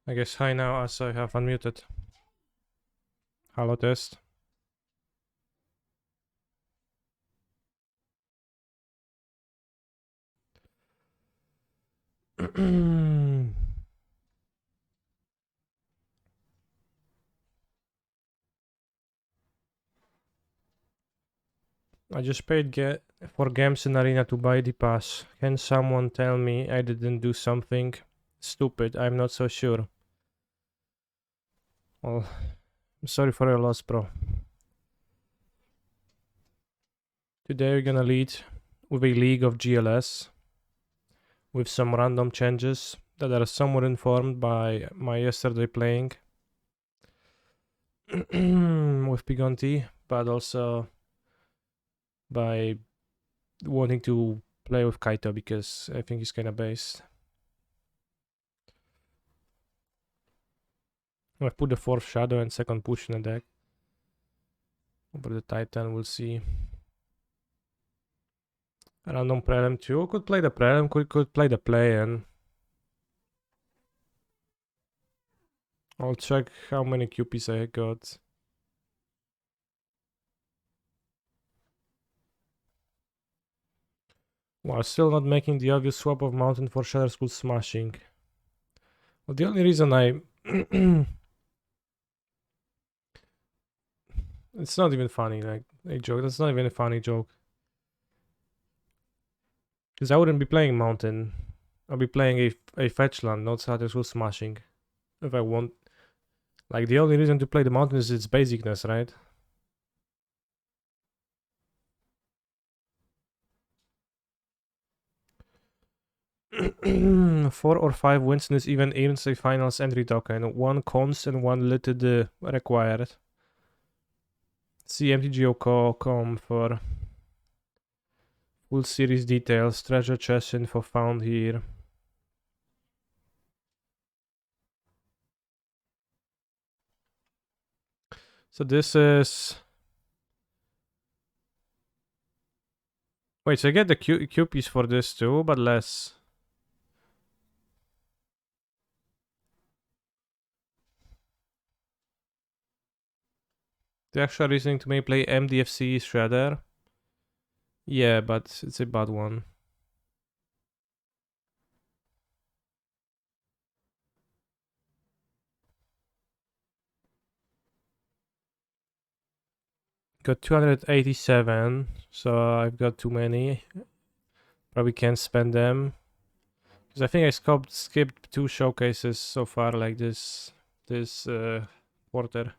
I guess hi now as I have unmuted. Hello test. I just paid for games in Arena to buy the pass. Can someone tell me I didn't do something stupid? I'm not so sure. Well, I'm sorry for your loss, bro. Today we're gonna lead with a league of GLS with some random changes that are somewhat informed by my yesterday playing with Pigonti, but also by wanting to play with Kaito because I think he's kind of based. I've put the fourth shadow and second push in the deck. Over the Titan, we'll see. Random prelim too. Could play the prelim, could play the play-in. I'll check how many QPs I got. While still not making the obvious swap of Mountain for Shatter School Smashing. Well, the only reason I... It's not even funny, like, a joke. That's not even a funny joke. Because I wouldn't be playing Mountain. I'll be playing a fetch land, not Shatter School Smashing. If I want... Like, the only reason to play the Mountain is its basicness, right? Four or five wins in this event earns a finals entry token. One cons and one limited required. See MTGO.com for full series details. Treasure chest info found here. So this is... Wait, so I get the QPs for this too, but less. The actual reasoning to me play MDFC Shredder. Yeah, but it's a bad one. Got 287, so I've got too many. Probably can't spend them. Because I think I skipped 2 showcases so far like this quarter.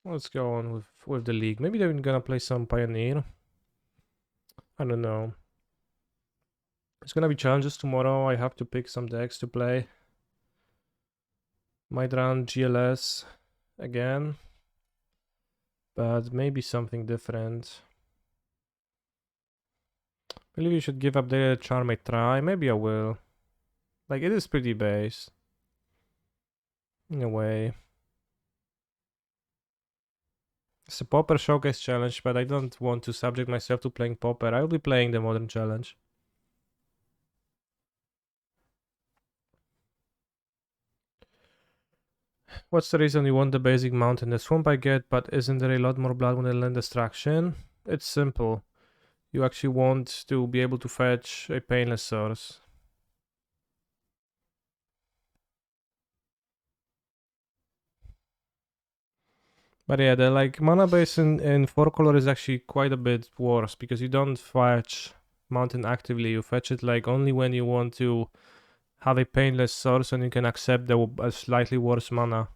Let's go on with the league. Maybe they're gonna play some Pioneer. I don't know. It's gonna be challenges tomorrow. I have to pick some decks to play. Might run GLS again. But maybe something different. I believe you should give up the charm a try. Maybe I will. Like, it is pretty base. In a way. It's a Pauper Showcase challenge, but I don't want to subject myself to playing Pauper. I'll be playing the Modern challenge. What's the reason you want the basic mountain? The swamp I get, but isn't there a lot more blood when they land destruction? It's simple. You actually want to be able to fetch a painless source. But yeah, the like mana base in 4 color is actually quite a bit worse because you don't fetch mountain actively. You fetch it like only when you want to have a painless source and you can accept a slightly worse mana.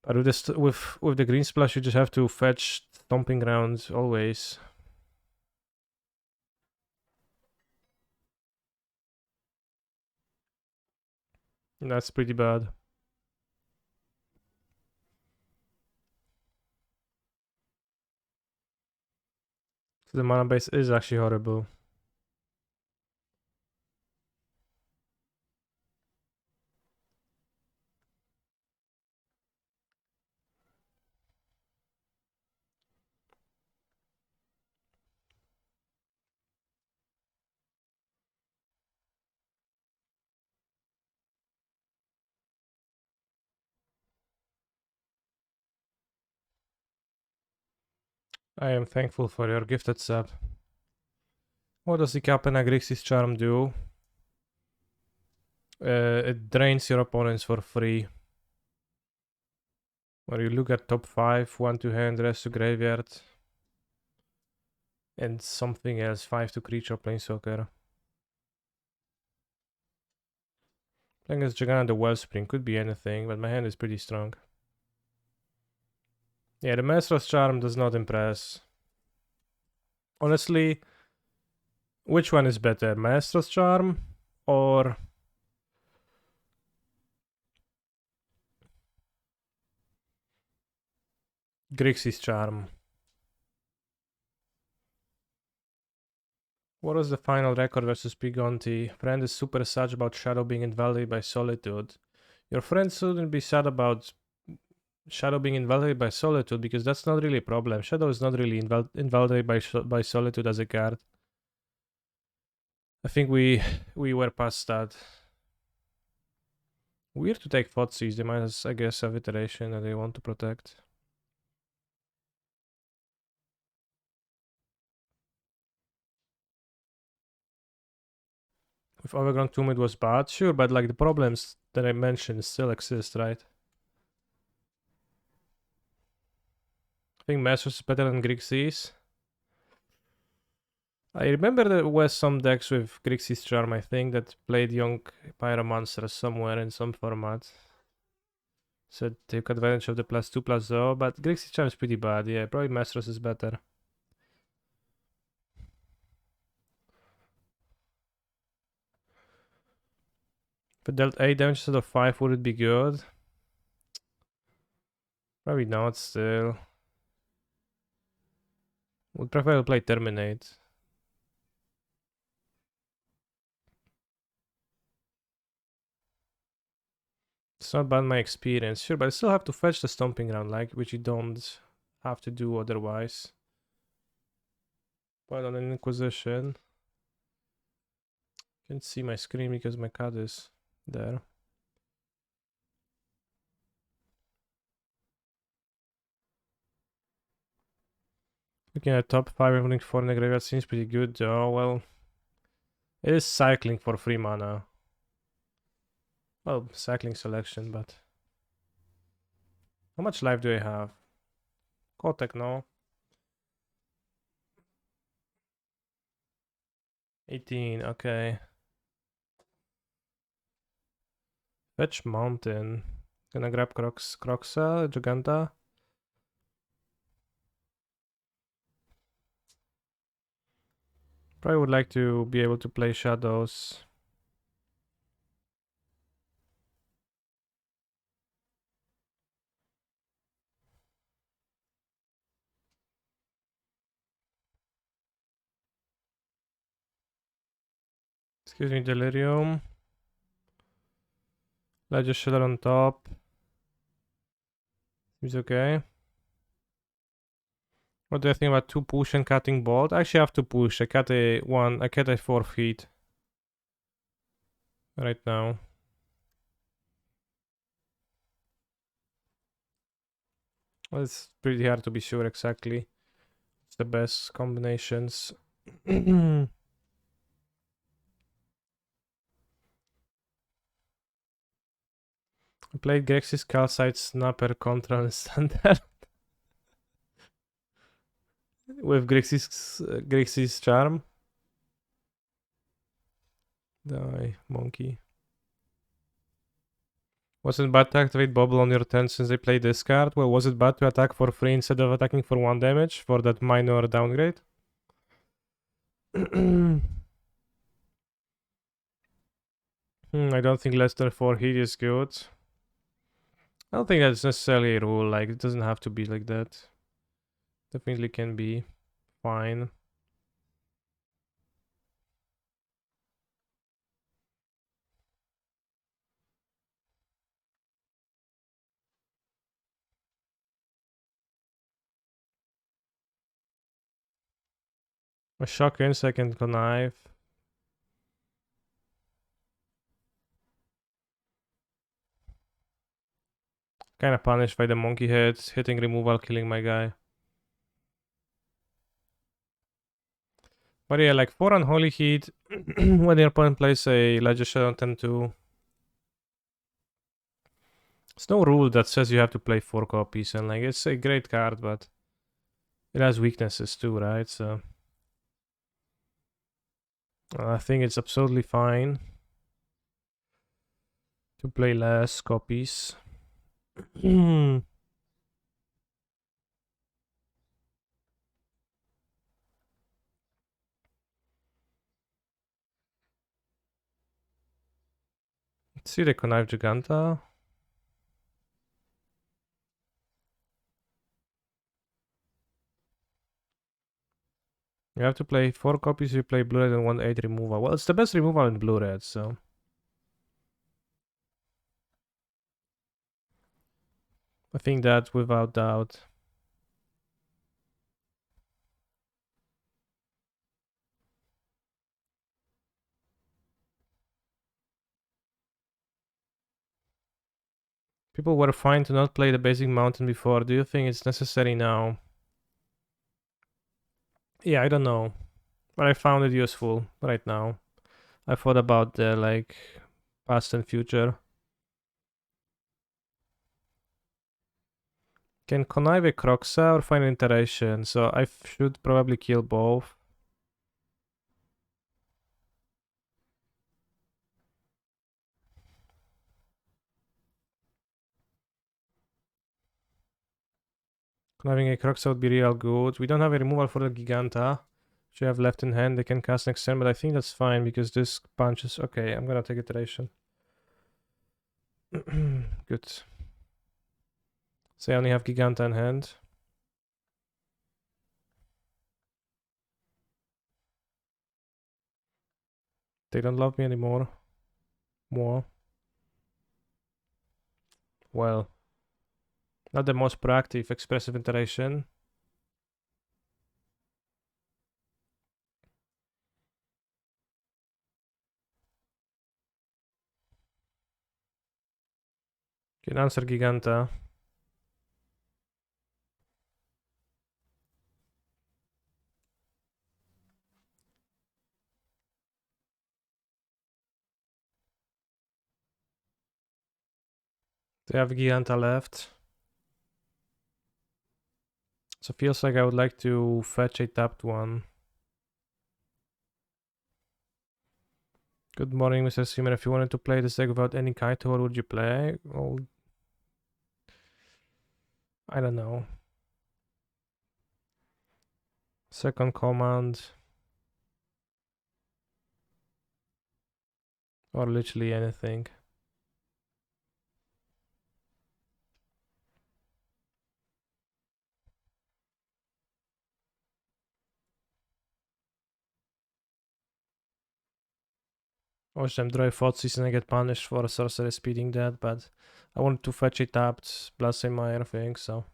But with this, with the green splash, you just have to fetch stomping grounds always. And that's pretty bad. So the mana base is actually horrible. I am thankful for your gifted sub. What does the Capena Grixis charm do? It drains your opponents for free. Or you look at top 5, 1 to hand, rest to graveyard. And something else, 5 to creature planeswalker. Playing as Jagana the Wellspring could be anything, but my hand is pretty strong. Yeah, the Maelstros charm does not impress. Honestly, which one is better, Maelstros charm or Grixis charm? What was the final record versus Pigonti? Friend is super sad about Shadow being invalidated by Solitude. Your friend shouldn't be sad about Shadow being invalidated by Solitude because that's not really a problem. Shadow is not really invalidated by Solitude as a card. I think we were past that. Weird to take Thoughtseize. They might, I guess, have iteration that they want to protect. If Overgrown Tomb it was bad, sure, but like the problems that I mentioned still exist, right? I think Masters is better than Grixis. I remember there was some decks with Grixis Charm, I think, that played Young Pyromancer somewhere in some format. So took advantage of the +2/+0, but Grixis Charm is pretty bad, yeah, probably Masters is better. If it dealt 8 damage instead of 5, would it be good? Probably not still. Would prefer to play Terminate. It's not bad my experience, sure, but I still have to fetch the Stomping Ground, like, which you don't have to do otherwise. But on an Inquisition, can't see my screen because my cat is there. Looking at top 5 and 4 in the graveyard seems pretty good though. Well, it is cycling for 3 mana. Well, cycling selection, but how much life do I have? Kotek, no. 18, okay. Fetch Mountain. Gonna grab Croxa, Giganta. Probably would like to be able to play Shadows. Excuse me, Delirium. Ledger Shredder on top. Seems okay. What do you think about 2 push and cutting bolt? I actually have to push. I cut a 4 feet. Right now. Well, it's pretty hard to be sure exactly. It's the best combinations. I played Grixis Calcite Snapper Contra and Standard with Grixis Charm. Die, monkey. Wasn't bad to activate Bubble on your turn since they played this card? Well, was it bad to attack for free instead of attacking for 1 damage for that minor downgrade? I don't think less than 4 hit is good. I don't think that's necessarily a rule, like, it doesn't have to be like that. Definitely can be fine. A shock in second connive. Kinda punished by the monkey heads, hitting removal, killing my guy. But yeah, like 4 Unholy Heat, when your opponent plays a Ledger Shredder on turn 2, there's no rule that says you have to play 4 copies, and like it's a great card, but it has weaknesses too, right? So I think it's absolutely fine to play less copies. Let's see the Connive Giganta. You have to play 4 copies, you play blue red and 1/8 removal. Well, it's the best removal in blue red, so. I think that without doubt. People were fine to not play the basic mountain before. Do you think it's necessary now? Yeah, I don't know. But I found it useful right now. I thought about the like past and future. Can connive a Croxa or find iteration? So I should probably kill both. Conniving a Croxa would be real good. We don't have a removal for the Giganta. Which you have left in hand. They can cast next turn, but I think that's fine because this punches. Okay, I'm gonna take iteration. Good. So I only have Giganta in hand. They don't love me anymore. More. Well, not the most proactive expressive iteration. Can answer Giganta. They have Giganta left. So feels like I would like to fetch a tapped one. Good morning, Mr. Seaman. If you wanted to play this deck without any Kaito, what would you play? Well, I don't know. Second command. Or literally anything. Watch them draw Fotsies and I get punished for sorcery speeding that, but I wanted to fetch a tapped Blasemire thing, so.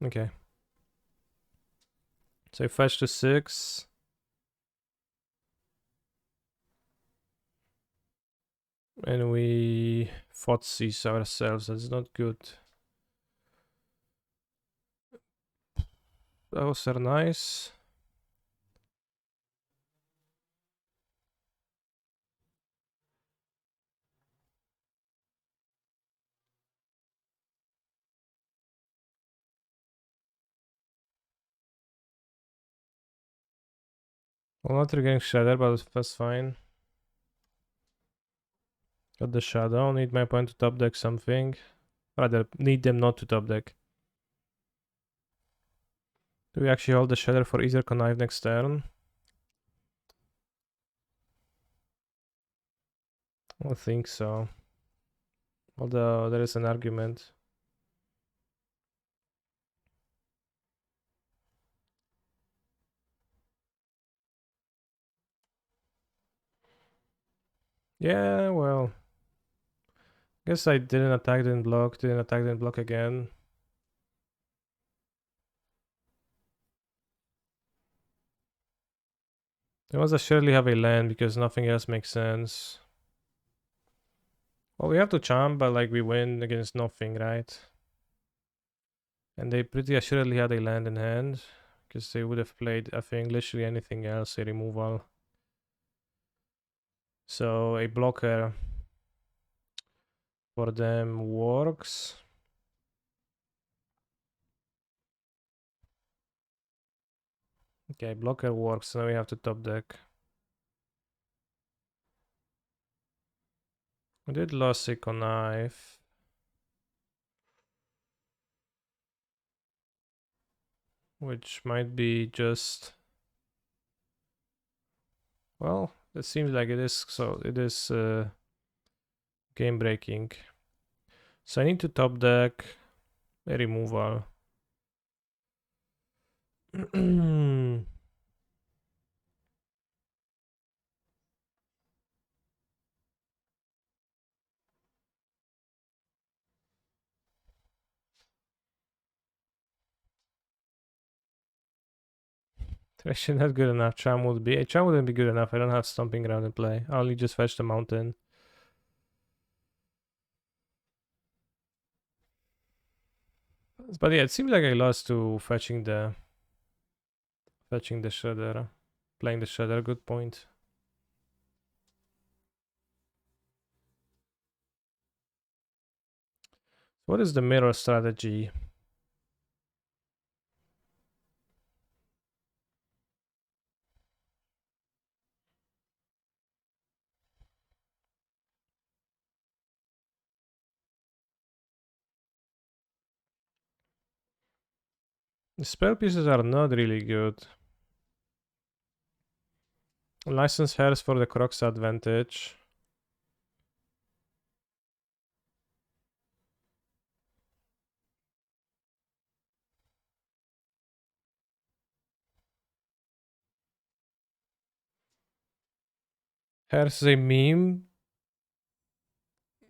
Okay. So I fetch to 6. And we Fotsies ourselves, that's not good. Those are nice. Well, not getting Shredder, but that's fine. Got the Shadow, need my opponent to top deck something. Rather, need them not to top deck. Do we actually hold the Shredder for easier connive next turn? I don't think so. Although there is an argument. Yeah, well. Guess I didn't attack, didn't block, didn't attack, didn't block again. They must surely have a land because nothing else makes sense. Well, we have to champ, but like we win against nothing, right? And they pretty assuredly had a land in hand, because they would have played, I think, literally anything else, a removal. So a blocker for them works. Okay, blocker works, so now we have to top deck. We did lose a knife. Which might be just... Well, it seems like it is, so it is game breaking. So I need to top deck a removal. Actually not good enough. Charm would be. Charm wouldn't be good enough. I don't have stomping ground in play. I only just fetch the mountain. But yeah, it seems like I lost to fetching the shredder. Playing the shredder, good point. What is the mirror strategy? The spell pieces are not really good. License hairs for the Crocs advantage. Hairs is a meme.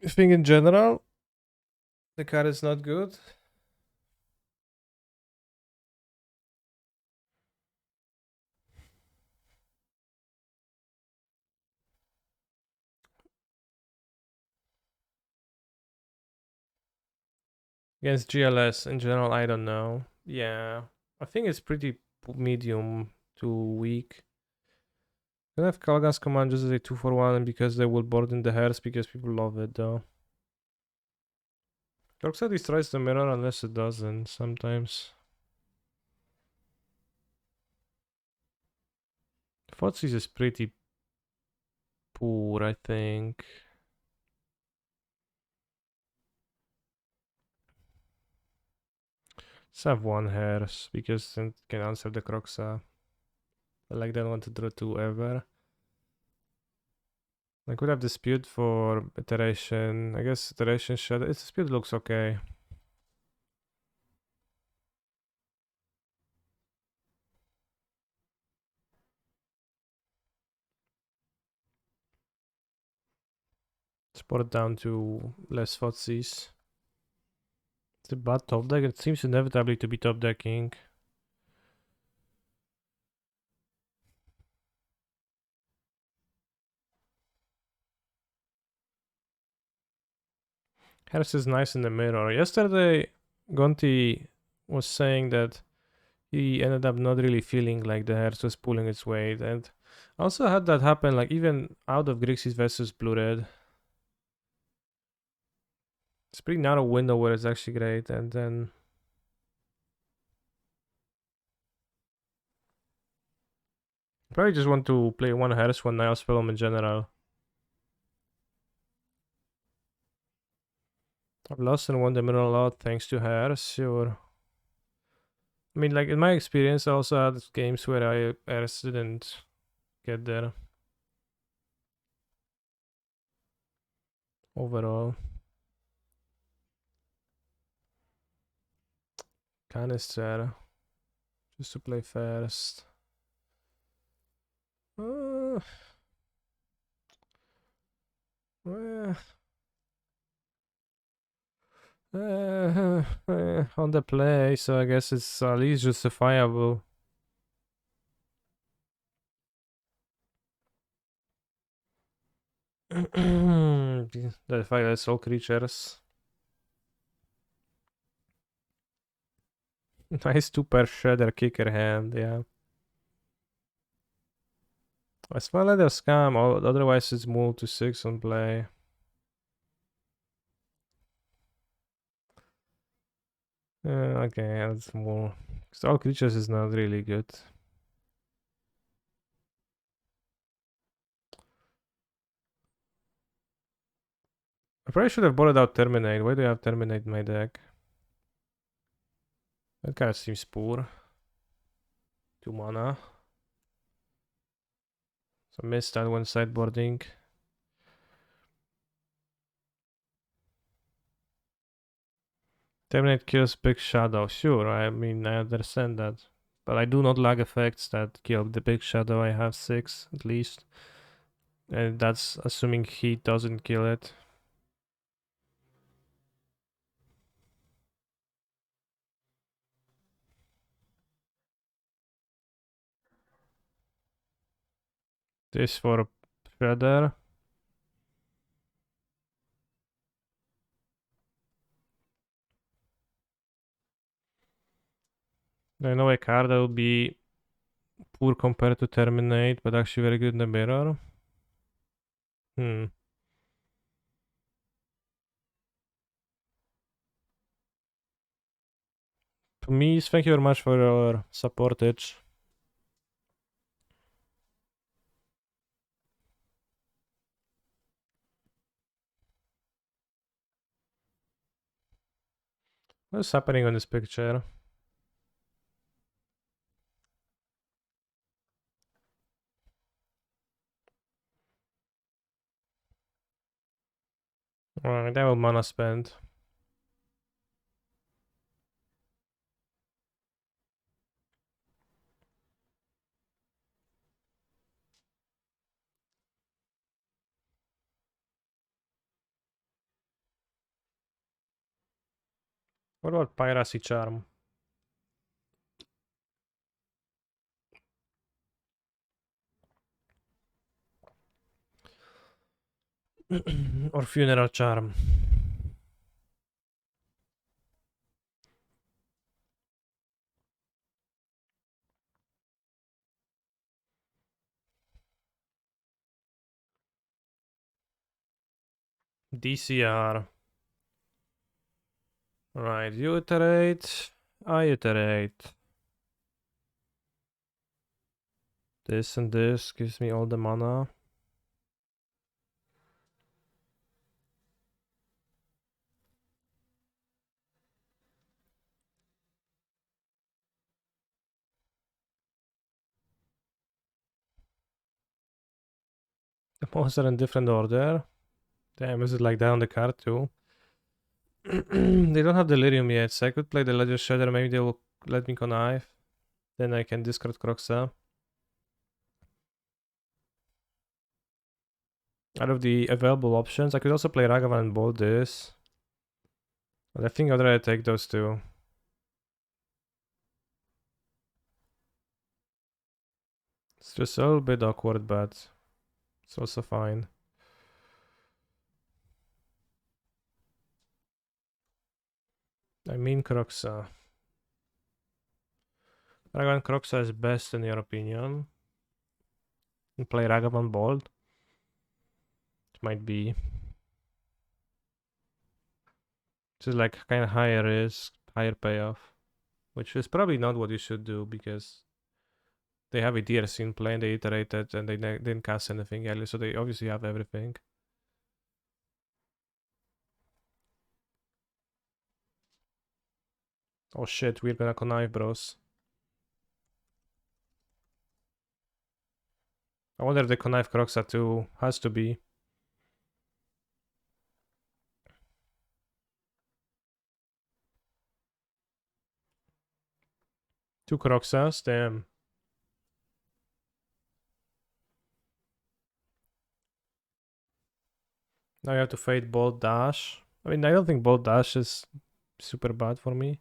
I think in general, the card is not good. Against GLS in general, I don't know. Yeah, I think it's pretty medium to weak. I have Kalgan's command just as a 2-for-1 because they will board in the hairs because people love it though. Dorksa destroys the mirror unless it doesn't sometimes. Fotsis is pretty poor, I think. Let's have one hairs because it can answer the Croxa. I like that one to draw 2 ever. I could have dispute for iteration. I guess iteration shadow. Its dispute looks okay. Sport down to less Fotsis. It's a bad top deck. It seems inevitably to be top decking. Harris is nice in the mirror. Yesterday, Gonti was saying that he ended up not really feeling like the Harris was pulling its weight. And I also had that happen, like even out of Grixis versus Blue Red. It's a pretty narrow window where it's actually great, and then probably just want to play one Harris, one Nile Spellum in general. I've lost and won the middle a lot thanks to Harris, sure. I mean, like in my experience, I also had games where Harris didn't get there. Overall. Canister. Just to play first. Uh, well, on the play, so I guess it's at least justifiable. The fact that it's all creatures. Nice 2 per shredder kicker hand, yeah. I smell like a scam, otherwise it's moved to 6 on play. Okay, that's more. Because all creatures is not really good. I probably should have bought out Terminate. Why do I have Terminate in my deck? That kind of seems poor. 2 mana. So missed that one sideboarding. Terminate kills Big Shadow. Sure, I mean, I understand that. But I do not like effects that kill the Big Shadow. I have 6 at least. And that's assuming he doesn't kill it. This for Shredder. I know a card that will be poor compared to Terminate, but actually very good in the mirror. Hmm. Please, thank you very much for your supportage. What's happening on this picture? Alright, that will mana spend. What about Piracy Charm? Or Funeral Charm? DCR. Right, you iterate. I iterate. This and this gives me all the mana. The monster in different order. Damn, is it like that on the card too? They don't have Delirium yet, so I could play the Ledger Shredder. Maybe they will let me connive. Then I can discard Croxa. Out of the available options, I could also play Ragavan and bolt this. But I think I'd rather take those two. It's just a little bit awkward, but it's also fine. I mean Croxa. Ragavan Croxa is best in your opinion. And play Ragavan Bolt. It might be. This is like kind of higher risk, higher payoff. Which is probably not what you should do because they have a DRC in play and they iterated and they didn't cast anything earlier, so they obviously have everything. Oh shit, we're gonna connive, bros. I wonder if they connive Croxa too. Has to be. Two Croxas, damn. Now you have to fade Bolt Dash. I mean, I don't think Bolt Dash is super bad for me.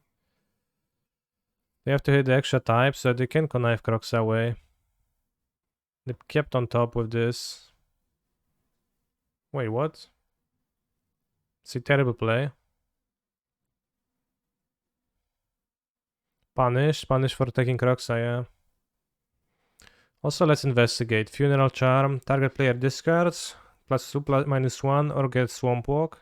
They have to hit the extra type so they can connive Croxa away. They kept on top with this. Wait, what? It's a terrible play. Punish for taking Croxa, yeah. Also, let's investigate. Funeral Charm. Target player discards. +2, -1, or gets Swamp Walk.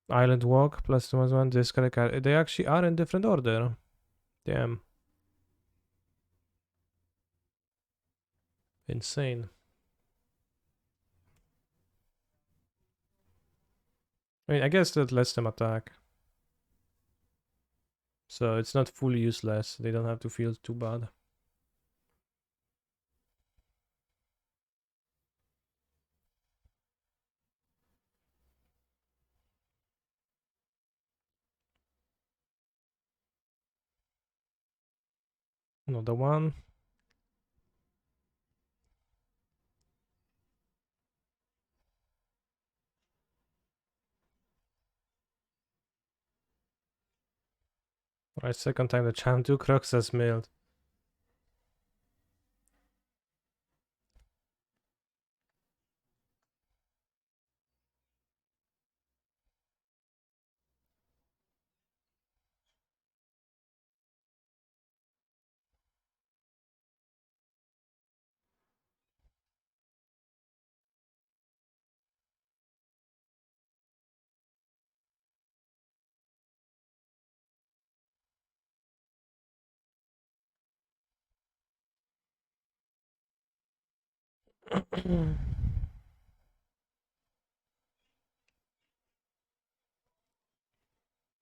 Island Walk. +2, -1, discard a card. They actually are in different order. Damn. Insane. I mean, I guess that lets them attack. So it's not fully useless. They don't have to feel too bad. Another one. Right, second time the champ. 2 Croxas milled.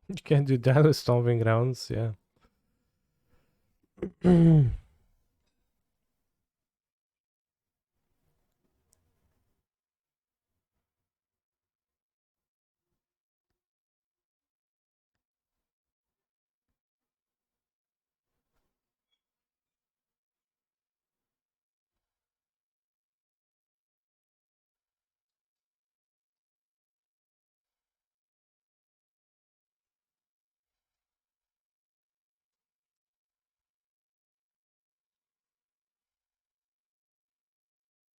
You can do that with stomping grounds, yeah.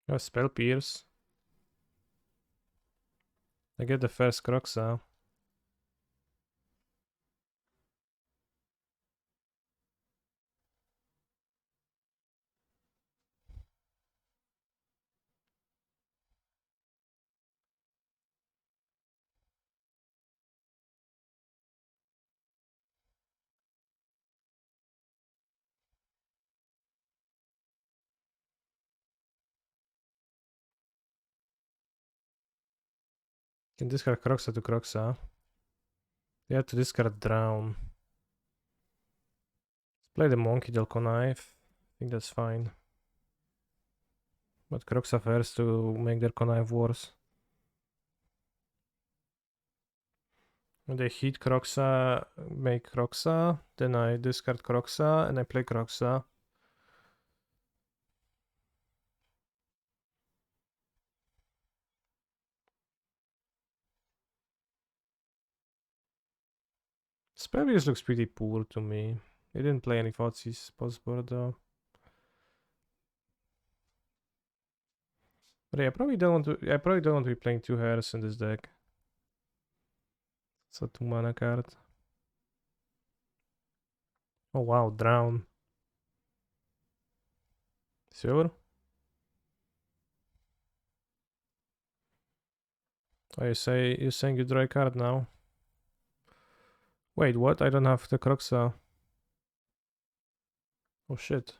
Oh, Spell Pierce. I get the first Croxa. Can discard Croxa to Croxa. You have to discard Drown. Let's play the Monkey Delco Knife. I think that's fine. But Croxa first to make their connive worse. When they hit Croxa, make Croxa, then I discard Croxa and I play Croxa. Spellius looks pretty poor to me. He didn't play any Thoughtseize post-board though. But yeah, I probably don't want to be playing 2 hairs in this deck. It's a 2 mana card. Oh wow, Drown. Sure. Oh, you're saying you draw a card now? Wait, what? I don't have the Croxa. Oh shit.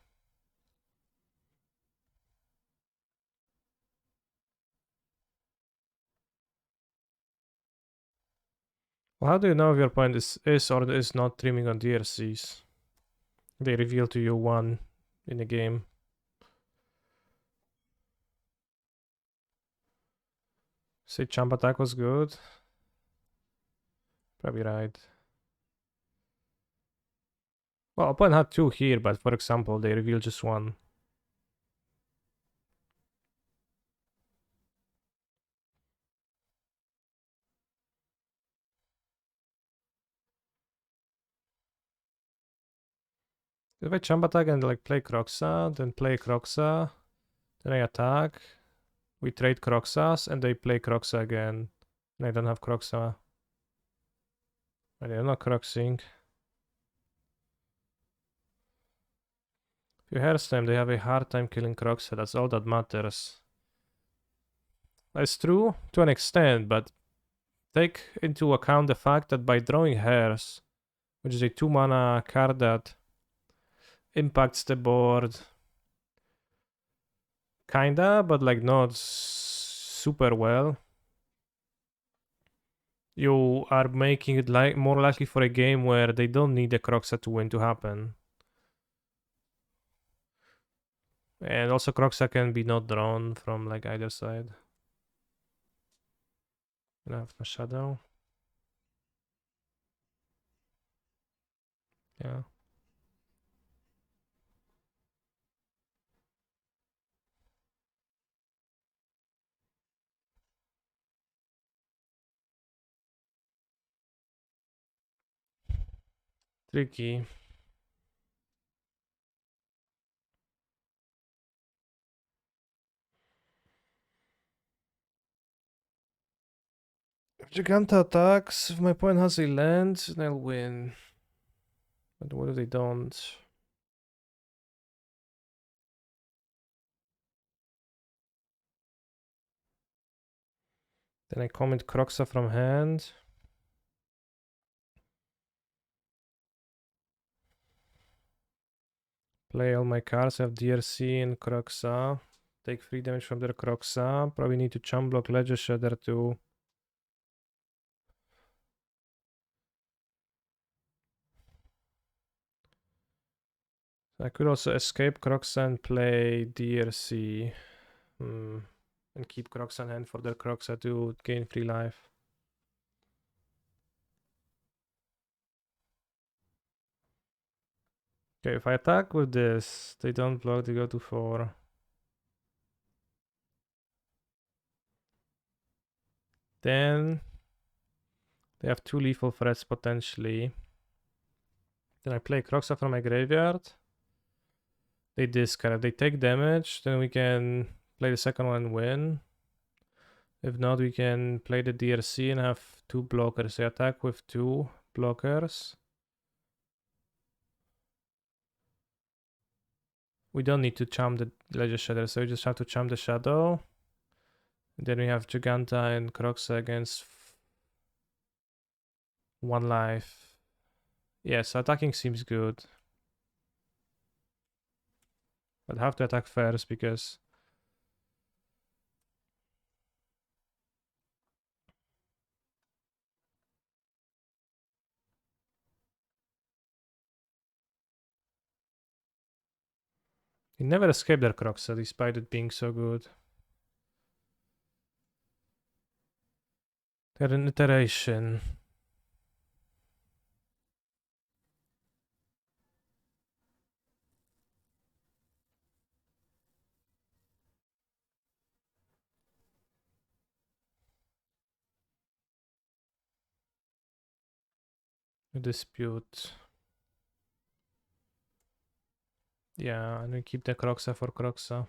Well, how do you know if your opponent is or is not trimming on DRCs? They reveal to you one in the game. Say Champ Attack was good. Probably right. Well, opponent had 2 here, but for example, they reveal just 1. If I Champ Attack and like play Croxa, then play Croxa, then I attack, we trade Croxas, and they play Croxa again, and I don't have Croxa. They're not croxing. If you harass them, they have a hard time killing Crocs, so that's all that matters. That's true to an extent, but take into account the fact that by drawing hairs, which is a 2 mana card that impacts the board kinda, but like not super well, you are making it like more likely for a game where they don't need a Croxa to win to happen. And also Croxa can be not drawn from like either side. I have my shadow. Yeah. Tricky. If Giganta attacks, if my opponent has a land, they'll win. But what if they don't? Then I comment Croxa from hand. Play all my cards, have DRC and Croxa. Take 3 damage from their Croxa. Probably need to chump block Ledger Shredder too. I could also escape Croxa and play DRC. And keep Croxa in hand for their Croxa to gain free life. Okay, if I attack with this, they don't block, they go to 4. Then they have 2 lethal threats potentially. Then I play Croxa from my graveyard. They discard. They take damage. Then we can play the second one and win. If not, we can play the DRC and have 2 blockers. They attack with 2 blockers. We don't need to chump the Ledger Shredder, so we just have to chump the Shadow. And then we have Giganta and Croxa against 1 life. Yeah, so attacking seems good. But have to attack first because he never escaped their Croxa despite it being so good. They're an iteration. A dispute. Yeah, and we keep the Croxa for Croxa.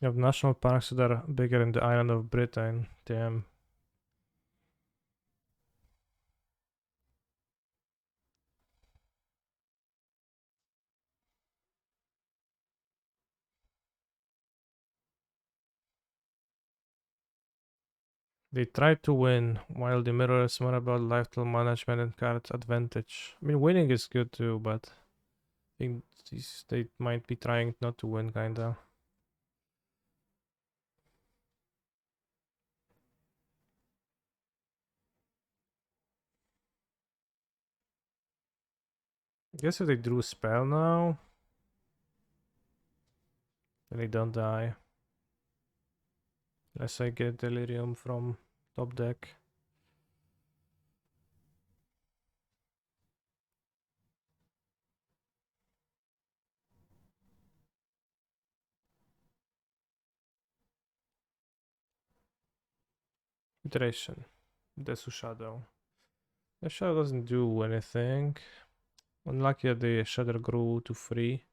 You have national parks that are bigger than the island of Britain. Damn. They tried to win, while the mirror is more about lifestyle management and card advantage. I mean, winning is good too, but I think they might be trying not to win, kinda. I guess if they drew a spell now, then they don't die. Unless I get Delirium from top deck. Iteration. Desu Shadow. The Shadow doesn't do anything. Unlucky that the Shredder grew to 3.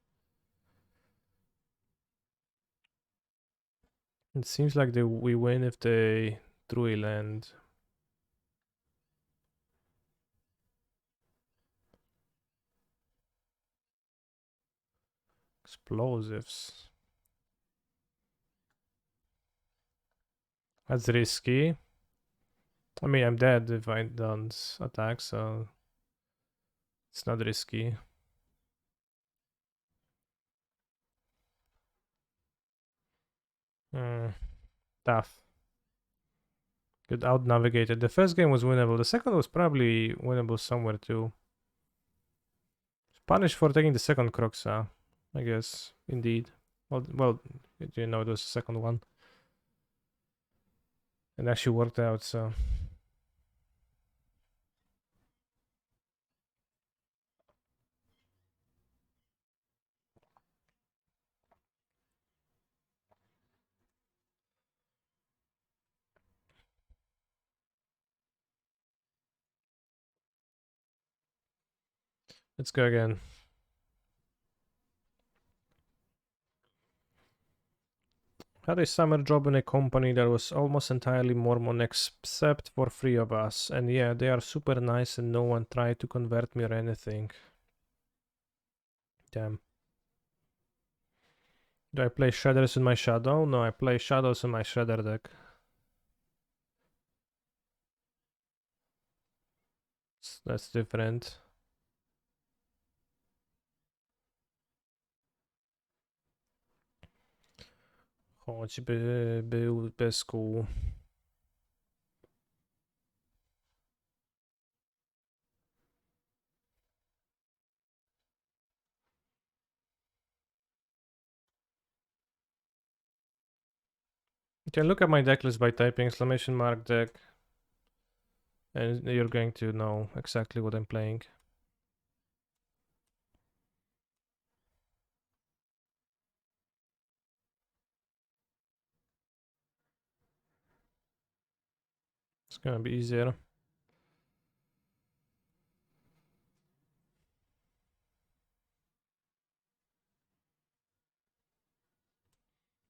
It seems like we win if they truly land. Explosives. That's risky. I mean, I'm dead if I don't attack, so it's not risky. Tough. Good out-navigated. The first game was winnable. The second was probably winnable somewhere too. Punished for taking the second Croxa, I guess. Indeed. Well, you know, it was the second one. It actually worked out, so... Let's go again. Had a summer job in a company that was almost entirely Mormon except for 3 of us. And yeah, they are super nice and no one tried to convert me or anything. Damn. Do I play Shredders in my Shadow? No, I play Shadows in my Shredder deck. That's different. Choćby był bez kół. You can look at my deck list by typing !deck and you're going to know exactly what I'm playing. It's gonna be easier.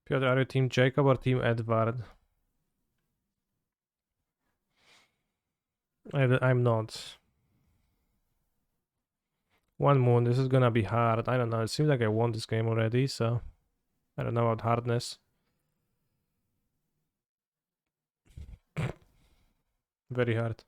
Piotr, are you Team Jacob or Team Edward? I'm not. One moon, this is gonna be hard. I don't know, it seems like I won this game already, so... I don't know about hardness. Very hard.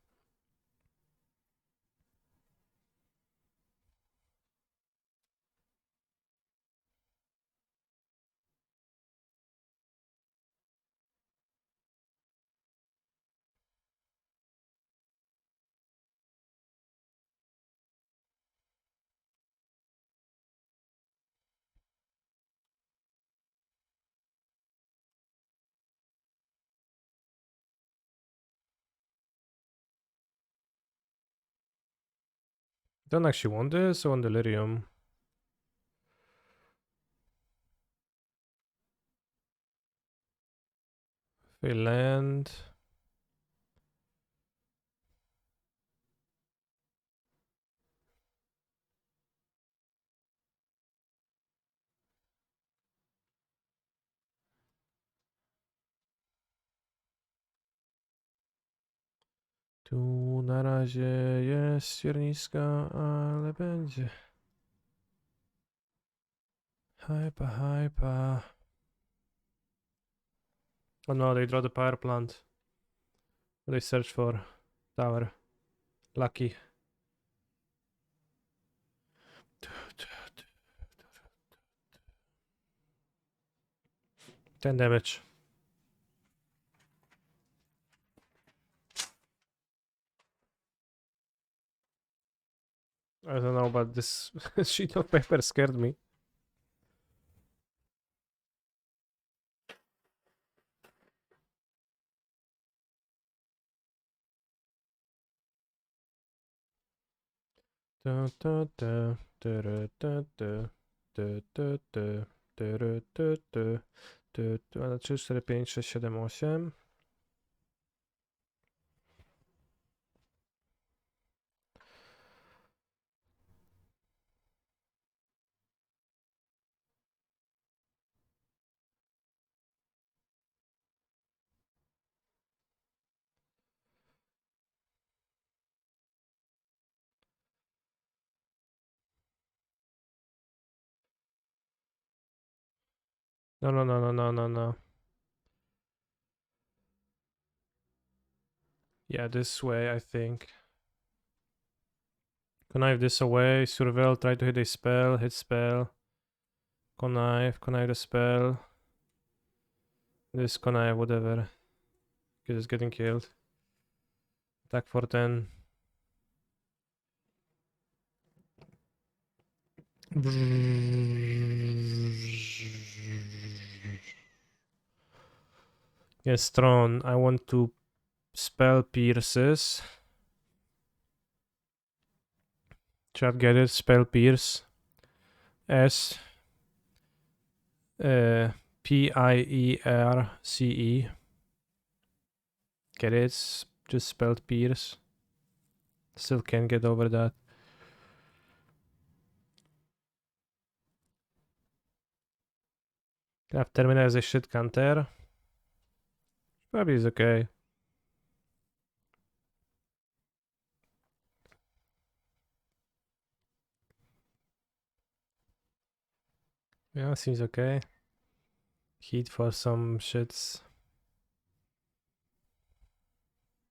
Don't actually want this, I want Delirium. We land... Tu na razie jest ścierniska, ale będzie. Hypa, hypa. Oh no, they draw the power plant. They search for tower. Lucky. 10 damage. I don't know, but this sheet of paper scared me. Ale 3, 4, 5, 6, 7, 8. No, no, no, no, no, no, no. Yeah, this way, I think. Connive this away. Surveil, try to hit a spell. Hit spell. Connive the spell. This connive, whatever. Because it's getting killed. Attack for 10. Yes, Throne. I want to spell pierces. Chat, get it? Spell pierce. S. Pierce. Get it? Just spelled pierce. Still can't get over that. Have Terminator as a shit counter. Probably is okay. Yeah, seems okay. Heat for some shits.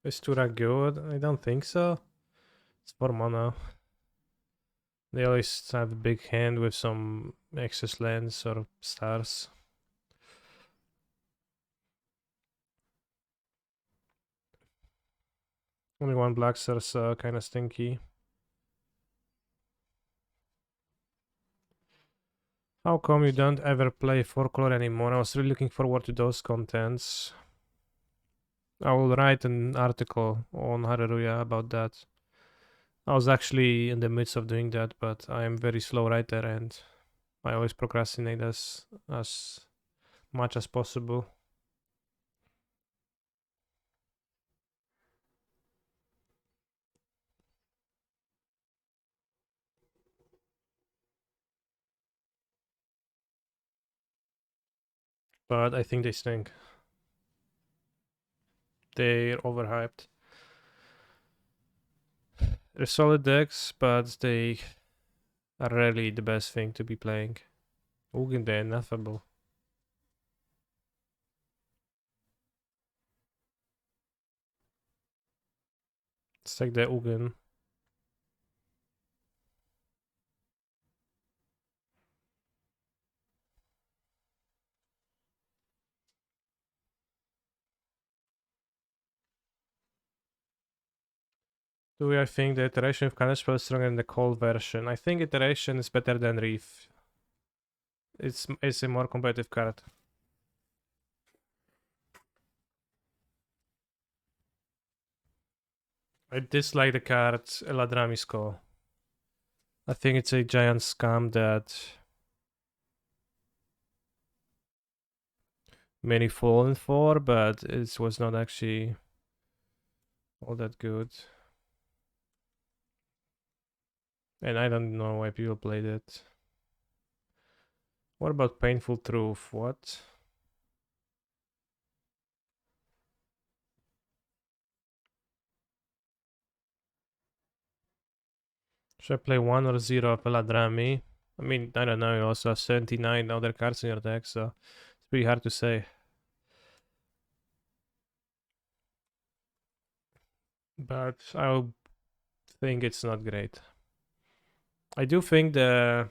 Is Tura good? I don't think so. It's 4 mana. They always have a big hand with some excess lands or stars. Only one black star's kinda stinky. How come you don't ever play 4 color anymore? I was really looking forward to those contents. I will write an article on Hallelujah about that. I was actually in the midst of doing that, but I am very slow writer and I always procrastinate as much as possible. But I think they stink. They're overhyped. They're solid decks, but they are rarely the best thing to be playing. Ugin, they're ineffable. Let's take the Ugin. Do I think the iteration of Counterspell is stronger than the cold version? I think iteration is better than Reef. It's a more competitive card. I dislike the card Eladrami's Call. I think it's a giant scam that many fallen for, but it was not actually all that good. And I don't know why people played it. What about Painful Truth? What? Should I play 1 or 0 of Eladrami? I mean, I don't know, you also have 79 other cards in your deck, so it's pretty hard to say. But I think it's not great. I do think the...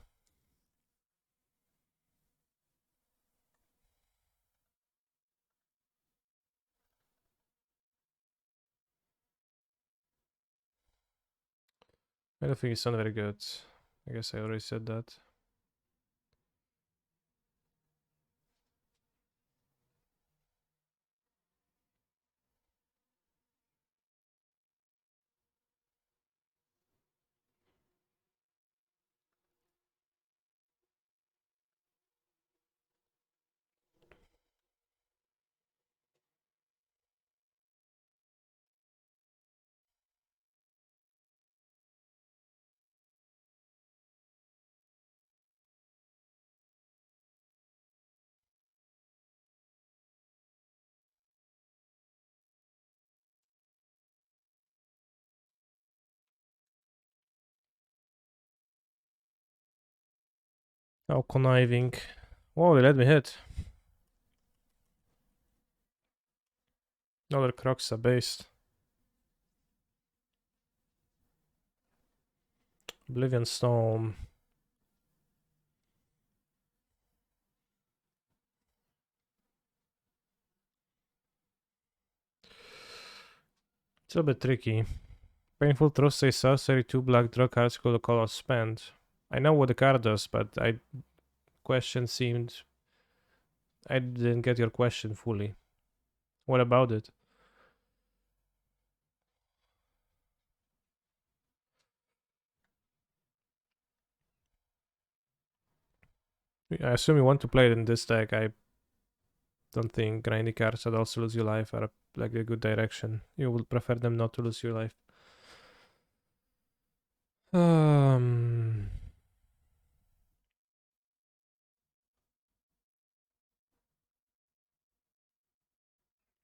I don't think it's not very good. I guess I already said that. Oh, conniving. Oh, they let me hit. Another Croxa based. Oblivion Stone. It's a bit tricky. Painful Truth says sorcery, 2 black, draw cards, call the color spend. I know what the card does, but question seemed... I didn't get your question fully. What about it? I assume you want to play it in this deck. I don't think grindy cards that also lose your life are like a good direction. You would prefer them not to lose your life.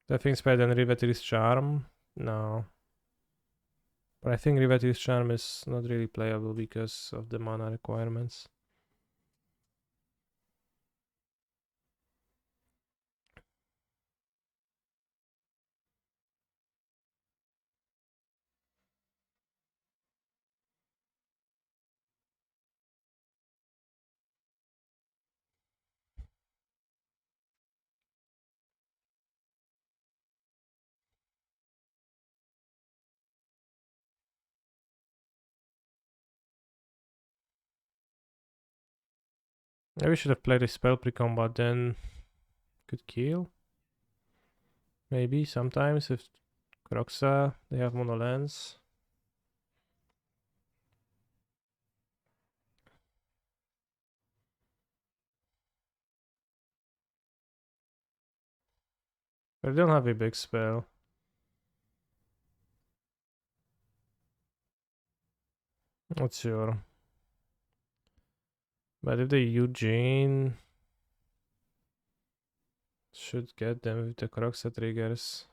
I think better than Rivete's Charm. No. But I think Rivete's Charm is not really playable because of the mana requirements. Maybe we should have played a spell pre-combat, then could kill. Maybe sometimes if Croxa, they have mono lands. But they don't have a big spell. Not sure. But if the Eugene should get them with the Croxa triggers.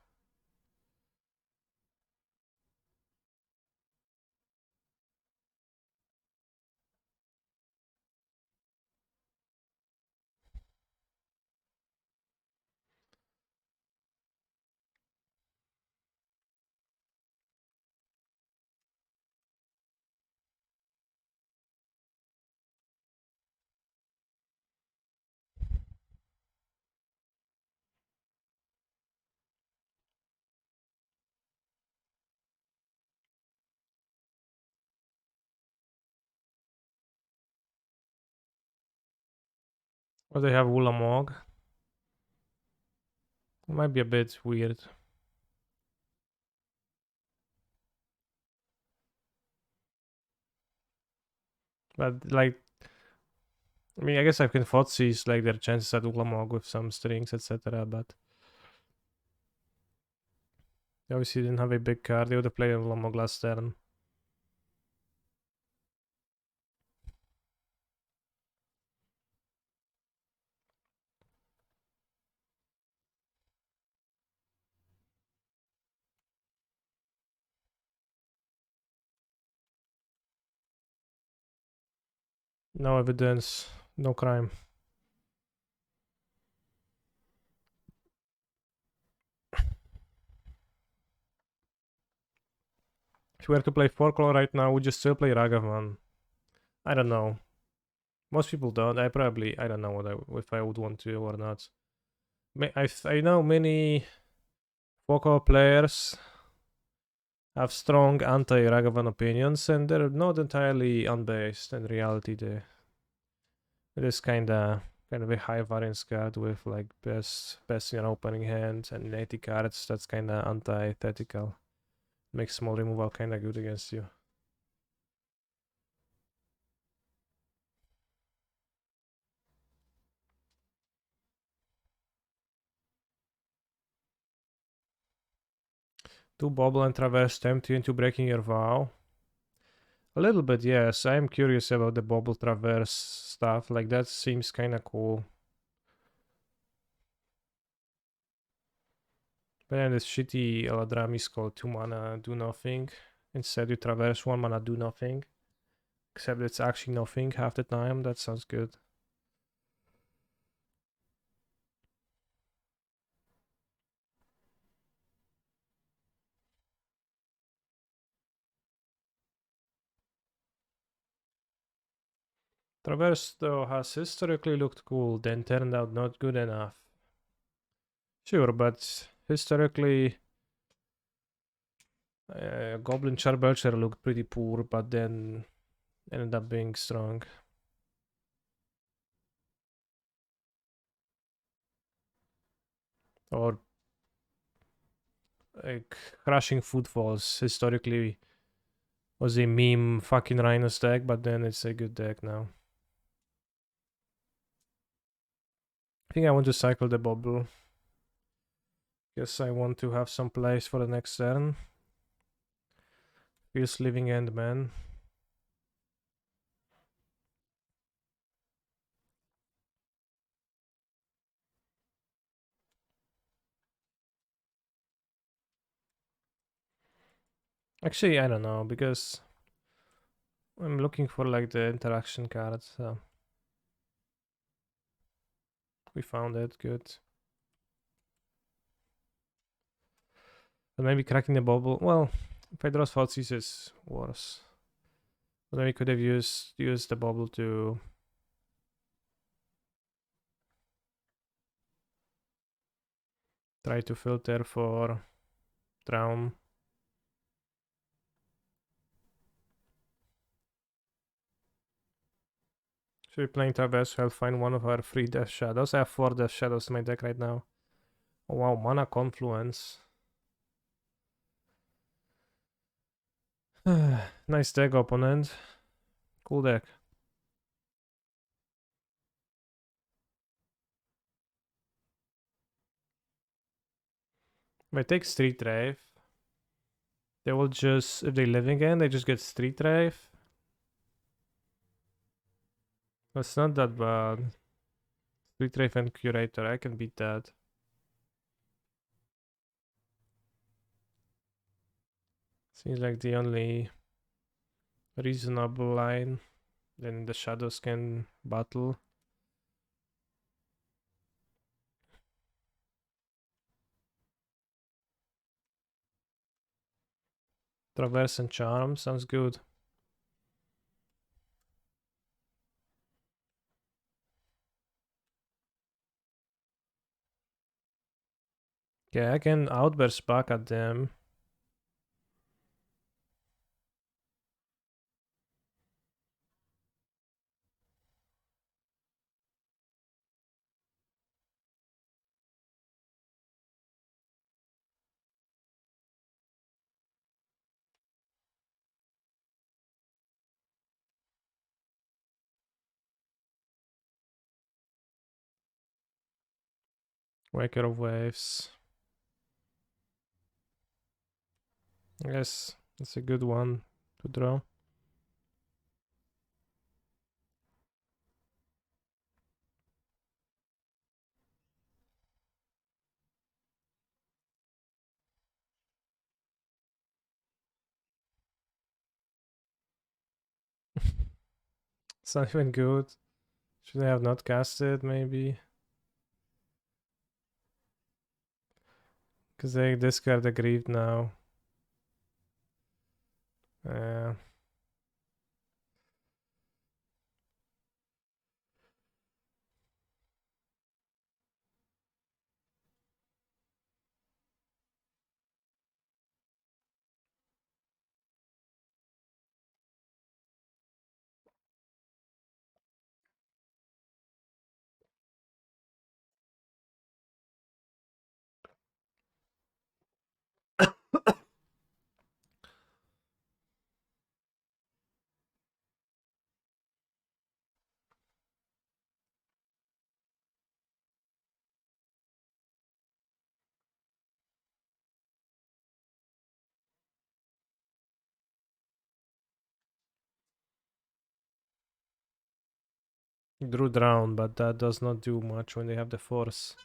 Or they have Ulamog. It might be a bit weird. But like, I mean, I guess I can foresee like their chances at Ulamog with some strings, etc. But they obviously didn't have a big card. They would have played Ulamog last turn. No evidence, no crime. If you were to play 4-color right now, would you still play Ragavan? I don't know. Most people don't. I don't know if I would want to or not. I know many 4-color players have strong anti-Ragavan opinions, and they're not entirely unbased in reality. It is kind of a high variance card with like best in your opening hand and 80 cards. That's kind of antithetical. Makes small removal kind of good against you. Do Bobble and Traverse tempt you into breaking your vow? A little bit, yes. I'm curious about the Bobble Traverse stuff. Like, that seems kind of cool. But then this shitty Eladrami is called 2 mana, do nothing. Instead, you Traverse 1 mana, do nothing. Except it's actually nothing half the time. That sounds good. Traverse though has historically looked cool, then turned out not good enough. Sure, but historically, Goblin Charbelcher looked pretty poor, but then ended up being strong. Or like Crushing Footfalls historically was a meme fucking Rhinos deck, but then it's a good deck now. I think I want to cycle the bubble. Guess I want to have some plays for the next turn. Fierce Living End, man. Actually, I don't know, because I'm looking for like the interaction card, so we found it, good. But maybe cracking the bubble. Well, if I draw Thoughtseize is worse. But then we could have used the bubble to try to filter for Drown. Should we playing Traverse? I'll find one of our 3 Death Shadows. I have 4 Death Shadows in my deck right now. Oh wow, Mana Confluence. Nice deck, opponent. Cool deck. If I take Street Rave, they will just, if they live again, they just get Street Rave. That's not that bad. Street Rave and Curator, I can beat that. Seems like the only reasonable line. Then the shadows can battle. Traverse and Charm sounds good. Yeah, I can outburst back at them. Waker of Waves. Yes, that's a good one to draw. It's not even good. Should I have not cast it, maybe? Because they discard Aggrieved now. Uh, Drew Drown, but that does not do much when they have the Force.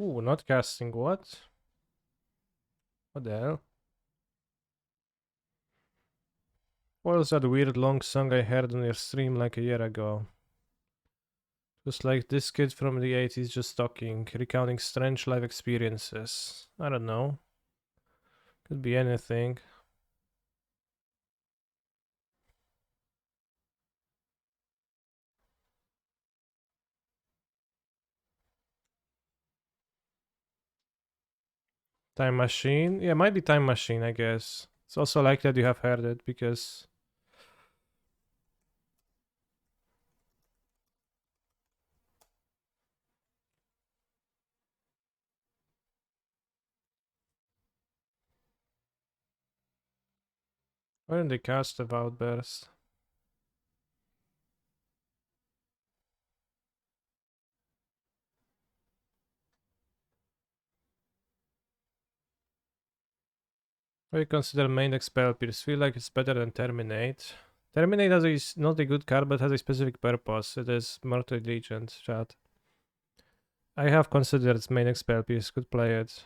Ooh, not casting, what? What the hell? What was that weird long song I heard on your stream like a year ago? It was like this kid from the 80s just talking, recounting strange life experiences. I don't know. Could be anything. Time Machine? Yeah, might be Time Machine, I guess. It's also likely that you have heard it because why didn't they cast of Outburst? What do you consider main expel pierce? Feel like it's better than Terminate. Terminate has not a good card, but has a specific purpose. It is Mortal Legend, chat. I have considered its main expel pierce, could play it.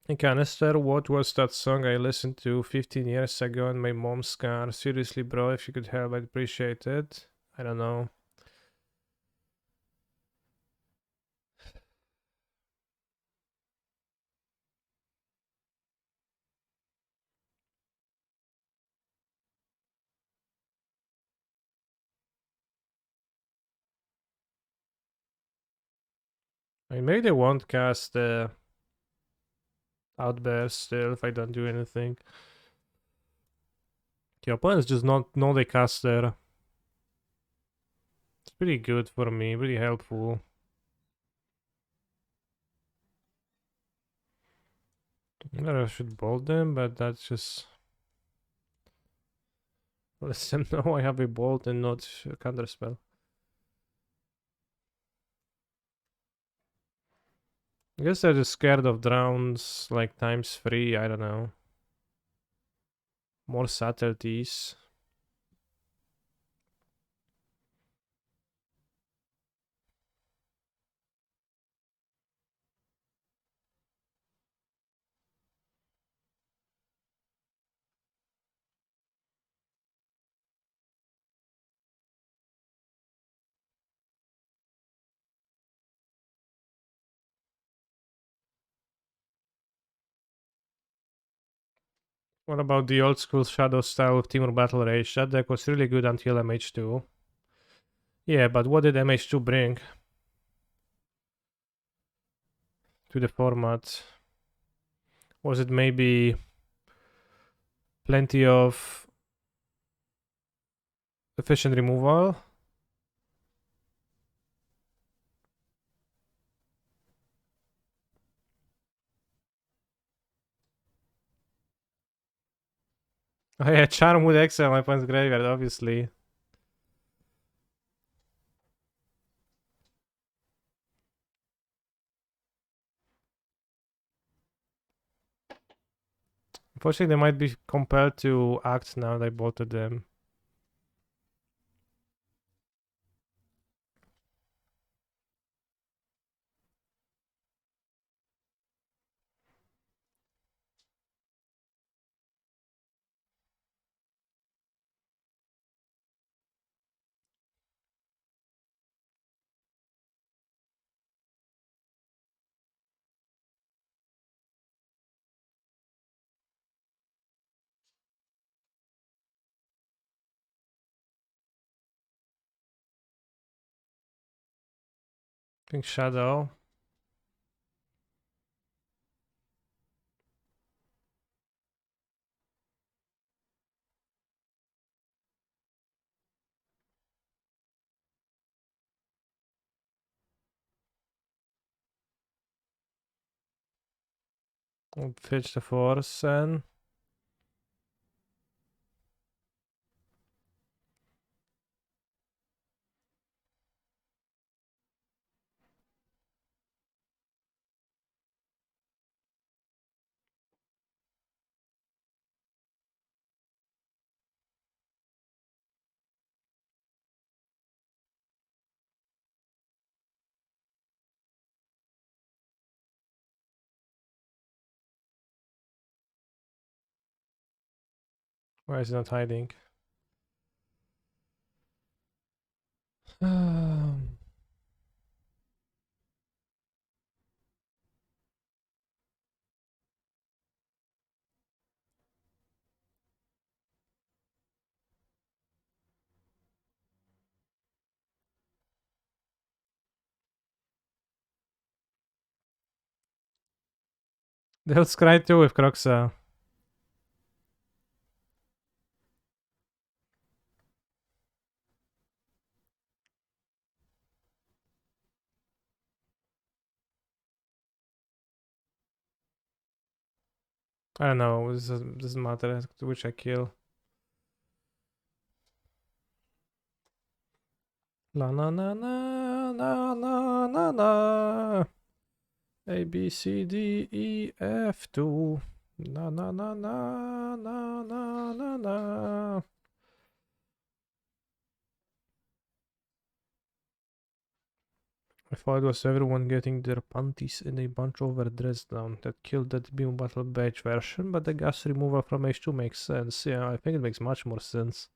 A canister, what was that song I listened to 15 years ago in my mom's car? Seriously, bro, if you could help, I'd appreciate it. I don't know. I mean, maybe they won't cast the Outburst still if I don't do anything. The opponents just not know they cast there. It's pretty good for me, pretty helpful. I should bolt them, but that's just let them know I have a bolt and not a counterspell. I guess they're just scared of drowns like ×3, I don't know. More subtleties. What about the old school Shadow style of Timur Battle Rage? That deck was really good until MH2. Yeah, but what did MH2 bring to the format? Was it maybe plenty of efficient removal? Oh yeah, Charm would exile my opponent's graveyard, obviously. Unfortunately, they might be compelled to act now that I bolted them. I think Shadow. Fetch the Force and Why is it not hiding? They'll scry too with Croxa. I don't know, this doesn't matter which I kill. La na na na na na na na. A B C D E F 2. Na na na na na na na na. I thought it was everyone getting their panties in a bunch over dress down that killed that Beam Battle Badge version, but the gas removal from H2 makes sense. Yeah, I think it makes much more sense.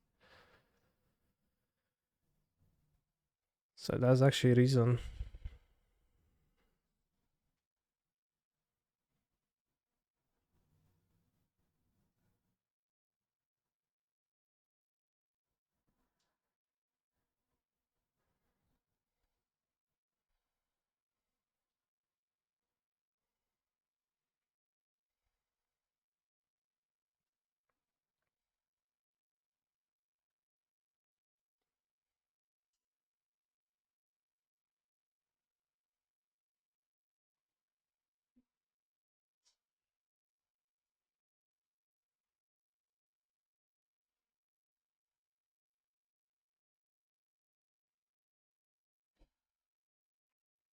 So that's actually a reason.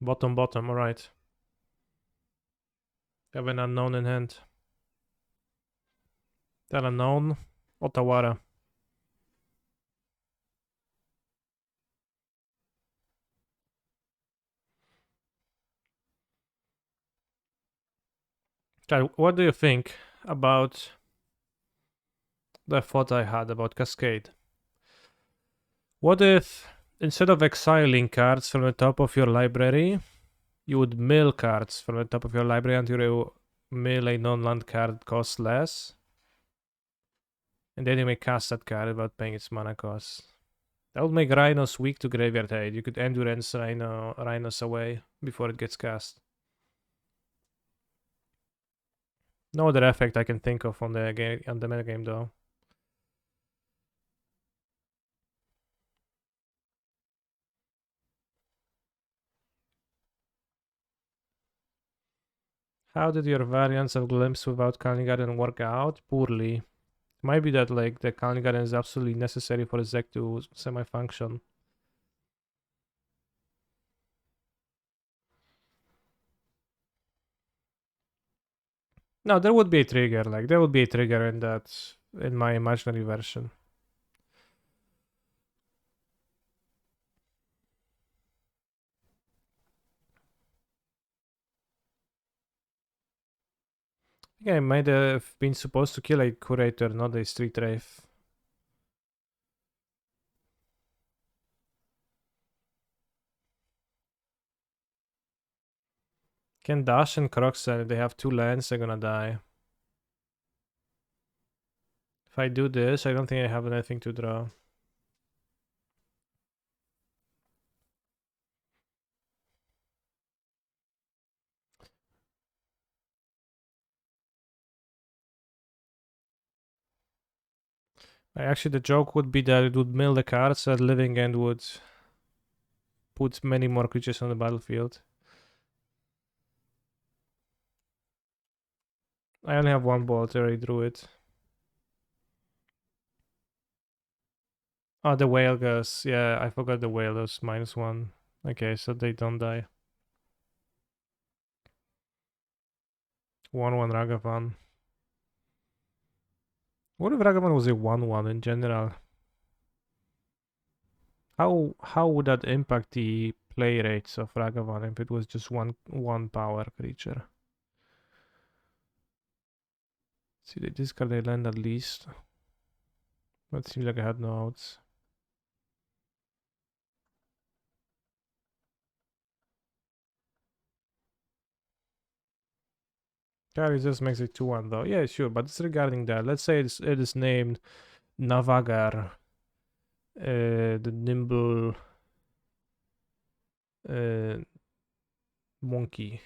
Bottom, bottom, alright. Have an unknown in hand. That unknown, Otawara. Okay, what do you think about the thought I had about Cascade? What if, instead of exiling cards from the top of your library, you would mill cards from the top of your library until you mill a non-land card costs less? And then you may cast that card without paying its mana cost. That would make Rhinos weak to Graveyard Aid. You could Endurance Rhinos away before it gets cast. No other effect I can think of on the metagame though. How did your variants of Glimpse without Calling Garden work out? Poorly. Might be that like the Calling Garden is absolutely necessary for the deck to semi-function. No, there would be a trigger. Like there would be a trigger in that in my imaginary version. I think I might have been supposed to kill a curator, not a street wraith. Can Dash and Croxa, if they have two lands, they're gonna die. If I do this, I don't think I have anything to draw. Actually, the joke would be that it would mill the cards at living end would put many more creatures on the battlefield. I only have one bolt, I already drew it. Oh, the whale goes. Yeah, I forgot the whale goes -1. Okay, so they don't die. 1/1 Ragavan. What if Ragavan was a 1/1 in general? How would that impact the play rates of Ragavan if it was just one power creature? See, they discard a land at least. It seems like I had no outs. Carry just makes it 2-1 though. Yeah, sure, but it's regarding that. Let's say it is named Navagar. The nimble monkey.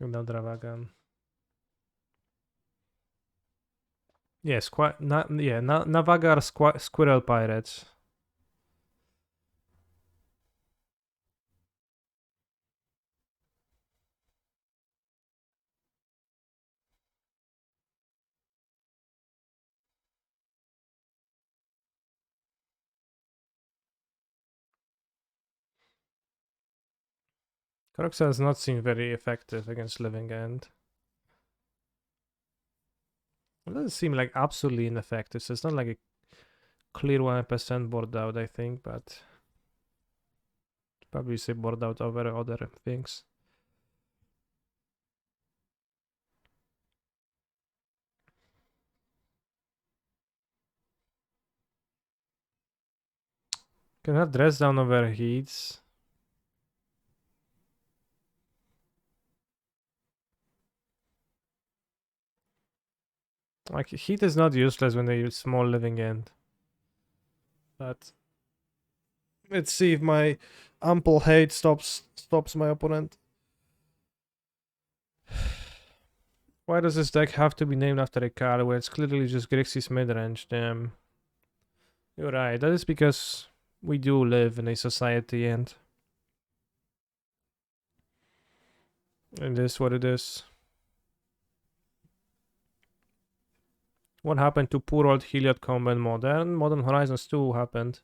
Another Vagan. Yes, quite not. Yeah, Navagar squirrel pirates. Karoxa does not seem very effective against Living End. It doesn't seem like absolutely ineffective, so it's not like a clear 100% board out, I think, but probably say board out over other things. Can have dress down over heats. Like heat is not useless when they use small Living End. But let's see if my ample hate stops my opponent. Why does this deck have to be named after a card where it's clearly just Grixis midrange? Damn. You're right. That is because we do live in a society and it is what it is. What happened to poor old Heliod combo in Modern? Modern Horizons 2 happened.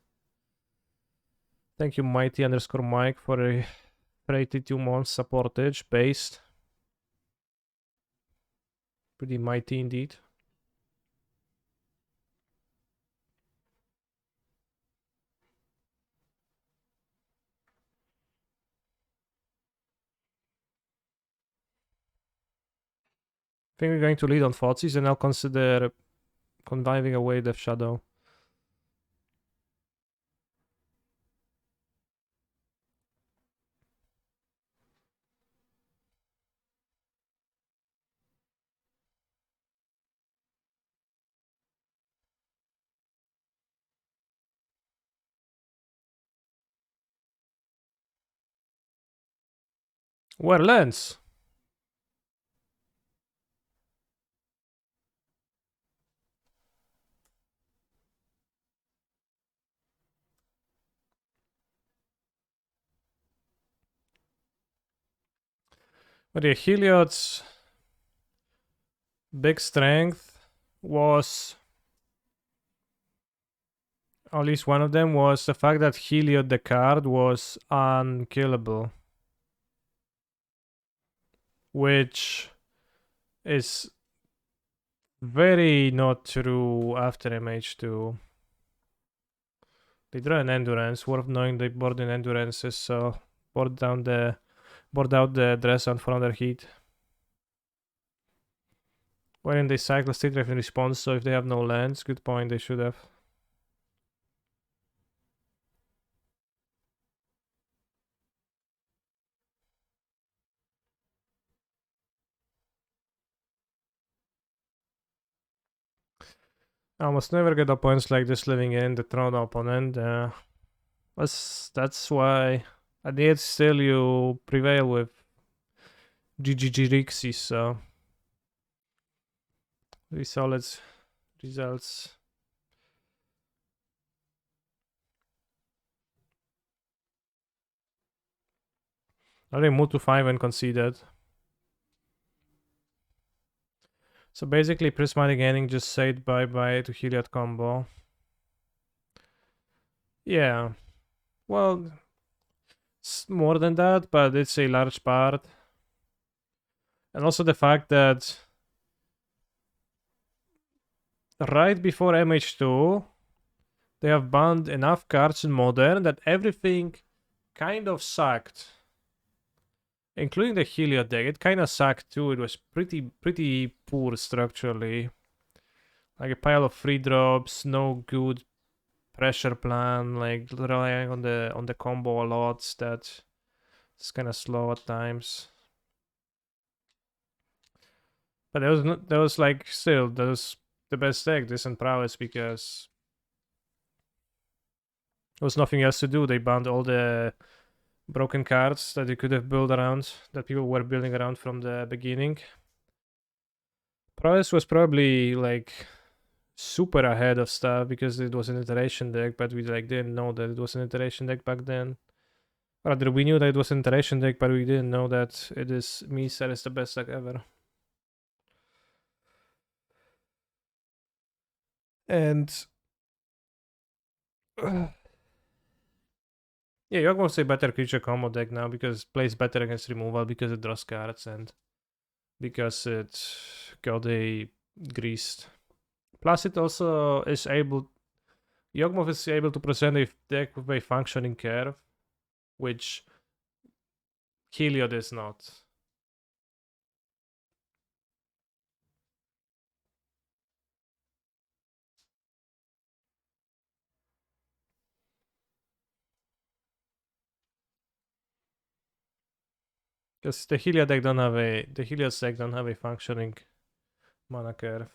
Thank you, Mighty_Mike, for a 82 months supportage based. Pretty mighty indeed. I think we're going to lead on Thoughtseize and I'll consider conniving away Death Shadow. Where Lens? But yeah, Heliod's big strength was, at least one of them was the fact that Heliod the card was unkillable. Which is very not true after MH2. They draw an Endurance, worth knowing they board in Endurances, so board out the dress on for another heat. Wherein they cycle state drive in response, so if they have no lands, good point, they should have. I almost never get opponents like this living in the throne opponent. That's why at the end still you prevail with GGG Grixis, so very solid results. I think move to 5 and conceded. So basically Prismatic Ending just said bye-bye to Heliod combo. Yeah. Well, it's more than that, but it's a large part. And also the fact that right before MH2, they have banned enough cards in Modern that everything kind of sucked including the Helio deck. It kind of sucked too. It was pretty poor structurally. Like a pile of free drops, no good pressure plan, like relying on the combo a lot. That it's kind of slow at times. But that was like still that was the best deck, decent prowess, because there was nothing else to do. They banned all the broken cards that you could have built around, that people were building around from the beginning. Prowess was probably like super ahead of stuff because it was an iteration deck, but we like didn't know that it was an iteration deck back then. Rather, we knew that it was an iteration deck, but we didn't know that it is Misa is the best deck ever. And yeah, Yogmoth's a better creature combo deck now because it plays better against removal because it draws cards and because it got a greased. Plus, it also is able. Yawgmoth is able to present a deck with a functioning curve, which Heliod is not. Because the Heliod deck don't have a functioning mana curve.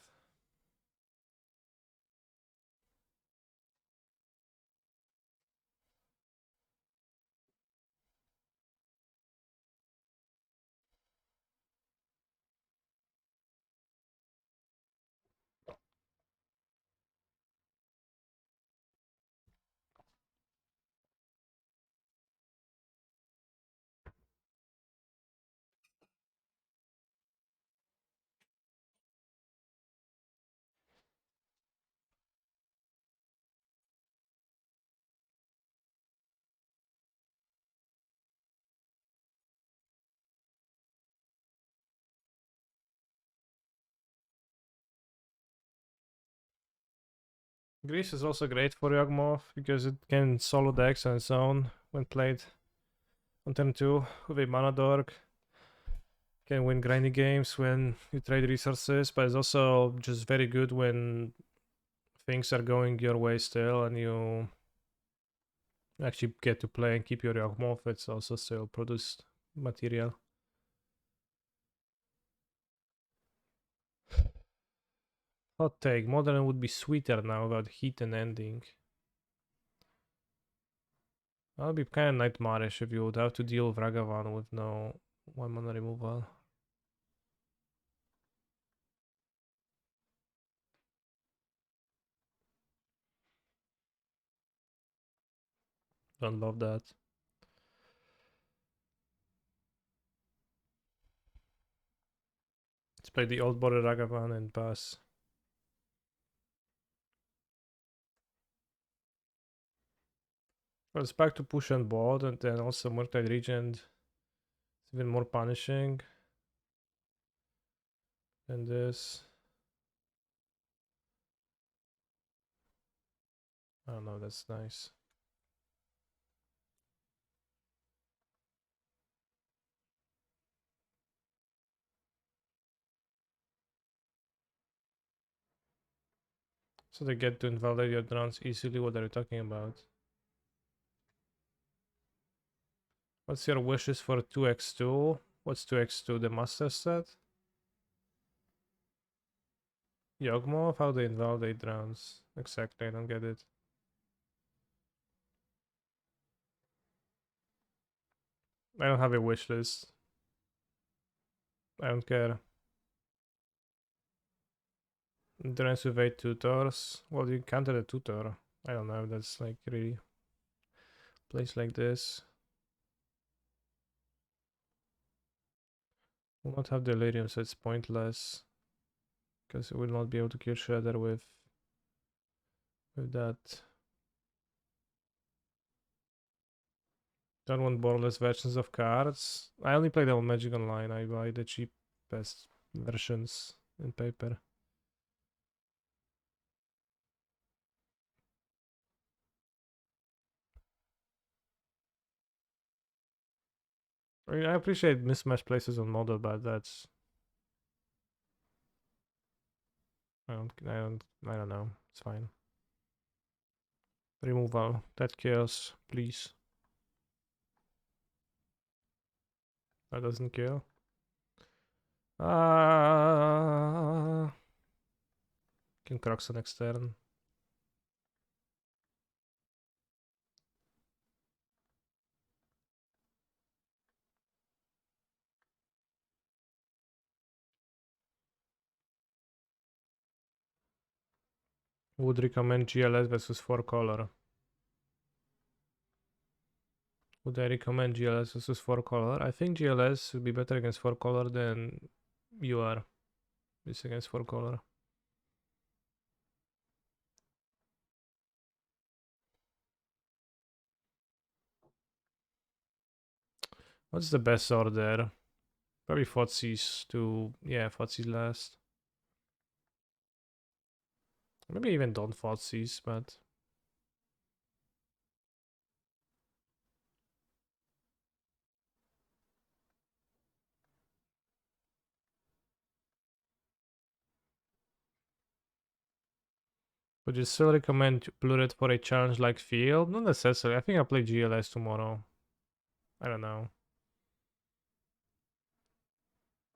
Grease is also great for Yawgmoth because it can solo decks on its own when played on turn 2 with a mana dork. Can win grindy games when you trade resources, but it's also just very good when things are going your way still and you actually get to play and keep your Yawgmoth. It's also still produced material. Hot take, Modern would be sweeter now without heat and ending. That would be kind of nightmarish if you would have to deal with Ragavan with no 1 mana removal. Don't love that. Let's play the old border Ragavan and pass. Well, it's back to push and board, and then also Murktide Regent. It's even more punishing than this. I don't know, that's nice. So they get to invalidate your drowns easily. What are you talking about? What's your wishes for 2x2? What's 2x2? The master set? Yawgmoth? How they invalidate drowns? Exactly, I don't get it. I don't have a wish list. I don't care. Drains with 8 tutors. Well, you counter the tutor. I don't know, that's like really place like this. Will not have delirium, so it's pointless. Because it will not be able to kill Shredder with that. Don't want borderless versions of cards. I only play them on Magic Online. I buy the cheapest versions in paper. I mean, I appreciate mismatched places on model, but that's I don't know. It's fine. Removal. That kills, please. That doesn't kill. Can Crocs on next turn. Would recommend GLS versus 4 color. Would I recommend GLS versus 4 color? I think GLS would be better against 4 color than you are. It's against 4 color. What's the best order? Probably Fotsis to, yeah, Fotsis last. Maybe even don't Fotsis, but would you still recommend Blue Red for a challenge like Field? Not necessarily. I think I'll play GLS tomorrow. I don't know.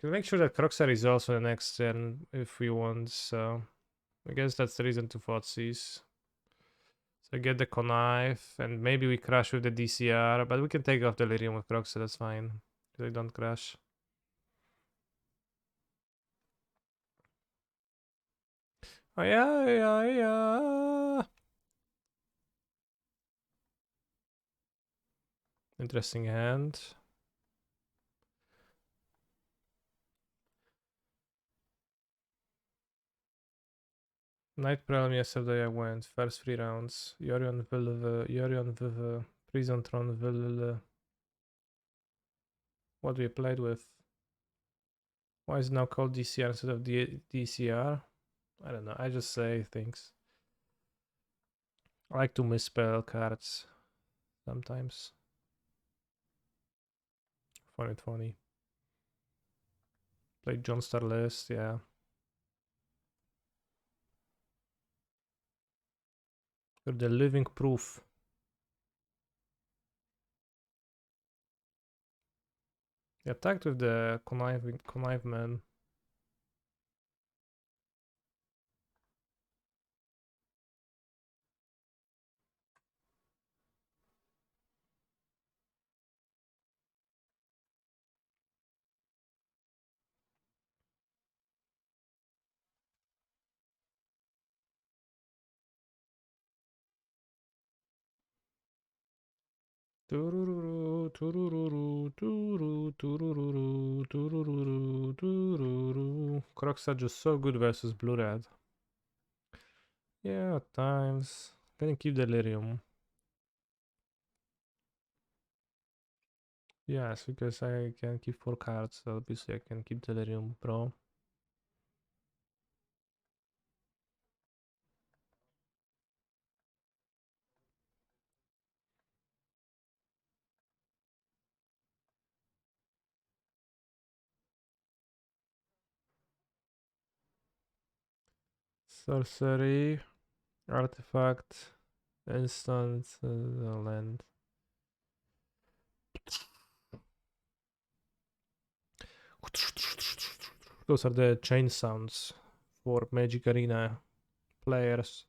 Can make sure that Croxar is also the next turn if we want, so I guess that's the reason to Fotsis. So get the connive, and maybe we crash with the DCR, but we can take off Delirium with Croxar, that's fine. They don't crash. Oh yeah, yeah, yeah. Interesting hand. Night Prelm yesterday I went. First 3 rounds. Yorion Viv, Prison Tron Vil. What we played with. Why is it now called DCR instead of DCR? I don't know. I just say things. I like to misspell cards sometimes. Funny. Played John Star List, yeah. You're the living proof. He attacked with the connive man. Turururu, turururu, tururu, turururu, turururu, tururu. Crocs are just so good versus blue red. Yeah, at times. Can you keep delirium? Yes, because I can keep 4 cards, so obviously I can keep delirium, bro. Sorcery, artifact, instant, land. Those are the chain sounds for Magic Arena players.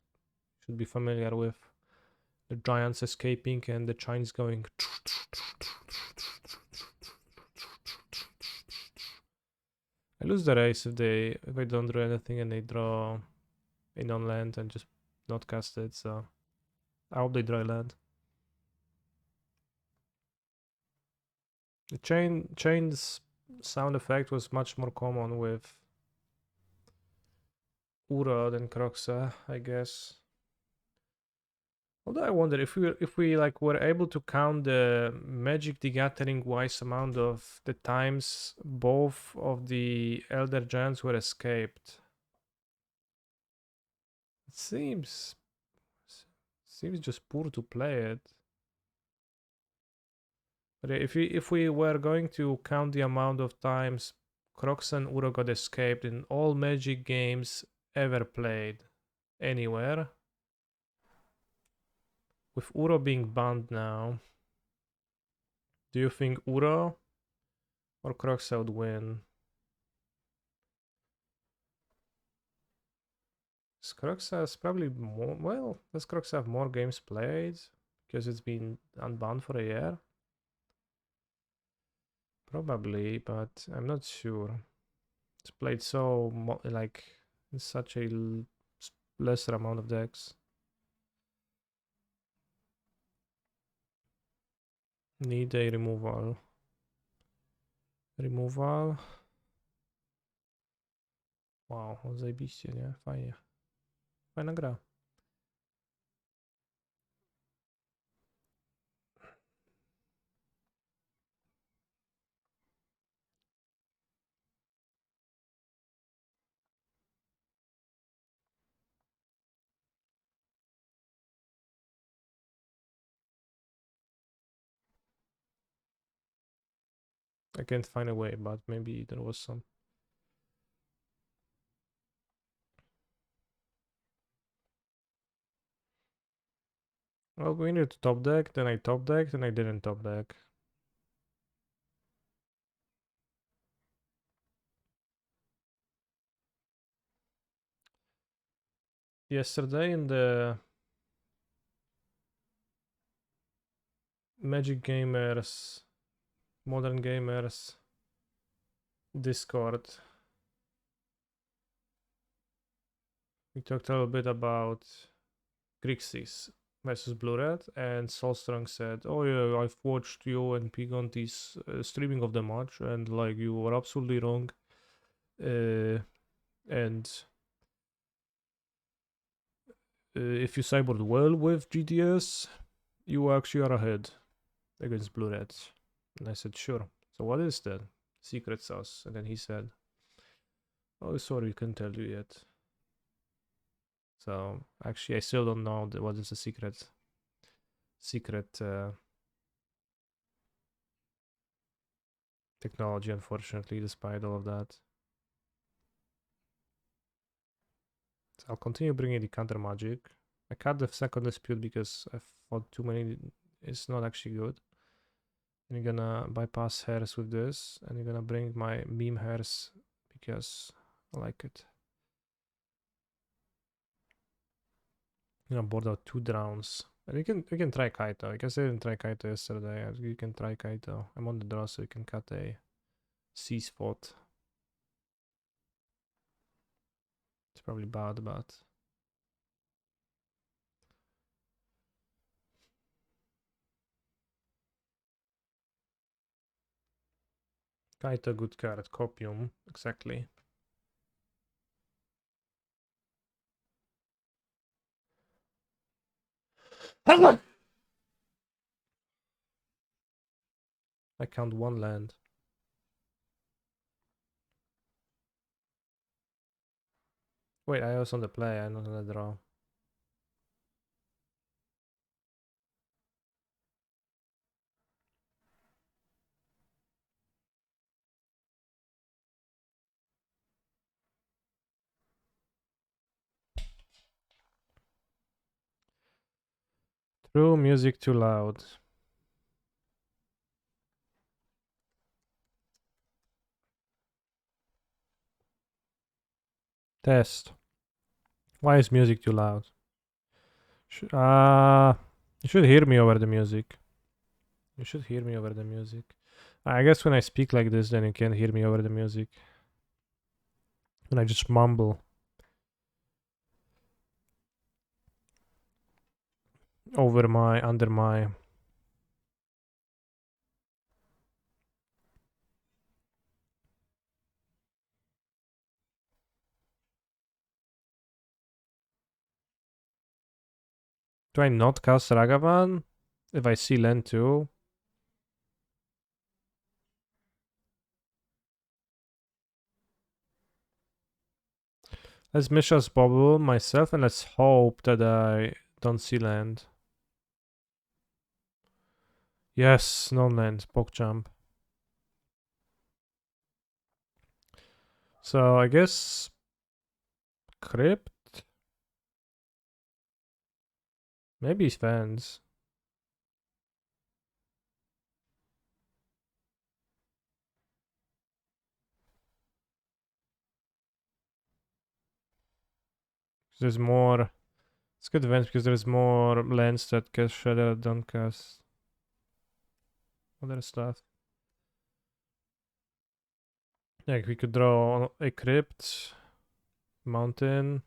Should be familiar with the giants escaping and the chains going. I lose the race if I don't draw anything and they draw in on land and just not cast it. So I hope they draw land. The chains sound effect was much more common with Ura than Kroxa, I guess. Although I wonder if we like were able to count the Magic the Gathering wise amount of the times both of the Elder Giants were escaped. It seems just poor to play it. But if we were going to count the amount of times Crocs and Uro got escaped in all Magic games ever played anywhere, with Uro being banned now, do you think Uro or Crocs would win? Does Crocs has probably more. Well, does Crocs have more games played because it's been unbanned for a year? Probably, but I'm not sure. It's played so like in such a lesser amount of decks. Need a removal. Removal. Wow, zajebiście, nie? Fajnie. Fajna gra. I can't find a way, but maybe there was some. Well, we needed to top deck, then I top decked, and I didn't top deck. Yesterday in the Magic Gamers, Modern Gamers Discord, we talked a little bit about Grixis versus Blue Red, and Soulstrong said, "Oh yeah, I've watched you and Pigonti's streaming of the match, and like you were absolutely wrong. And if you cybered well with GTS, you actually are ahead against Blue Red." And I said, "Sure. So what is that secret sauce?" And then he said, "Oh, sorry, can't tell you yet." So actually, I still don't know what is the secret technology, unfortunately, despite all of that. So I'll continue bringing the counter magic. I cut the second dispute because I thought too many is not actually good. And you're gonna bypass hairs with this, and you're gonna bring my beam hairs because I like it. I'm gonna board out 2 drowns. And you can try Kaito. I guess I didn't try Kaito yesterday. You can try Kaito. I'm on the draw, so you can cut a C spot. It's probably bad, but Kaito, good card. Copium, exactly. I count 1 land. Wait, I was on the play, I'm not on the draw. True, music too loud. Test. Why is music too loud? You should hear me over the music. You should hear me over the music. I guess when I speak like this, then you can't hear me over the music. When I just mumble under my. Do I not cast Ragavan? If I see land too? Let's Misha's bubble myself and let's hope that I don't see land. Yes, non-land, PogChamp. So I guess Crypt? Maybe fans. There's more. It's good events because there's more lands that cast Shredder don't cast other stuff. Like we could draw a Crypt, Mountain.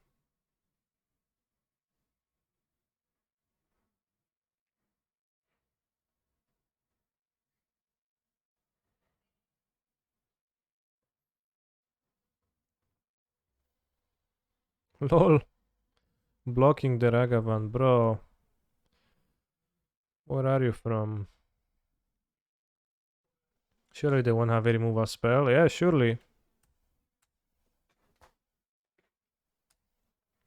LOL. Blocking the Ragavan, bro. Where are you from? Surely they won't have a removal spell. Yeah, surely.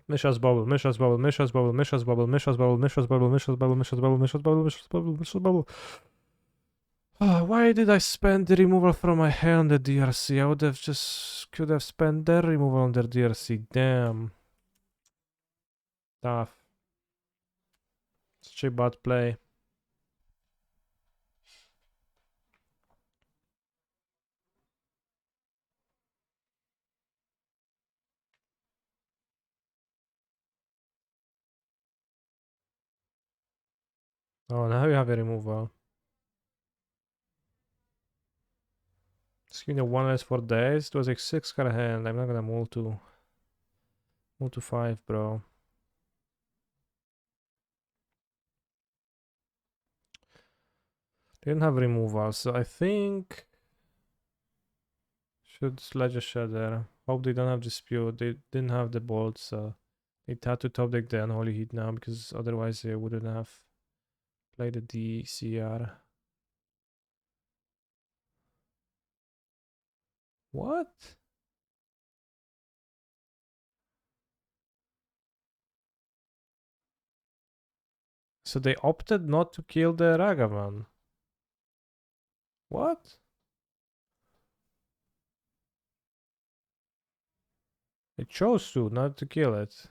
Misha's bubble, Misha's bubble, Misha's bubble, Misha's bubble, Misha's bubble, Misha's bubble, Misha's bubble, Misha's bubble, Misha's bubble, Misha's bubble, Misha's bubble. Why did I spend the removal from my hand on the DRC? I would have just could have spent their removal on their DRC. Damn. Tough. Such a bad play. Oh, now you have a removal. Screen the one less for days. It was like 6 card hand. I'm not gonna move to 5, bro. Didn't have removal, so I think should Ledger Shredder. Hope they don't have dispute. They didn't have the bolt, so they had to top deck the unholy heat now because otherwise they wouldn't have played the DCR. What? So they opted not to kill the Ragavan. What? They chose to, not to kill it.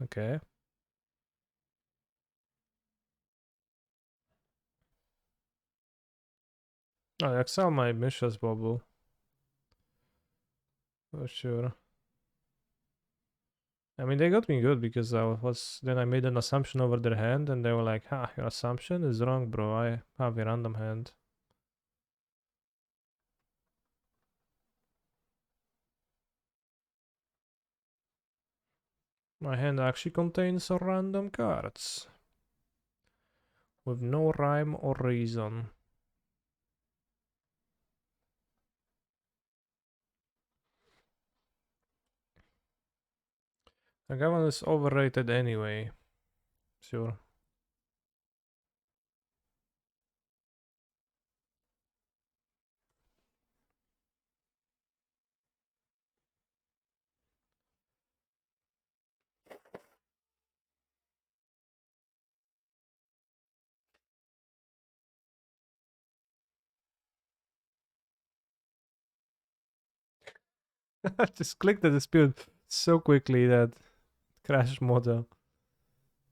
Okay. I exile my Misha's bubble. For sure. I mean, they got me good because then I made an assumption over their hand and they were like, ha, your assumption is wrong, bro. I have a random hand. My hand actually contains random cards. With no rhyme or reason. The Gavan is overrated anyway. Sure. I just clicked the dispute so quickly that crashed model.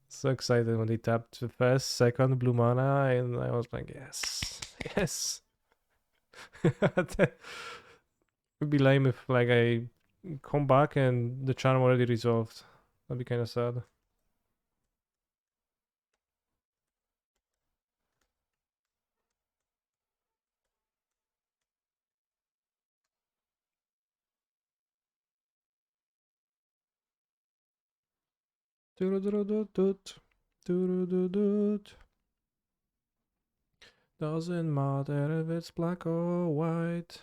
So excited when they tapped the first, second blue mana, and I was like, yes, yes. It would be lame if like I come back and the charm already resolved. That'd be kind of sad. Doesn't matter if it's black or white.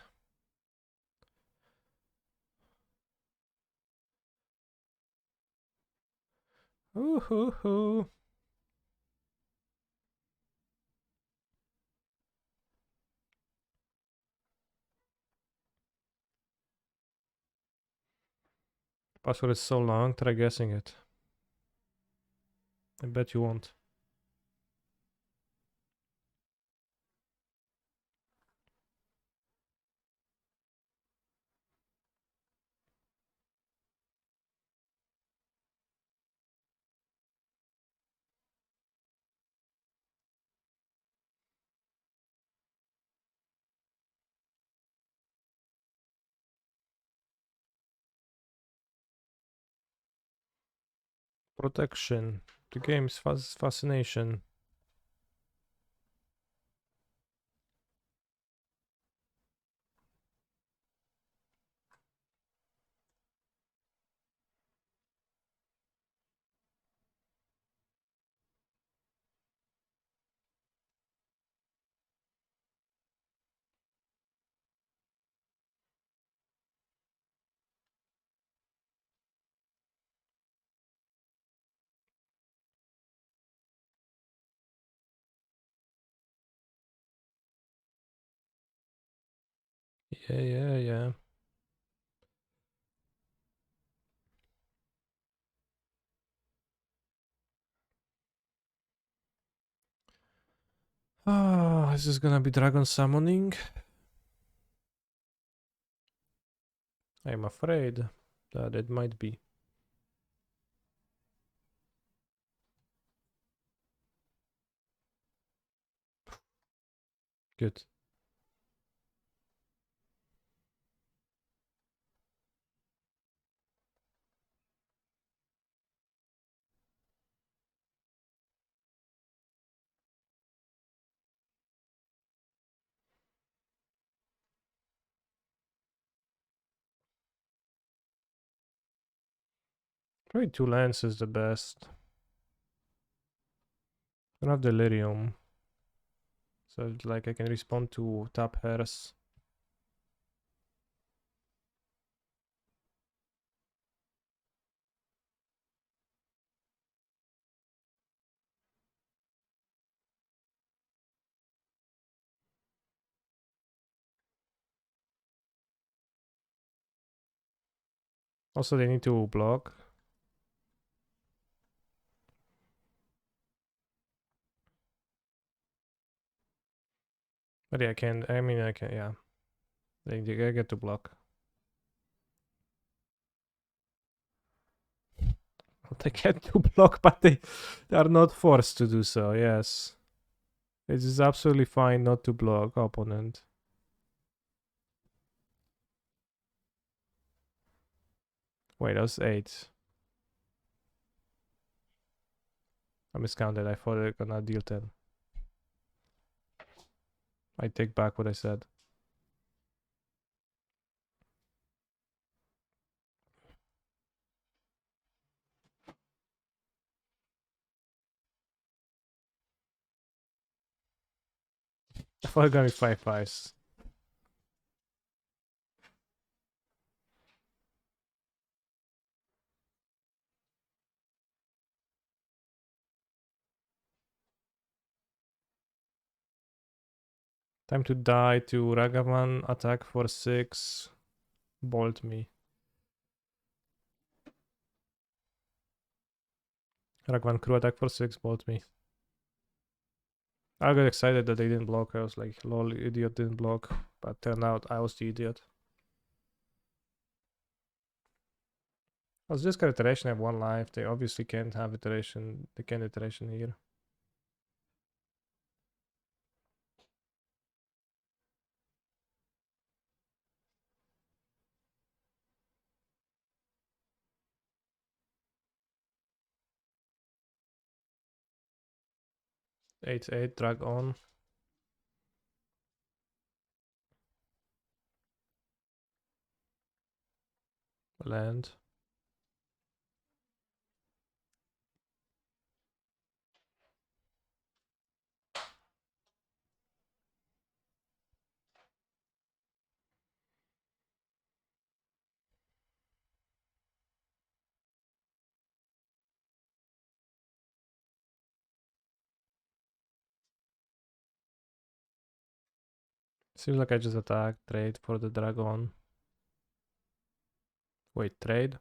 Ooh hoo hoo. Password is so long, try guessing it. I bet you won't. Protection. The game's fascination. Yeah. Ah, is this gonna be dragon summoning? I'm afraid that it might be. Good. Probably 2 lands is the best. I don't have delirium. So like I can respond to tap hers. Also they need to block. But yeah, I can, yeah. They get to block. They get to block, but they are not forced to do so, yes. It is absolutely fine not to block opponent. Wait, that was 8. I miscounted, I thought they were gonna deal 10. I take back what I said. I thought it was gonna be 5 5s. Time to die to Ragavan, attack for 6, bolt me. Ragavan crew attack for 6, bolt me. I got excited that they didn't block. I was like, lol, idiot didn't block. But turned out I was the idiot. Was this card iteration have 1 life? They obviously can't have iteration. They can't iteration here. Eight, drag on. Land. Seems like I just attack, trade for the dragon. Wait, trade?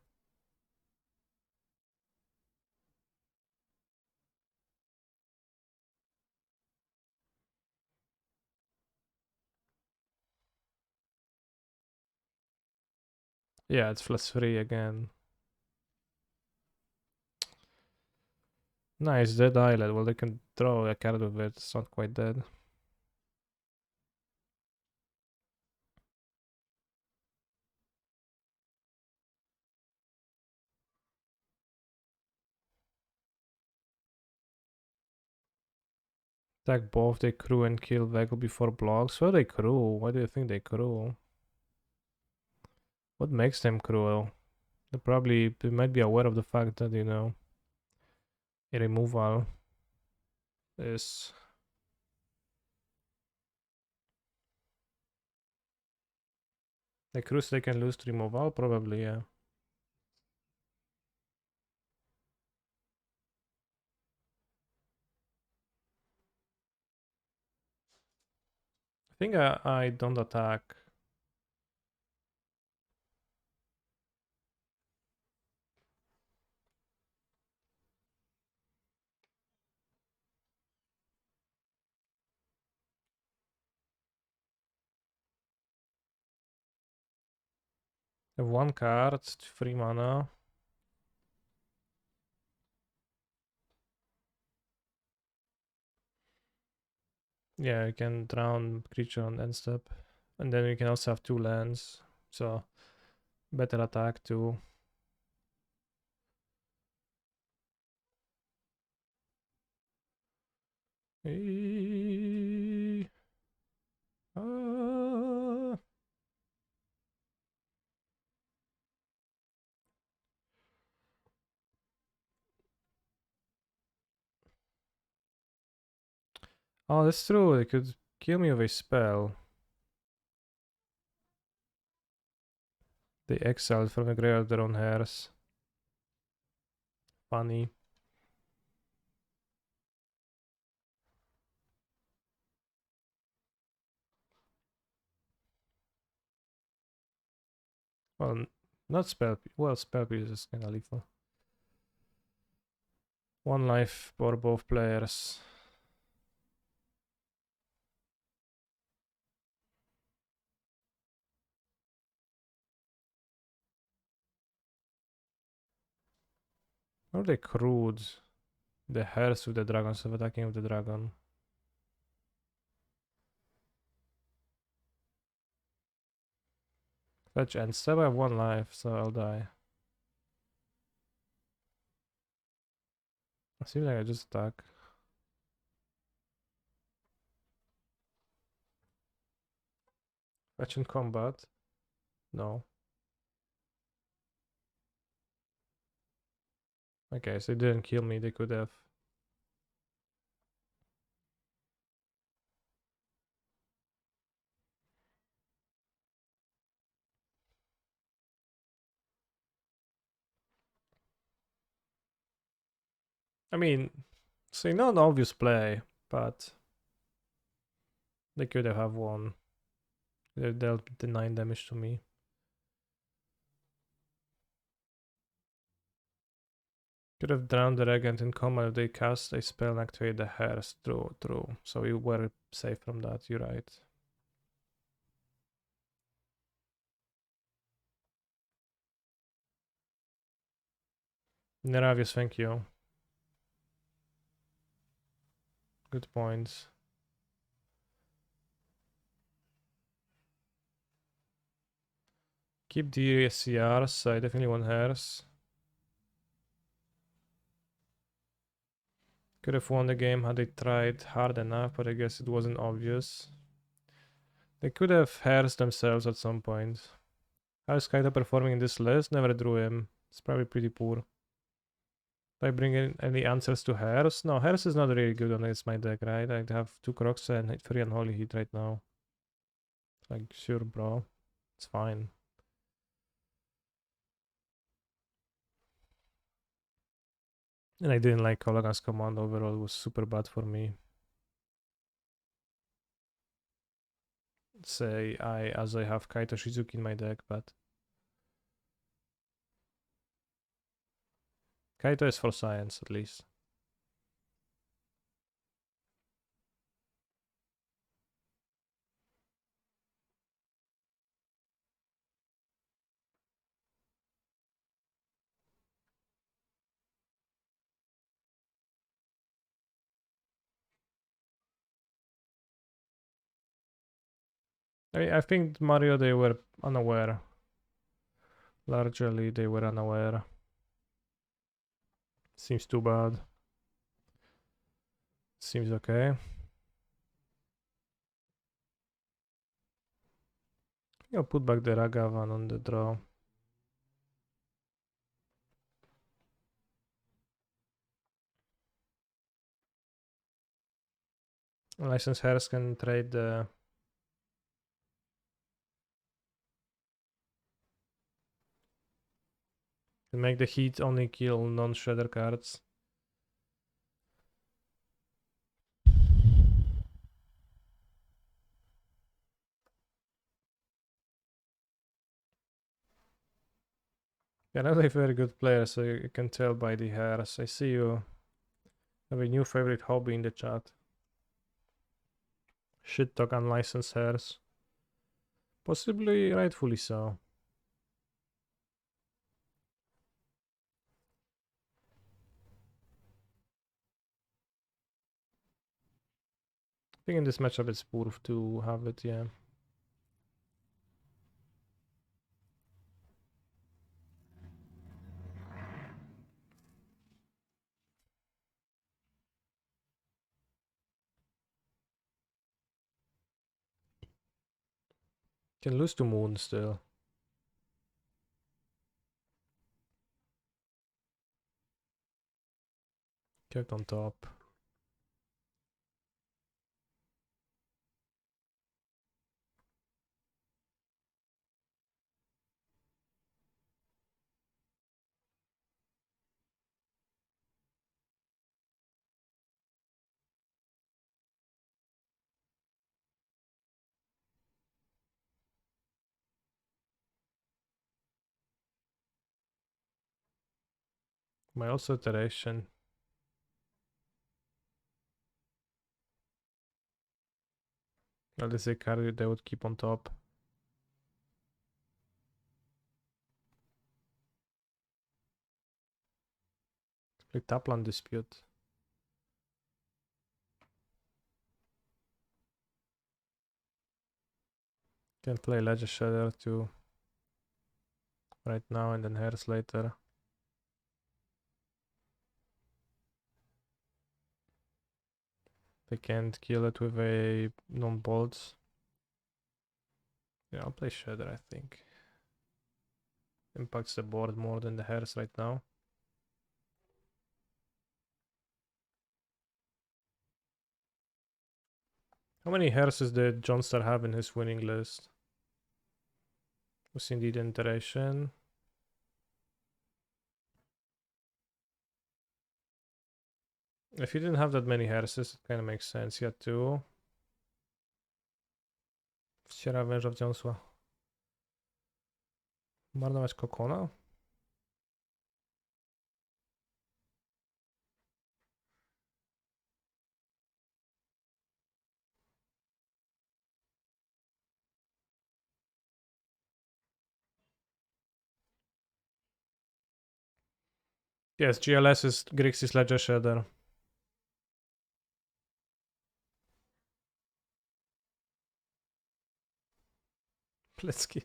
Yeah, it's +3 again. Nice, dead island. Well, they can throw a card with it. It's not quite dead. Attack both they crew and kill vehicle before blocks. Why they crew? Why do you think they crew? What makes them cruel? They might be aware of the fact that, you know, a removal is... They crew so they can lose to removal? Probably, yeah. I think I don't attack. I have one card, it's 3 mana. Yeah, you can drown creature on end step. And then you can also have 2 lands. So, better attack too. Ah. Oh, that's true. They could kill me with a spell. They exiled from the graveyard their own hairs. Funny. Well, not spell. Well, spell piece is kind of lethal. 1 life for both players. Or they crude the hairs with the dragon, so attacking with the dragon. Fetch and step. I have 1 life, so I'll die. I seems like I just attack. Fetch in combat. No. Okay, so they didn't kill me. They could have. I mean, say not an obvious play, but they could have won. They dealt the 9 damage to me. Could have drowned the regent in combat if they cast a spell and activate the hairs. True, true. So we were safe from that, you're right. Neravius, thank you. Good points. Keep the SCRs, I definitely want hairs. Could have won the game had they tried hard enough, but I guess it wasn't obvious. They could have hairs themselves at some point. How is Kaito performing in this list? Never drew him. It's probably pretty poor. Do I bring in any answers to hairs? No, hairs is not really good on this my deck, right? I have 2 Crocs and 3 Unholy Heat right now. Like, sure, bro. It's fine. And I didn't like Kolagan's command overall. It was super bad for me. Say as I have Kaito Shizuki in my deck, but Kaito is for science at least. I think Mario, they were unaware. Largely, they were unaware. Seems too bad. Seems okay. I'll put back the Ragavan on the draw. License Hairs can trade the... Can make the Heat only kill non-shredder cards. You're not a very good player, so you can tell by the hairs. I see you have a new favorite hobby in the chat. Shit talk unlicensed hairs. Possibly rightfully so. I think in this matchup it's poor to have it, yeah. Can lose to Moon still. Kept on top. My also iteration. Well, this is a card they would keep on top. Play Tapland Dispute. Can play Ledger Shredder too. Right now and then Hairs later. They can't kill it with a non-bolts. Yeah, I'll play Shredder, I think. Impacts the board more than the Hairs right now. How many Hairs did Johnstar have in his winning list? Was indeed an iteration. If you didn't have that many Hairs, it kind of makes sense. He had two. Wściera węża w dziąsła. Marnować kokona? Yes, GLS is Grixis Ledger Shredder. Plecki.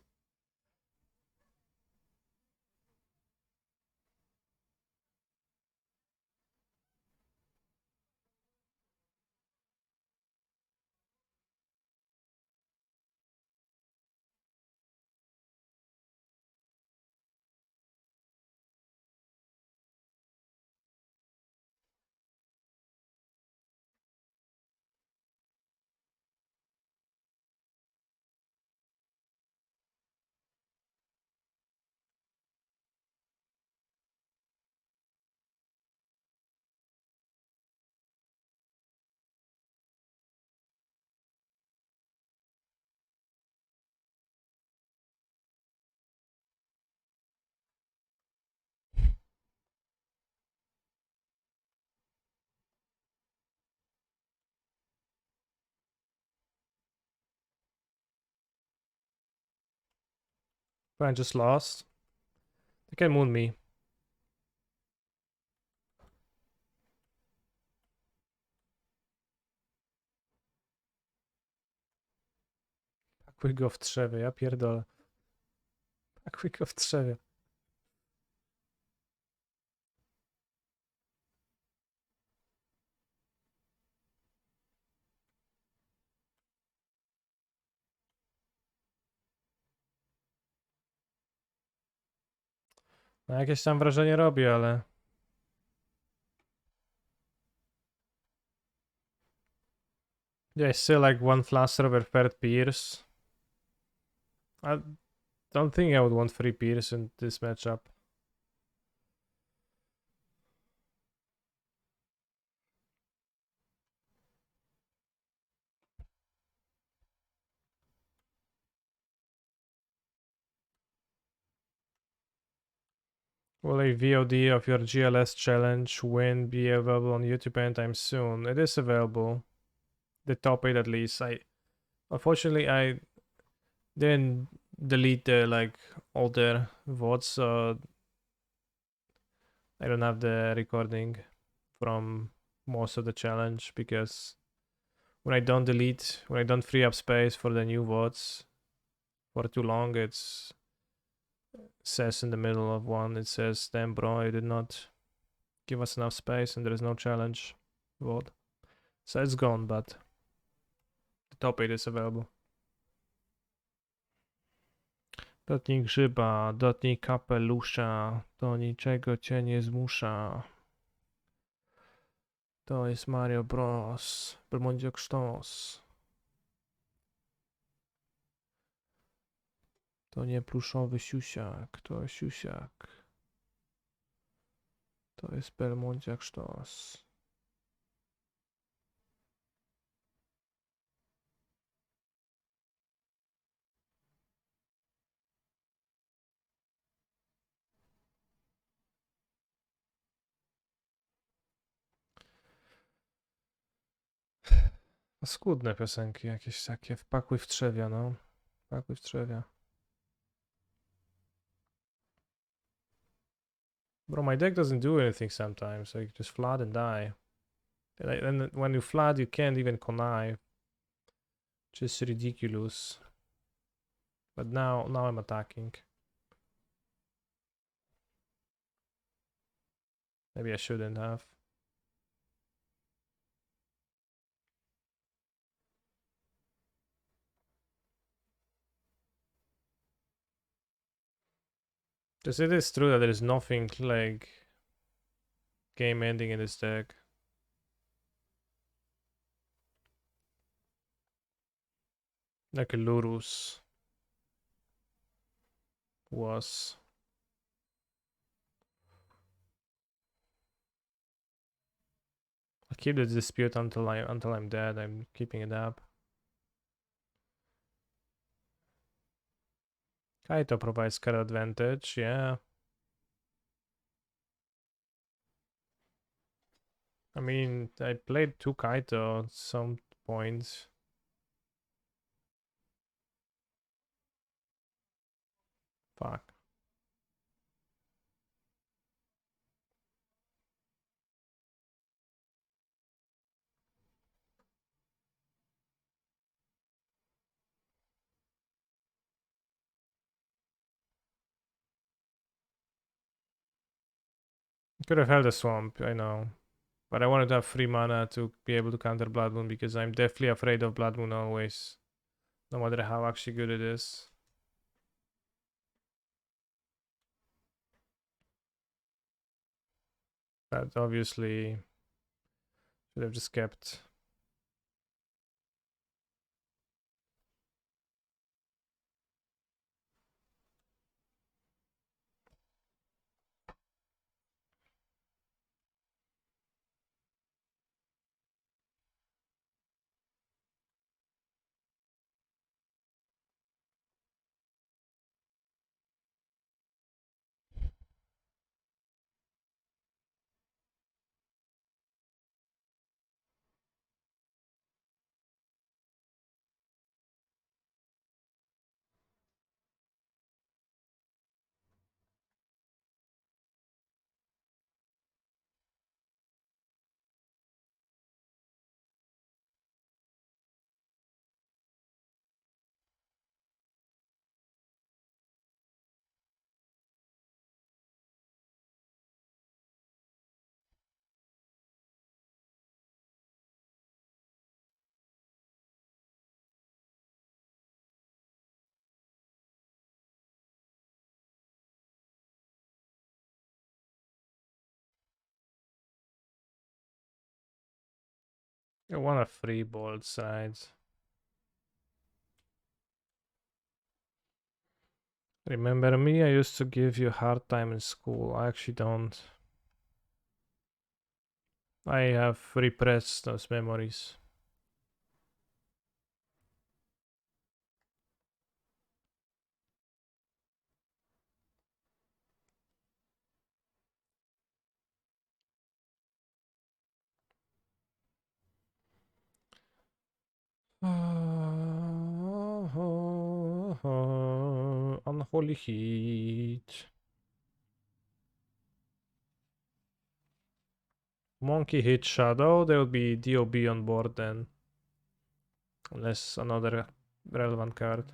I just lost. They can moon me. Pakuj go w trzewie, ja pierdolę. Pakuj go w trzewie. No jakieś tam wrażenie robi, ale... Yeah, still like one flaster over third Pierce. I don't think I would want 3 Pierce in this matchup. Will a VOD of your GLS challenge win be available on YouTube anytime soon? It is available. The top 8 at least. Unfortunately I didn't delete the like older VODs, so I don't have the recording from most of the challenge because when I don't free up space for the new VODs for too long, it's says in the middle of one, it says, damn bro, you did not give us enough space and there is no challenge VOD. So it's gone, but the top 8 is available. Dotnij grzyba, dotnij kapelusza, to niczego cię nie zmusza. To jest Mario Bros. Belmondzie Sztos. To nie pluszowy siusiak, to siusiak. To jest Belmondziak Sztos. Skudne piosenki jakieś takie. Wpakuj w trzewia, no. Wpakuj w trzewia. Bro, my deck doesn't do anything sometimes. Like, just flood and die. And when you flood, you can't even connive. Just ridiculous. But now I'm attacking. Maybe I shouldn't have. Just it is true that there is nothing like game ending in this deck. Like a Lurus was. I'll keep the dispute until I'm dead. I'm keeping it up. Kaito provides card advantage, yeah. I mean, I played 2 Kaito at some points. Fuck. Could have held a swamp, I know. But I wanted to have free mana to be able to counter Blood Moon because I'm deathly afraid of Blood Moon always. No matter how actually good it is. That obviously should have just kept. I want a free both sides. Remember me? I used to give you a hard time in school. I actually don't. I have repressed those memories. Unholy heat. Monkey hit shadow. There will be DOB on board then. Unless another relevant card.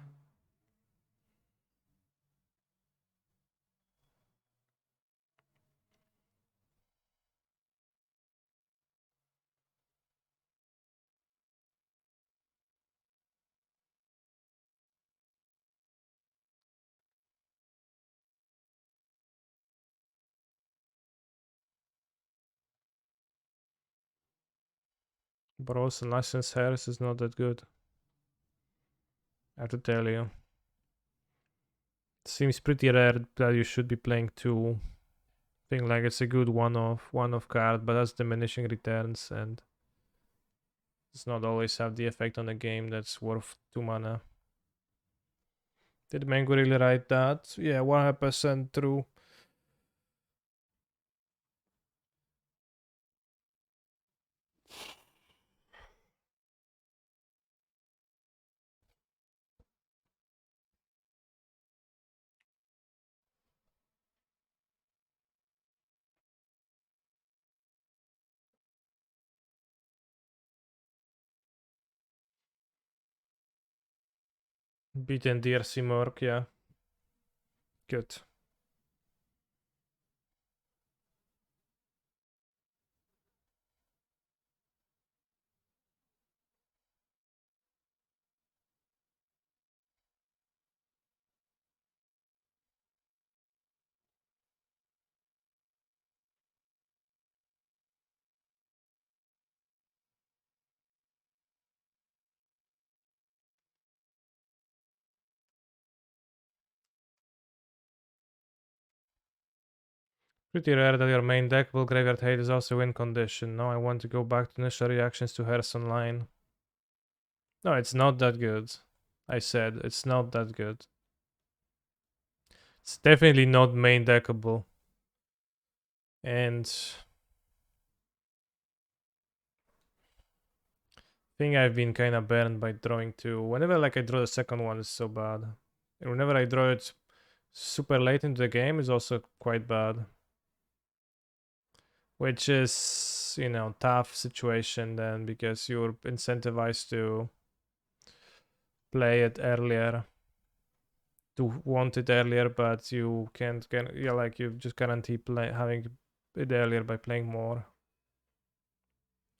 Bros and License Harris is not that good. I have to tell you. Seems pretty rare that you should be playing two. Think like it's a good one-off card, but that's diminishing returns and does not always have the effect on the game that's worth 2 mana. Did Mango really write that? Yeah, 100% true. Beaten Deer Simorg, yeah. Good. Pretty rare that your main deckable Graveyard Hate is also win condition. Now I want to go back to initial reactions to Hearths Online. No, it's not that good. I said, it's not that good. It's definitely not main deckable. And I think I've been kind of burned by drawing two. Whenever like I draw the second one, it's so bad. And whenever I draw it super late into the game, it's also quite bad. Which is, you know, tough situation then because you're incentivized to play it earlier, to want it earlier, but you can't get, yeah, like you just guarantee having it earlier by playing more.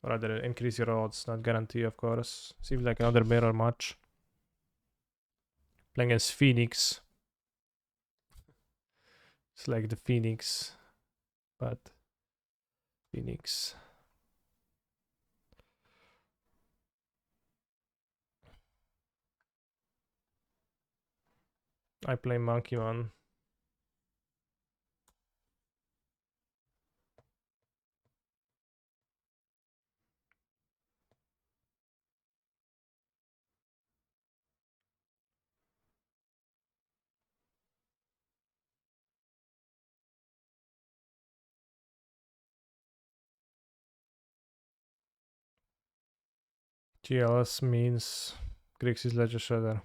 Or rather, increase your odds, not guarantee, of course. Seems like another mirror match. Playing as Phoenix. It's like the Phoenix, but Phoenix. I play Monkey Man. GLS means Grixis Ledger Shredder.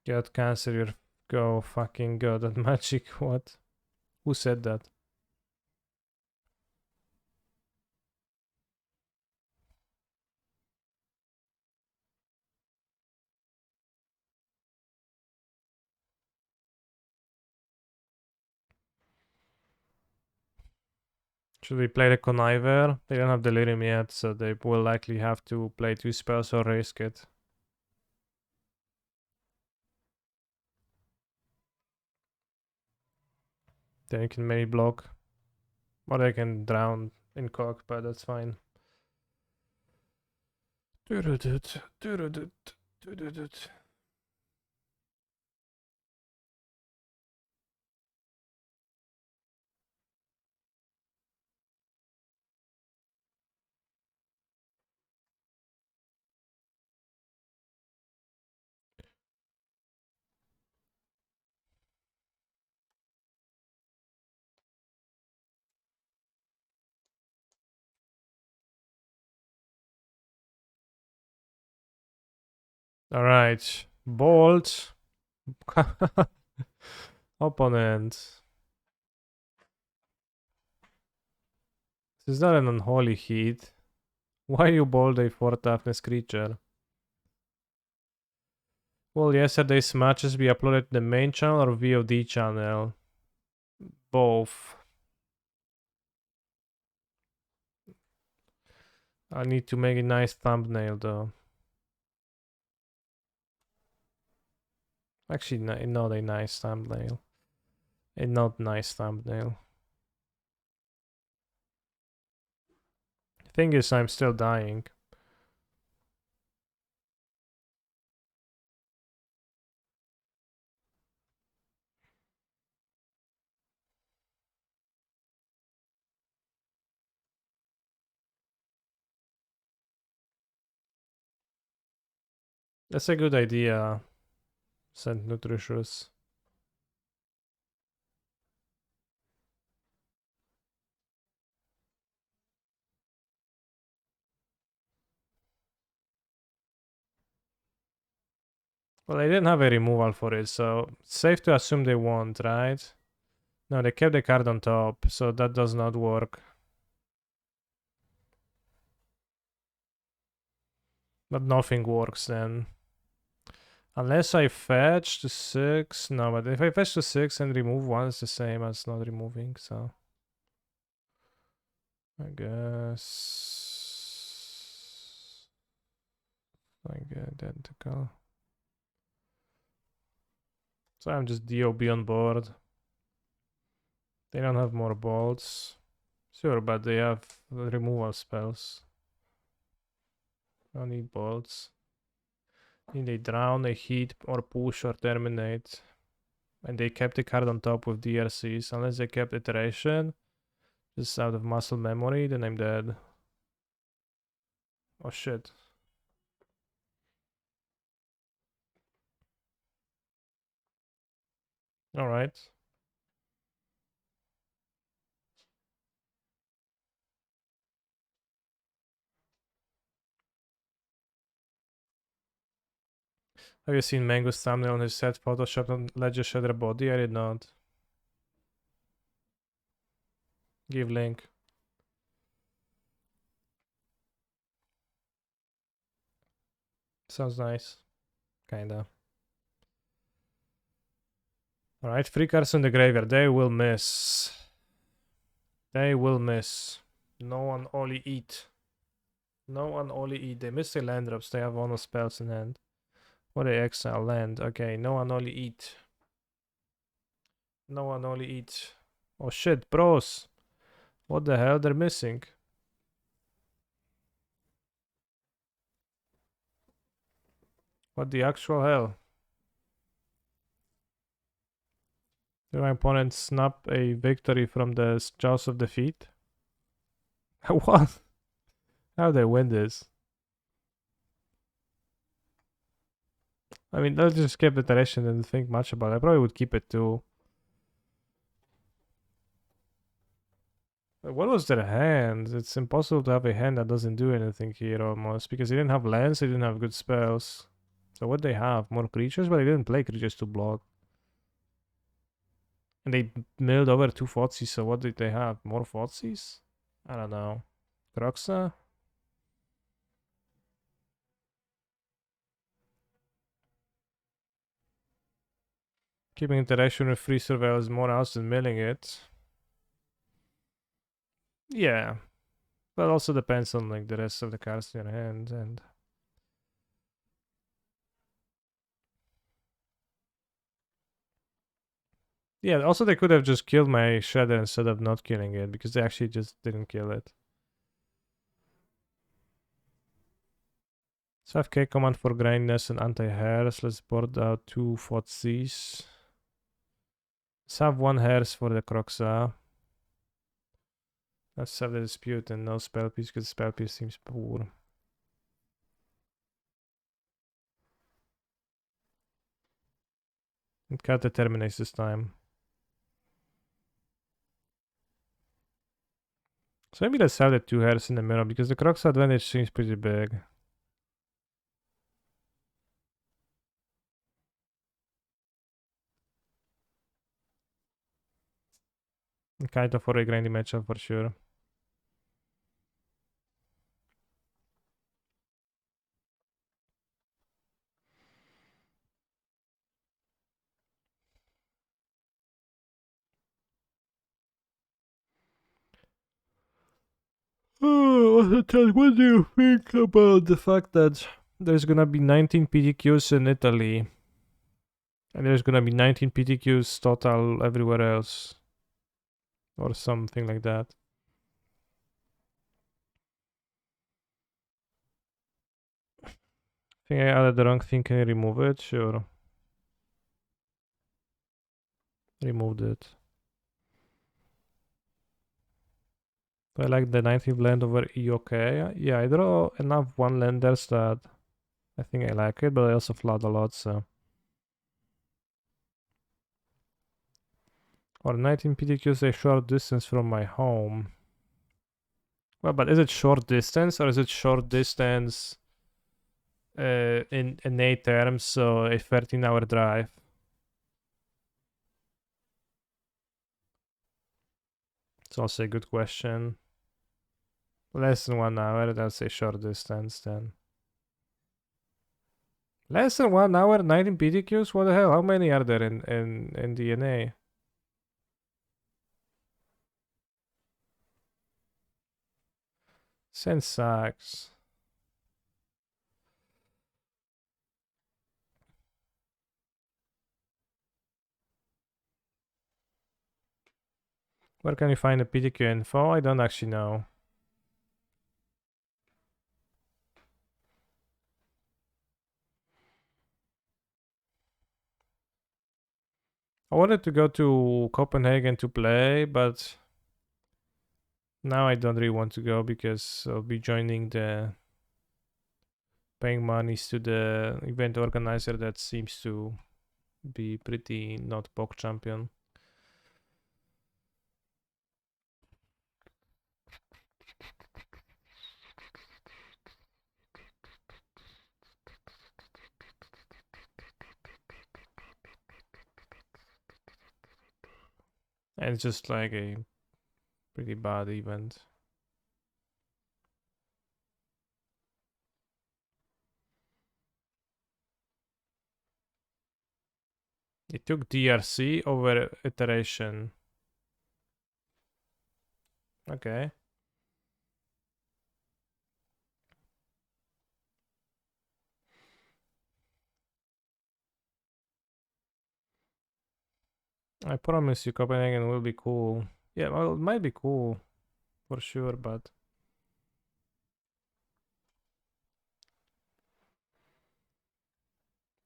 Get cancer, you're go fucking good at magic. What? Who said that? Should we play the Conniver? They don't have Delirium yet, so they will likely have to play 2 spells or risk it. Then you can maybe block. Or they can drown in cock, but that's fine. Alright. Bolt. Opponent. This is not an unholy heat. Why you bold a 4 toughness creature? Well, yesterday's matches be uploaded to the main channel or VOD channel? Both. I need to make a nice thumbnail though. Actually, not a nice thumbnail. A not nice thumbnail. Thing is, I'm still dying. That's a good idea. Sent nutritious. Well, they didn't have a removal for it, so it's safe to assume they won't, right? No, they kept the card on top, so that does not work. But nothing works then. Unless I fetch to 6. No, but if I fetch to 6 and remove 1, it's the same as not removing, so. I guess. Like identical. So I'm just DOB on board. They don't have more bolts. Sure, but they have removal spells. I need bolts. Need a drown, a heat, or push, or terminate. And they kept the card on top with DRCs. Unless they kept iteration, just out of muscle memory, then I'm dead. Oh shit. Alright. Have you seen Mango's thumbnail on his set photoshopped on Ledger Shredder body? I did not. Give link. Sounds nice. Kinda. Alright, 3 cards in the graveyard. They will miss. They will miss. No one only eat. No one only eat. They miss the land drops. They have one spells in hand. Or they exile land. Okay, no one only eat. No one only eat. Oh shit, bros. What the hell? They're missing. What the actual hell? Did my opponent snap a victory from the jaws of defeat? What? How they win this? I mean, they'll just keep the direction and think much about it. I probably would keep it too. What was their hand? It's impossible to have a hand that doesn't do anything here almost. Because they didn't have lands, they didn't have good spells. So what they have? More creatures? But they didn't play creatures to block. And they milled over 2 Thoughtseize, so what did they have? More Thoughtseize? I don't know. Croxa? Keeping interaction with free surveil is more else than milling it. Yeah, but also depends on like the rest of the cards in your hand and. Yeah, also they could have just killed my Shredder instead of not killing it, because they actually just didn't kill it. So I have K command for grindness and anti-hairs. Let's board out 2 Fotzies. Let's have 1 hairs for the Croxa. Let's have the dispute and no spell piece, because spell piece seems poor. And cut the terminates this time. So maybe let's have the 2 hairs in the middle, because the Croxa advantage seems pretty big. Kind of for a grindy matchup for sure. Oh, what do you think about the fact that there's gonna be 19 PTQs in Italy, and there's gonna be 19 PTQs total everywhere else, or something like that? I think I added the wrong thing. Can you remove it? Sure. Removed it. I like the 19 blend over EOK. Yeah, I draw enough one landers that I think I like it, but I also flood a lot, so. Or 19 PTQs a short distance from my home. Well, but is it short distance or is it short distance in 8 terms, so a 13-hour drive? It's also a good question. Less than 1 hour, that's a short distance then. Less than 1 hour, 19 PTQs? What the hell? How many are there in DNA? Sense sucks. Where can you find the PTQ info? I don't actually know. I wanted to go to Copenhagen to play, but now I don't really want to go because I'll be joining the paying monies to the event organizer that seems to be pretty not POC champion. And it's just like a pretty bad event. It took DRC over iteration. Okay. I promise you Copenhagen will be cool. Yeah, well, it might be cool for sure, but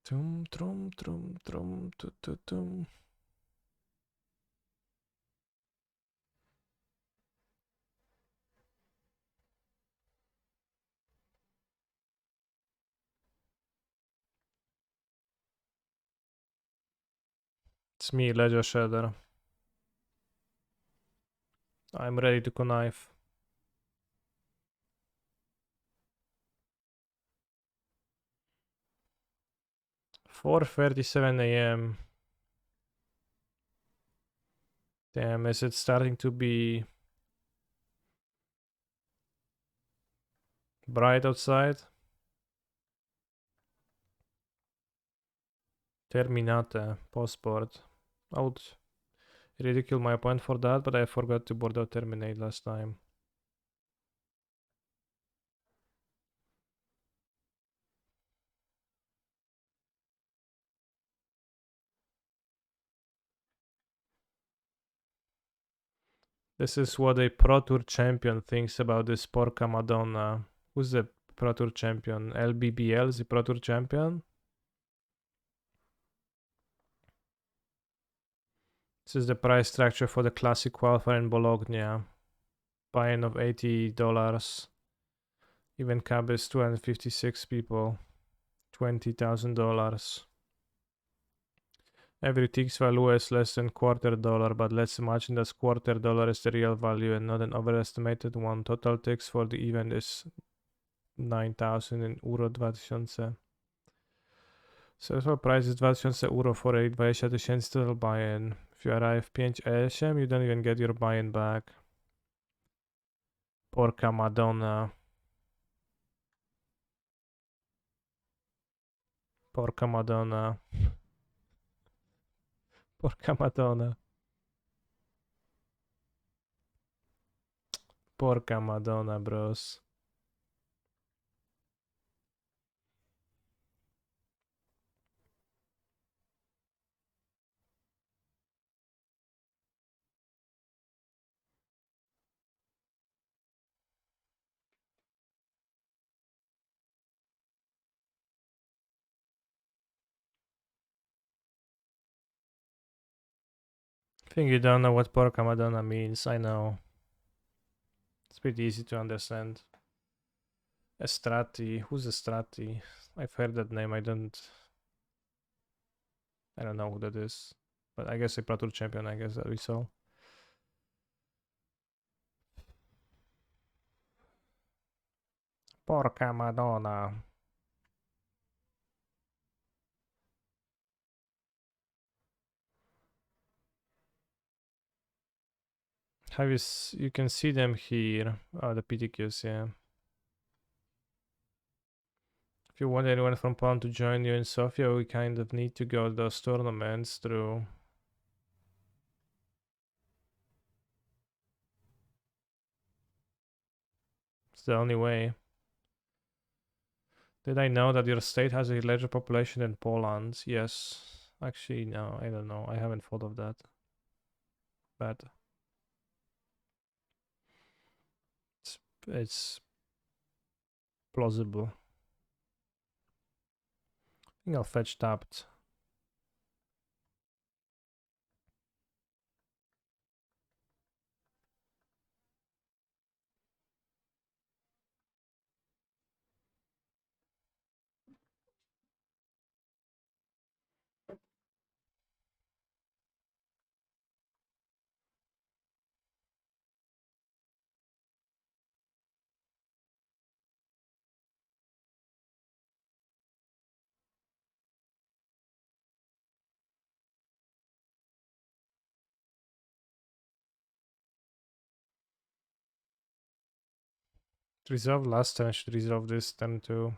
tum trum trum trum tum. It's me, Ledger Shredder. I'm ready to connive. 4:37 a.m. Damn, is it starting to be bright outside? Terminate, postboard. I would ridicule my opponent for that, but I forgot to board out terminate last time. This is what a Pro Tour champion thinks about this Porca Madonna. Who's the Pro Tour champion? LBBL is the Pro Tour champion? This is the price structure for the Classic Qualifier in Bologna. Buy-in of $80. Event cap is 256 people. $20,000. Every tick's value is less than $250, but let's imagine that $250 is the real value and not an overestimated one. Total ticks for the event is 9,000 in euro 2000. Self price is 2000 euro for a 20,000 total buy-in. If you arrive 5 ASM, you don't even get your buy-in back. Porca Madonna. Porca Madonna. Porca Madonna. Porca Madonna, bros. I think you don't know what Porca Madonna means, I know. It's pretty easy to understand. Estrati, who's Estrati? I've heard that name, I don't know who that is. But I guess a Pro Tour champion, I guess that we saw. Porca Madonna. You can see them here. Oh, the PTQs, yeah. If you want anyone from Poland to join you in Sofia, we kind of need to go those tournaments through. It's the only way. Did I know that your state has a larger population than Poland? Yes. Actually, no, I don't know. I haven't thought of that. But it's plausible. I think I'll fetch tapped. It resolved last turn, I should resolve this turn too.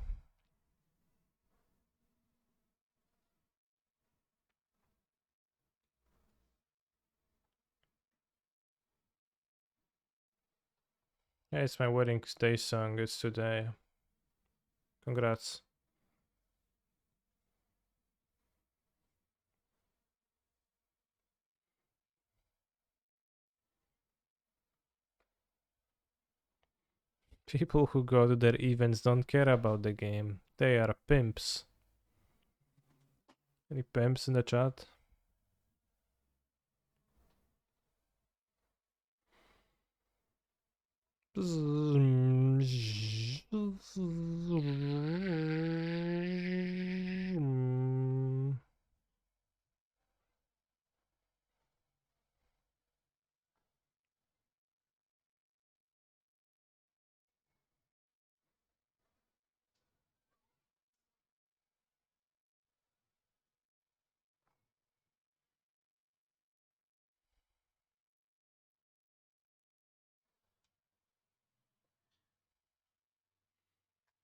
Yeah, it's my wedding day song, it's today. Congrats. People who go to their events don't care about the game. They are pimps. Any pimps in the chat?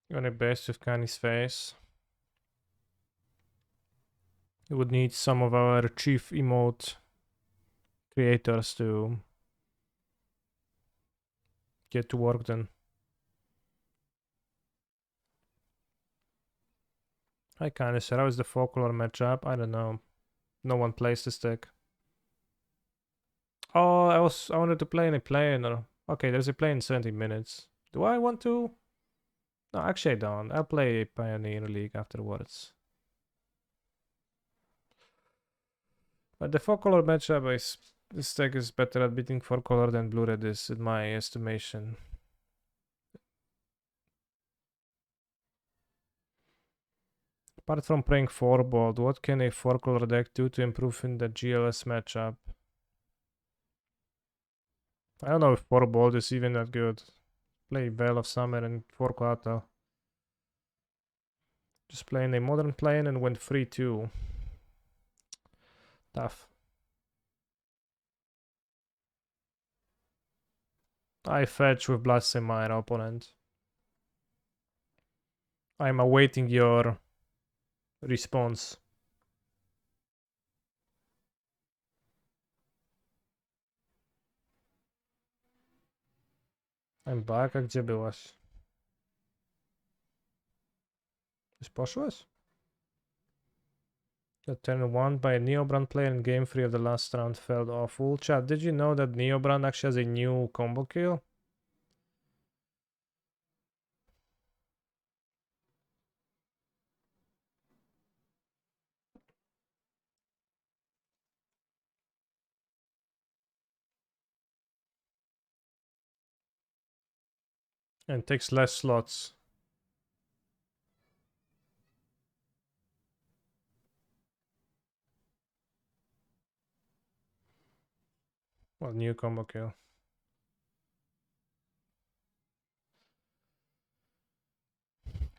You want a best with Kani's face? You would need some of our chief emote creators to get to work then. Hi Kani, sir. How is the folklore matchup? I don't know. No one plays this deck. Oh, Oh, I wanted to play in a plane. Or okay, there's a plane in 70 minutes. Do I want to? No, actually I don't. I'll play Pioneer League afterwards. But the 4-color matchup is this deck is better at beating 4-color than blue red is, in my estimation. Apart from playing 4 bold, what can a 4-color deck do to improve in the GLS matchup? I don't know if 4 bold is even that good. Play Veil of Summer and 4 Coatl. Just playing a modern plane and went 3-2. Tough. I fetch with Blasphemy, my opponent. I'm awaiting your response. I'm back, a gdzie byłaś? Już poszłaś? The turn 1 by a Neobrand player in game 3 of the last round felt awful. Chat, did you know that Neobrand actually has a new combo kill? And takes less slots. Well, new combo kill.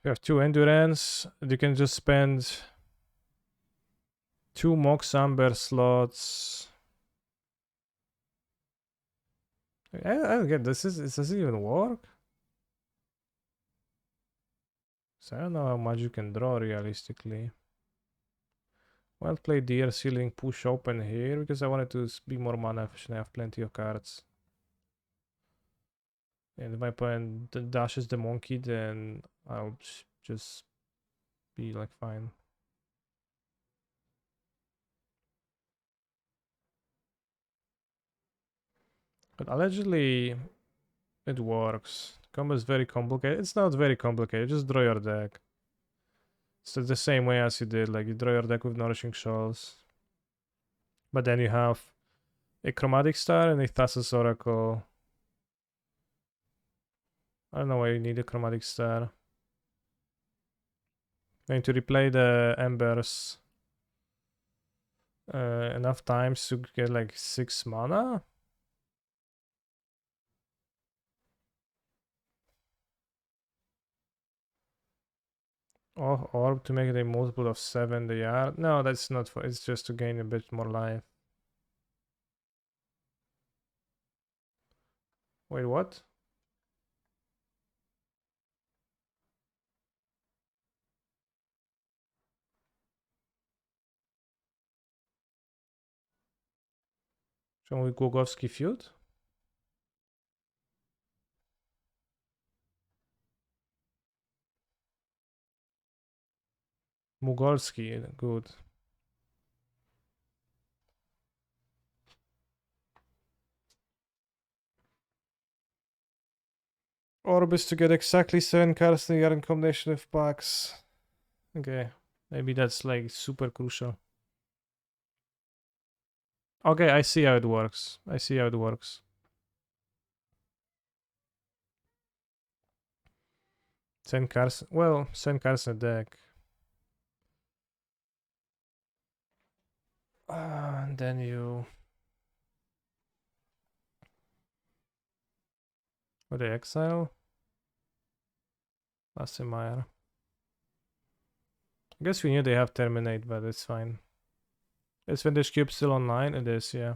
You have 2 endurance. You can just spend 2 Mox Amber slots. I don't get this. Does it even work? So I don't know how much you can draw realistically. Well played dear, ceiling push open here because I wanted to be more mana efficient. I have plenty of cards. And if my opponent dashes the monkey, then I'll just be like fine. But allegedly it works. Combo is very complicated. It's not very complicated. Just draw your deck. It's the same way as you did. Like you draw your deck with Nourishing Shoals. But then you have a Chromatic Star and a Thassa's Oracle. I don't know why you need a Chromatic Star. Going to replay the Embers enough times to get like 6 mana. Oh, orb to make it a multiple of 7 they are. No, that's not for, it's just to gain a bit more life. Wait, what? John we Głogowski feud? Mugolski, good. Orb is to get exactly 7 cards in in combination with packs. Okay, maybe that's like super crucial. Okay, I see how it works. I see how it works. 10 cards. Well, 10 cards in a deck. And then you. What they exile? Lassimeyer. I guess we knew they have Terminate, but it's fine. Is Vintage Cube still online? It is, yeah.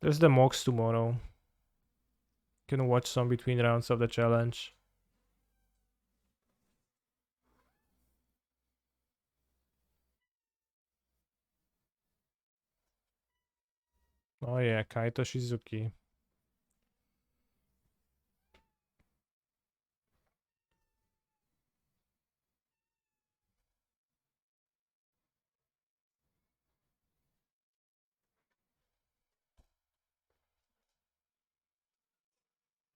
There's the mocks tomorrow. Can watch some between rounds of the challenge. Oh yeah, Kaito Shizuki.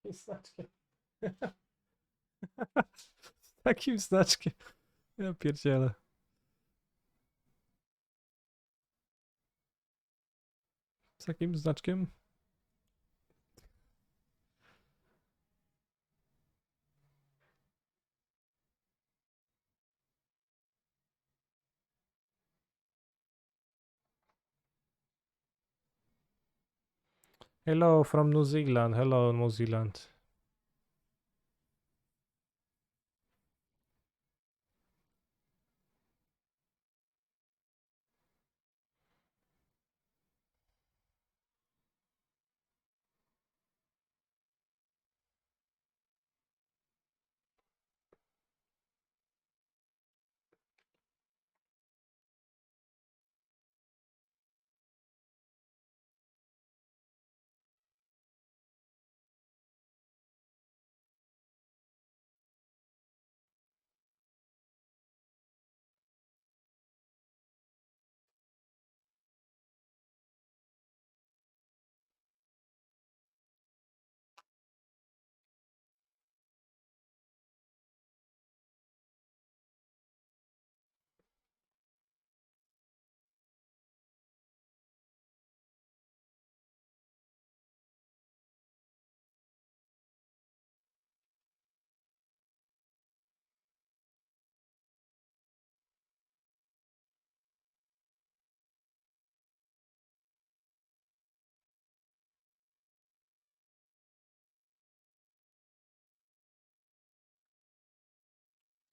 Takim znaczkiem. Takim znaczkiem. Ja pierdzielę. Z takim znaczkiem? Hello from New Zealand. Hello, New Zealand.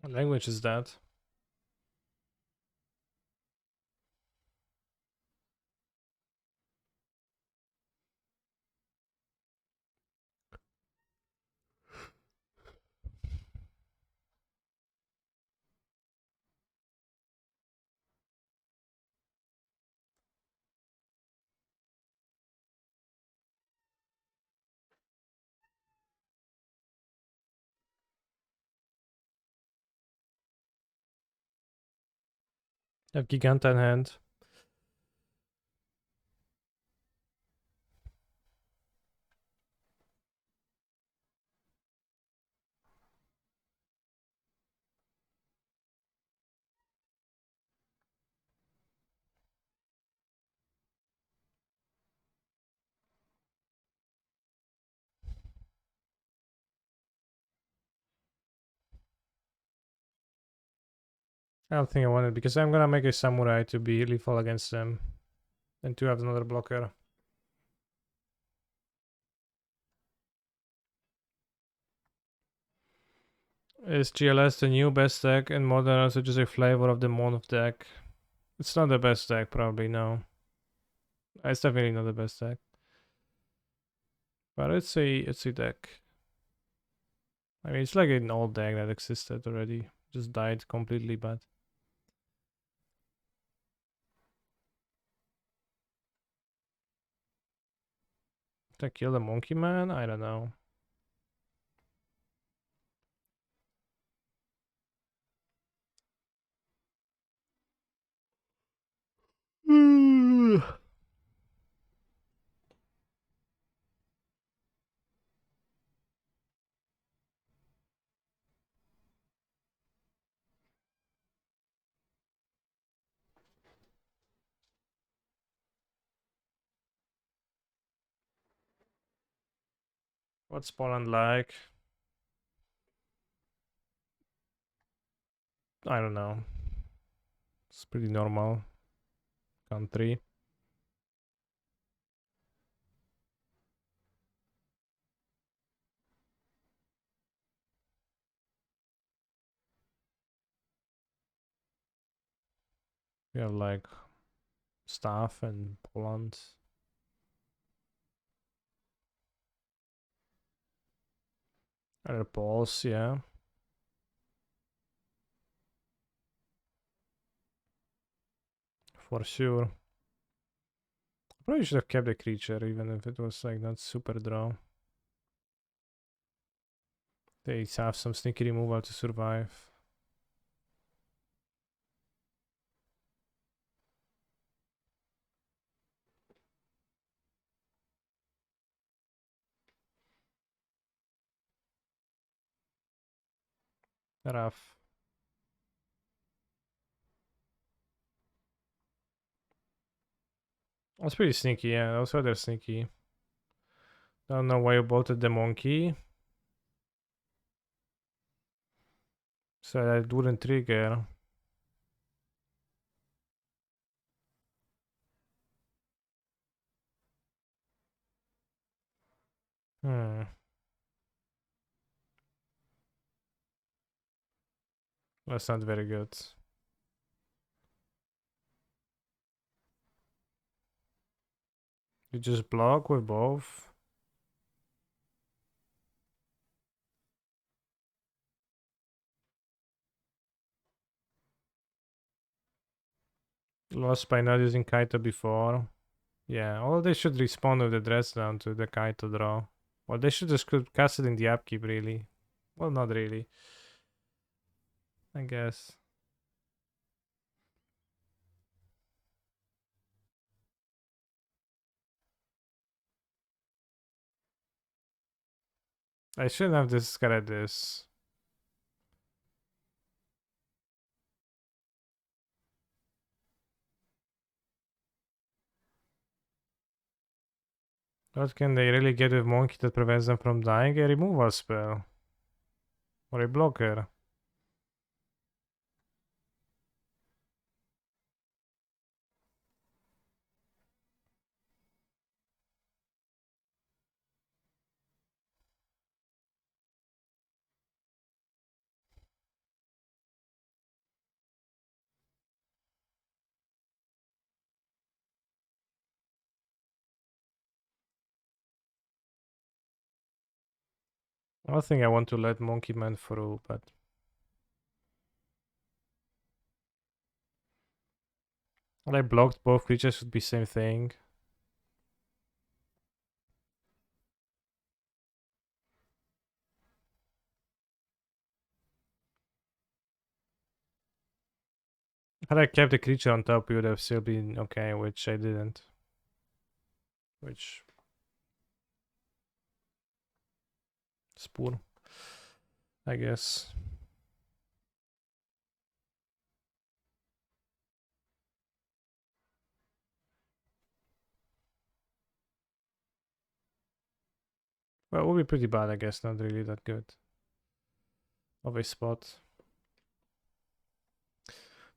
What language is that? I have Giganta in hand. I don't think I want it because I'm gonna make a samurai to be lethal against them and to have another blocker. Is GLS the new best deck and modern also just a flavor of the Month deck? It's not the best deck, probably, no. It's definitely not the best deck. But it's a deck. I mean, it's like an old deck that existed already. Just died completely, but... Did I kill the Monkey Man? I don't know. What's Poland like? I don't know. It's pretty normal country. We have like stuff in Poland. Other Poles, yeah. For sure. Probably should have kept the creature even if it was like not super draw. They have some sneaky removal to survive. Rough. That's pretty sneaky, yeah. Those are sneaky. Don't know why you bolted the monkey. So that wouldn't trigger. Hmm. That's not very good. You just block with both. Lost by not using Kaito before. Yeah, or they should respawn with the dress down to the Kaito draw. Or they should just cast it in the upkeep, really. Well, not really. I guess. I shouldn't have discarded this. What can they really get with Monkey that prevents them from dying? A removal spell. Or a blocker. I don't think I want to let Monkey Man through, but... Well, I blocked both creatures would be same thing. Had I kept the creature on top, we would have still been okay, which I didn't. Which... Spoon. I guess. Well, it would be pretty bad, I guess. Not really that good of a spot.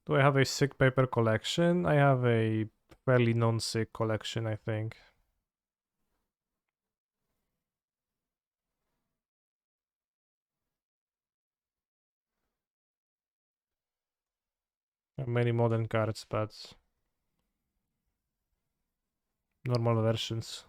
Do I have a sick paper collection? I have a fairly non-sick collection, I think. Many modern cards, but normal versions.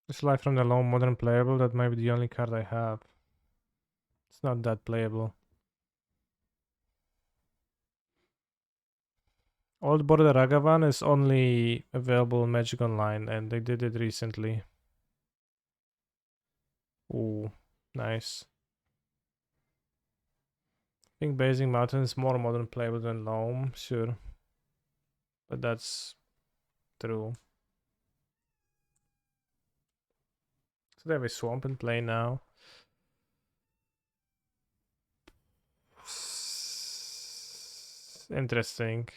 It's life from the lone modern playable. That might be the only card I have. It's not that playable. Old Border Ragavan is only available in Magic Online, and they did it recently. Ooh, nice. I think Basing Mountain is more modern playable than Loam, sure. But that's true. So they have a swamp in play now. Interesting.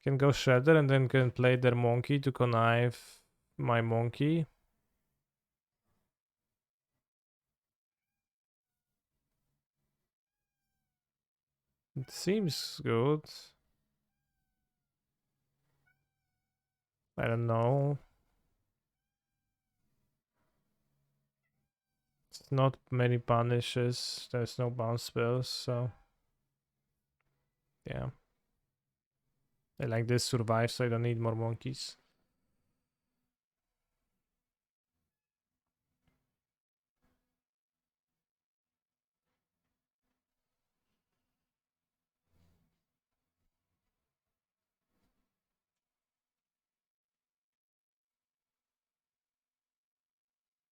Can go Shredder and then can play their monkey to connive my monkey. It seems good. I don't know. It's not many punishes. There's no bounce spells, so yeah. I like this survive, so I don't need more monkeys.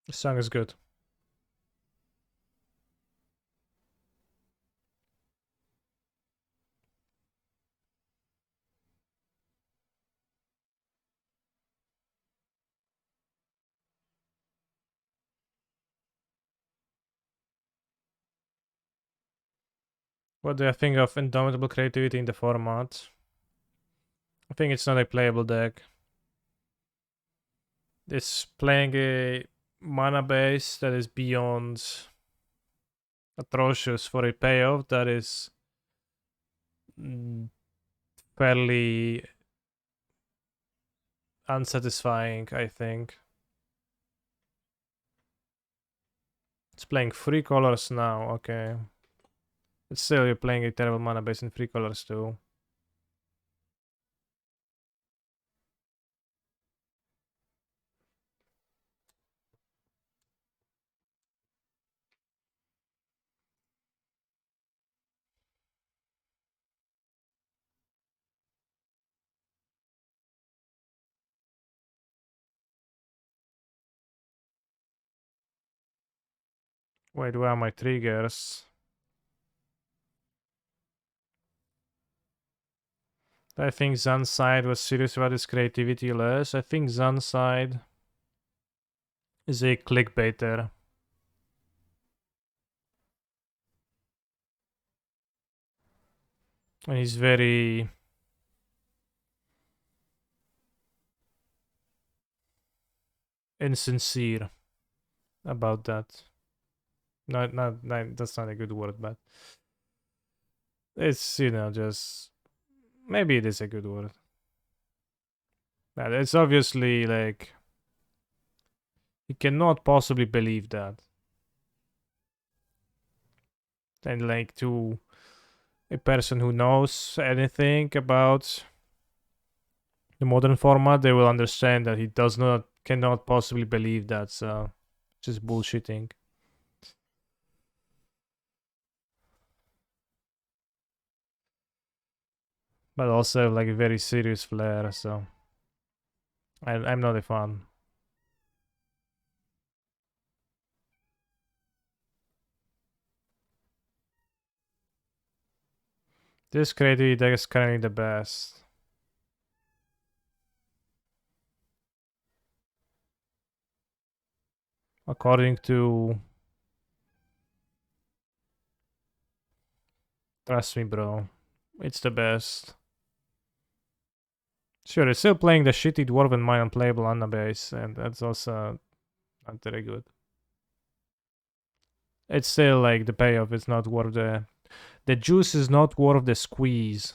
The song is good. What do I think of Indomitable Creativity in the format? I think it's not a playable deck. It's playing a mana base that is beyond atrocious for a payoff that is fairly unsatisfying, I think. It's playing 3 colors now, okay. But still, you're playing a terrible mana base in 3 colors too. Wait, where are my triggers? I think Zanside was serious about his creativity less. I think Zanside is a clickbaiter. And he's very insincere about that. Not that's not a good word, but it's, you know, just maybe it is a good word. But it's obviously like he cannot possibly believe that. And like to a person who knows anything about the modern format, they will understand that he cannot possibly believe that. So just bullshitting. But also like a very serious flair. So I'm not a fan. This creativity deck is currently the best. According to, trust me, bro, it's the best. Sure, it's still playing the shitty Dwarven Mine unplayable Anna base, and that's also not very good. It's still like the payoff is not worth the juice is not worth the squeeze.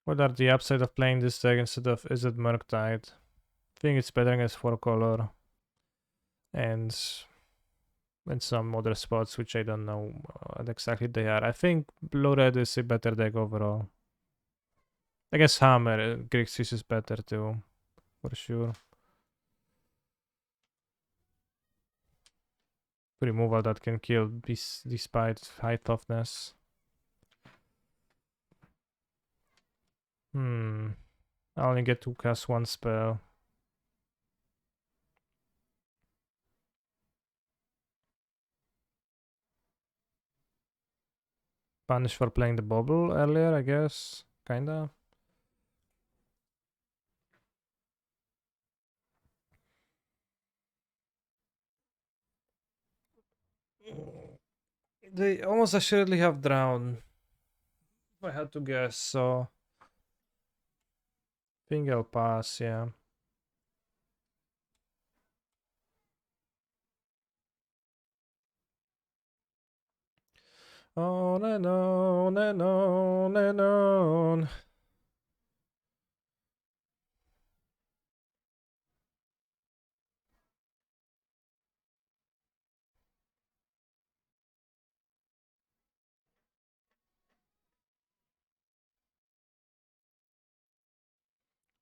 What are the upside of playing this deck instead of Is It Murktide? I think it's better against 4 color and in some other spots which I don't know what exactly they are. I think Blue Red is a better deck overall. I guess Hammer, Grixis is better too, for sure. Removal that can kill despite high toughness. I only get to cast 1 spell. Punish for playing the bubble earlier, I guess. Kinda. They almost assuredly have drown. If I had to guess, so I think I'll pass, yeah. On and on and on and on.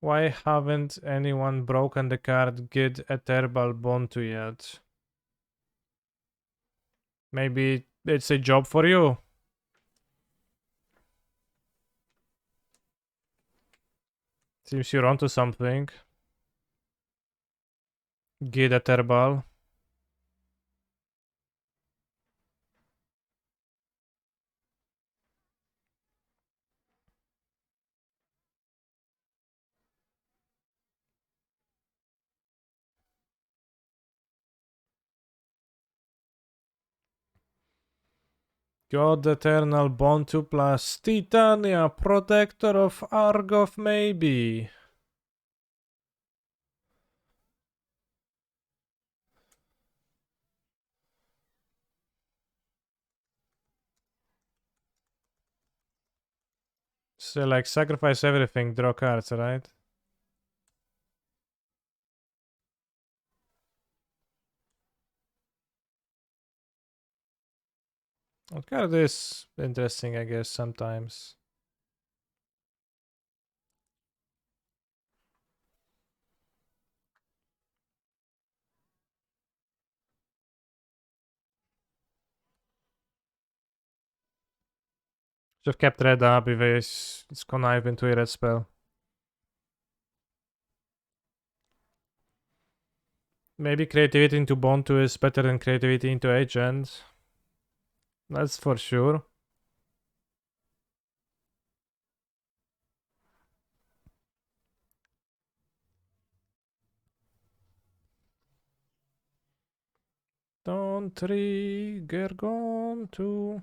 Why haven't anyone broken the card Get Etherbal Bontu yet? Maybe it's a job for you? Seems you're onto something. Get Etherbal. God Eternal Bontu plus Titania, Protector of Argoth, maybe. So like sacrifice everything, draw cards, right? What card is interesting, I guess, sometimes. Should have kept red up if it's connive into a red spell. Maybe creativity into Bontu is better than creativity into Agent. That's for sure. Don't trigger Gontu.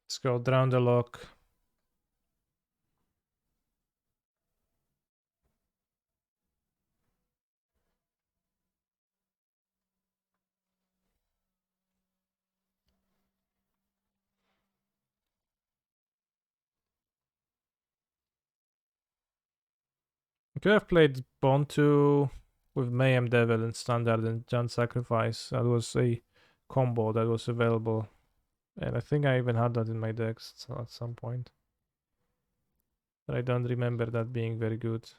Let's go down the lock. I could have played Bontu with Mayhem Devil in Standard and Giant Sacrifice. That was a combo that was available. And I think I even had that in my decks at some point. But I don't remember that being very good.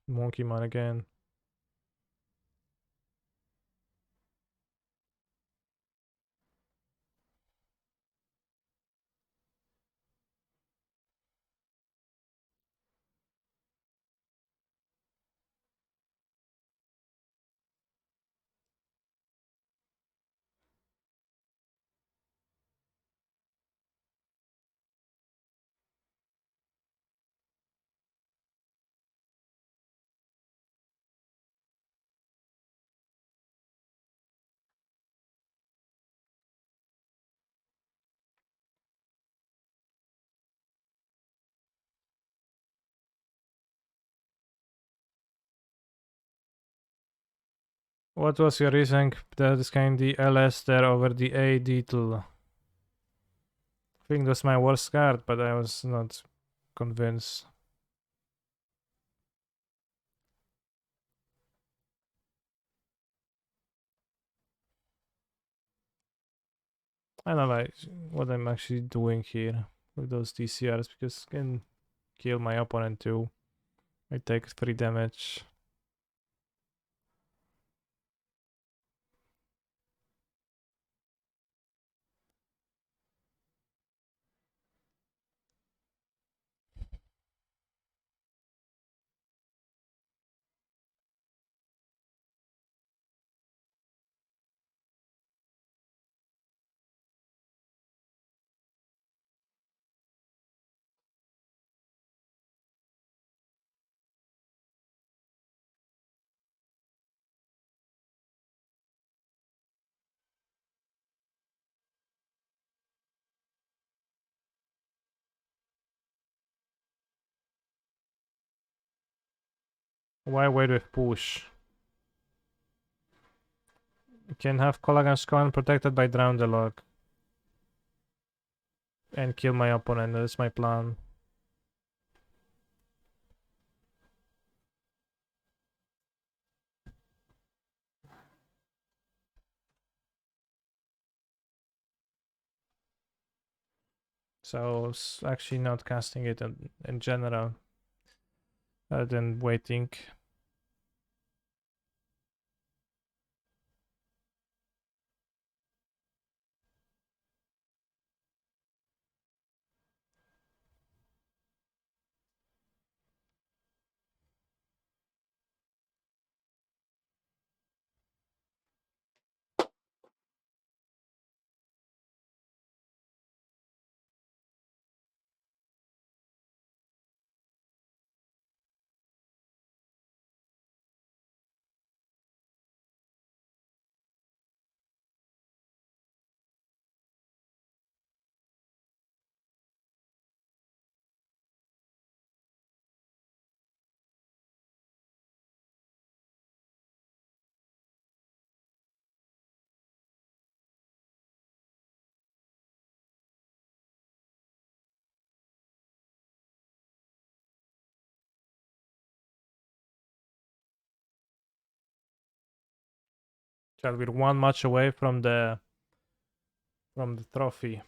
Monkey Man again. What was your reason that is kind the LS there over the A detail? I think that's my worst card, but I was not convinced. I don't know what I'm actually doing here with those DCRs because I can kill my opponent too. I take 3 damage. Why wait with push? You can have Collagen's Coin protected by Drown the Log. and kill my opponent. That's my plan. So actually not casting it in general, rather than waiting. Child, we're one match away from the trophy.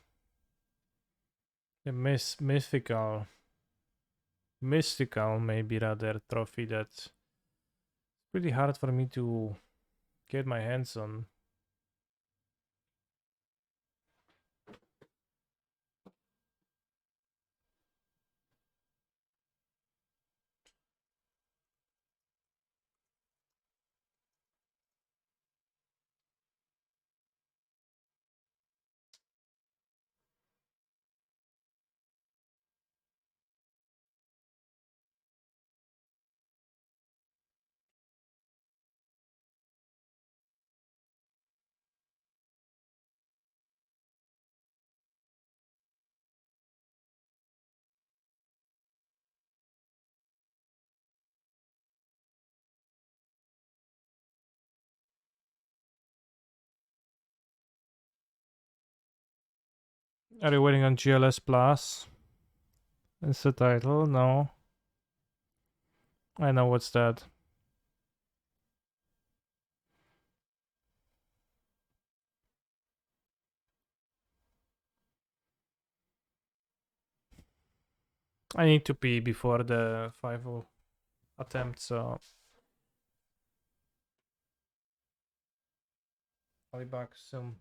The mystical maybe rather trophy that's pretty hard for me to get my hands on. Are you waiting on GLS Plus? It's the title? No. I know what's that. I need to pee before the 5-0 attempt, so I'll be back soon.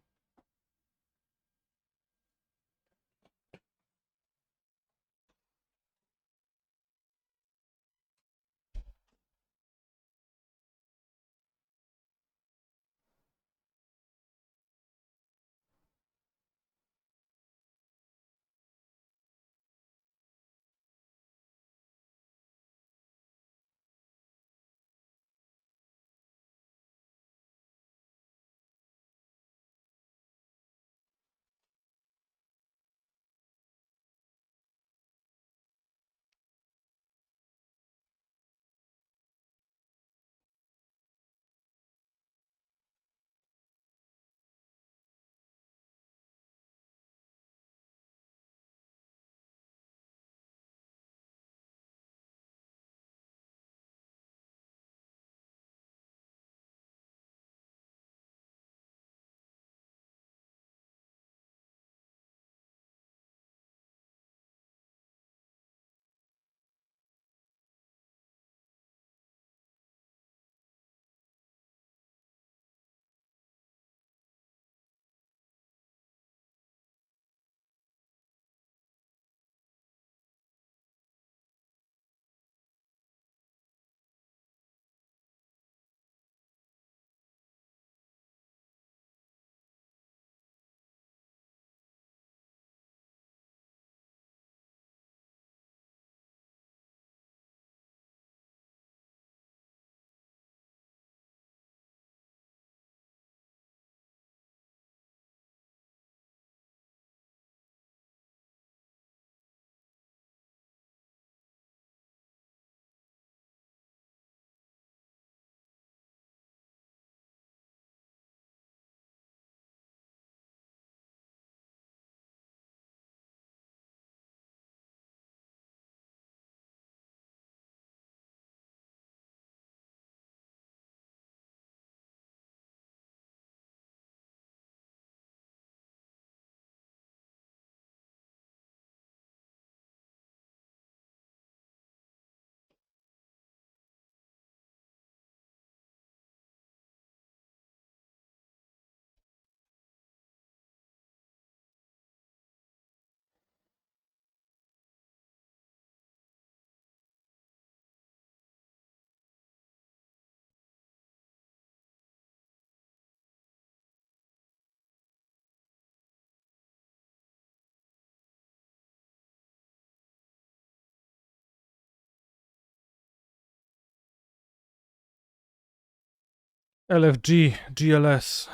LFG, GLS.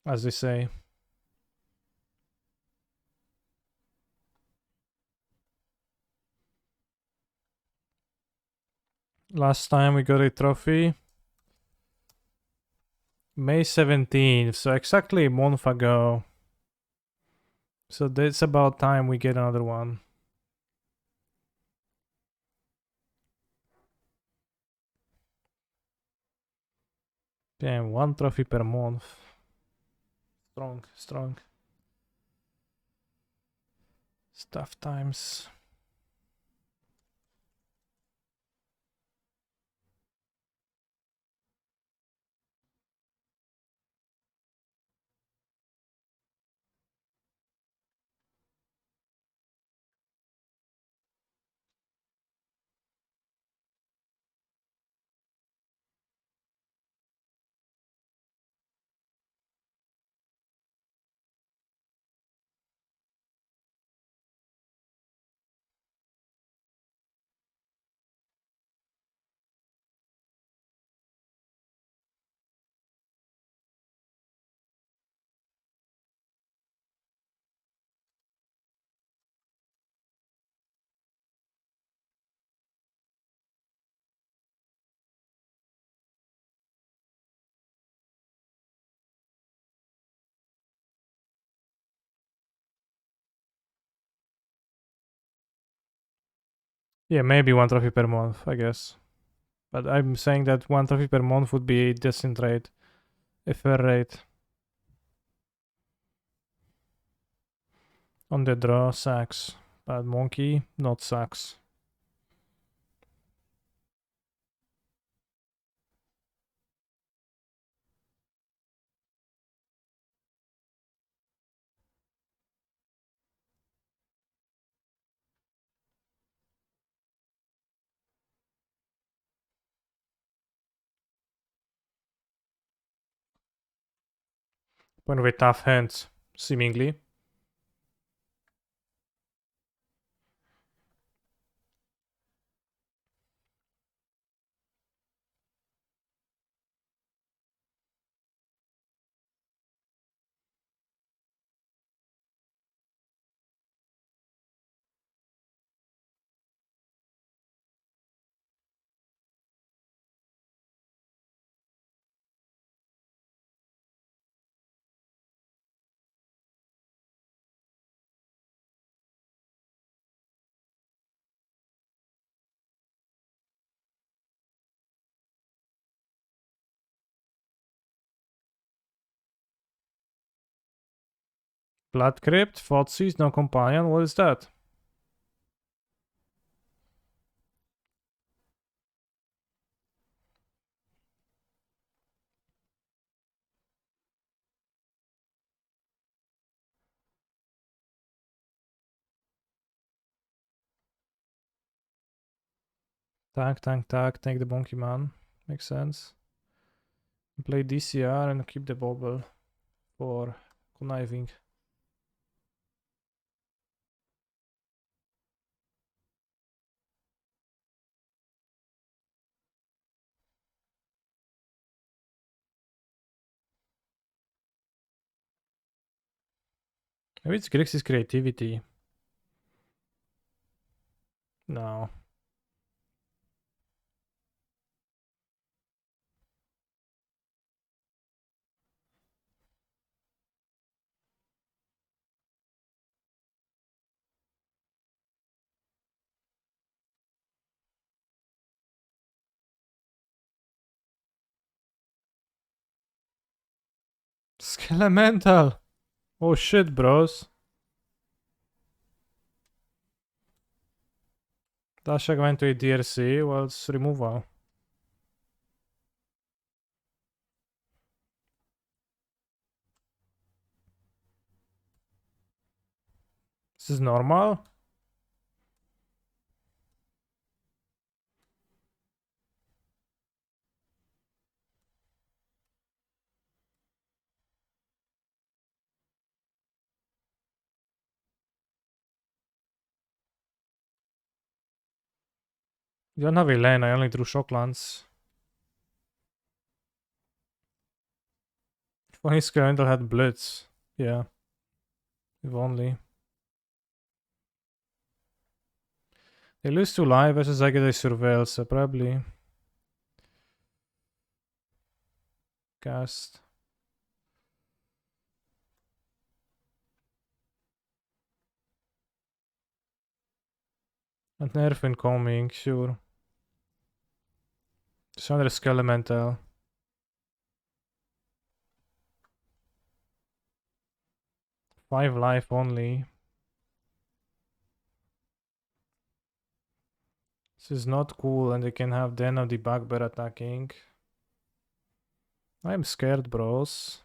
As they say. Last time we got a trophy. May 17th, so exactly a month ago. So it's about time we get another one. Damn, one trophy per month. Strong, strong. Stuff times. Yeah, maybe one trophy per month, I guess. But I'm saying that one trophy per month would be a decent rate. A fair rate. On the draw, sacks. But monkey, not sacks. When we tough hands, seemingly. Blood Crypt, Thoughtseize, no companion, what is that? Tank, take the Bonky Man. Makes sense. Play DCR and keep the bobble for conniving. Maybe it's Grixis creativity. No. Skelemental! Oh shit, bros. Dashak went to a DRC, well, it's removal. This is normal? You don't have a lane, I only drew shock lance. If only Skylandel had Blitz. Yeah. If only. They lose to live versus I get a surveil, so probably. Cast. And nerf incoming, sure. Just another Skelemental. 5 life only. This is not cool, and they can have Den of the Bugbear attacking. I'm scared, bros.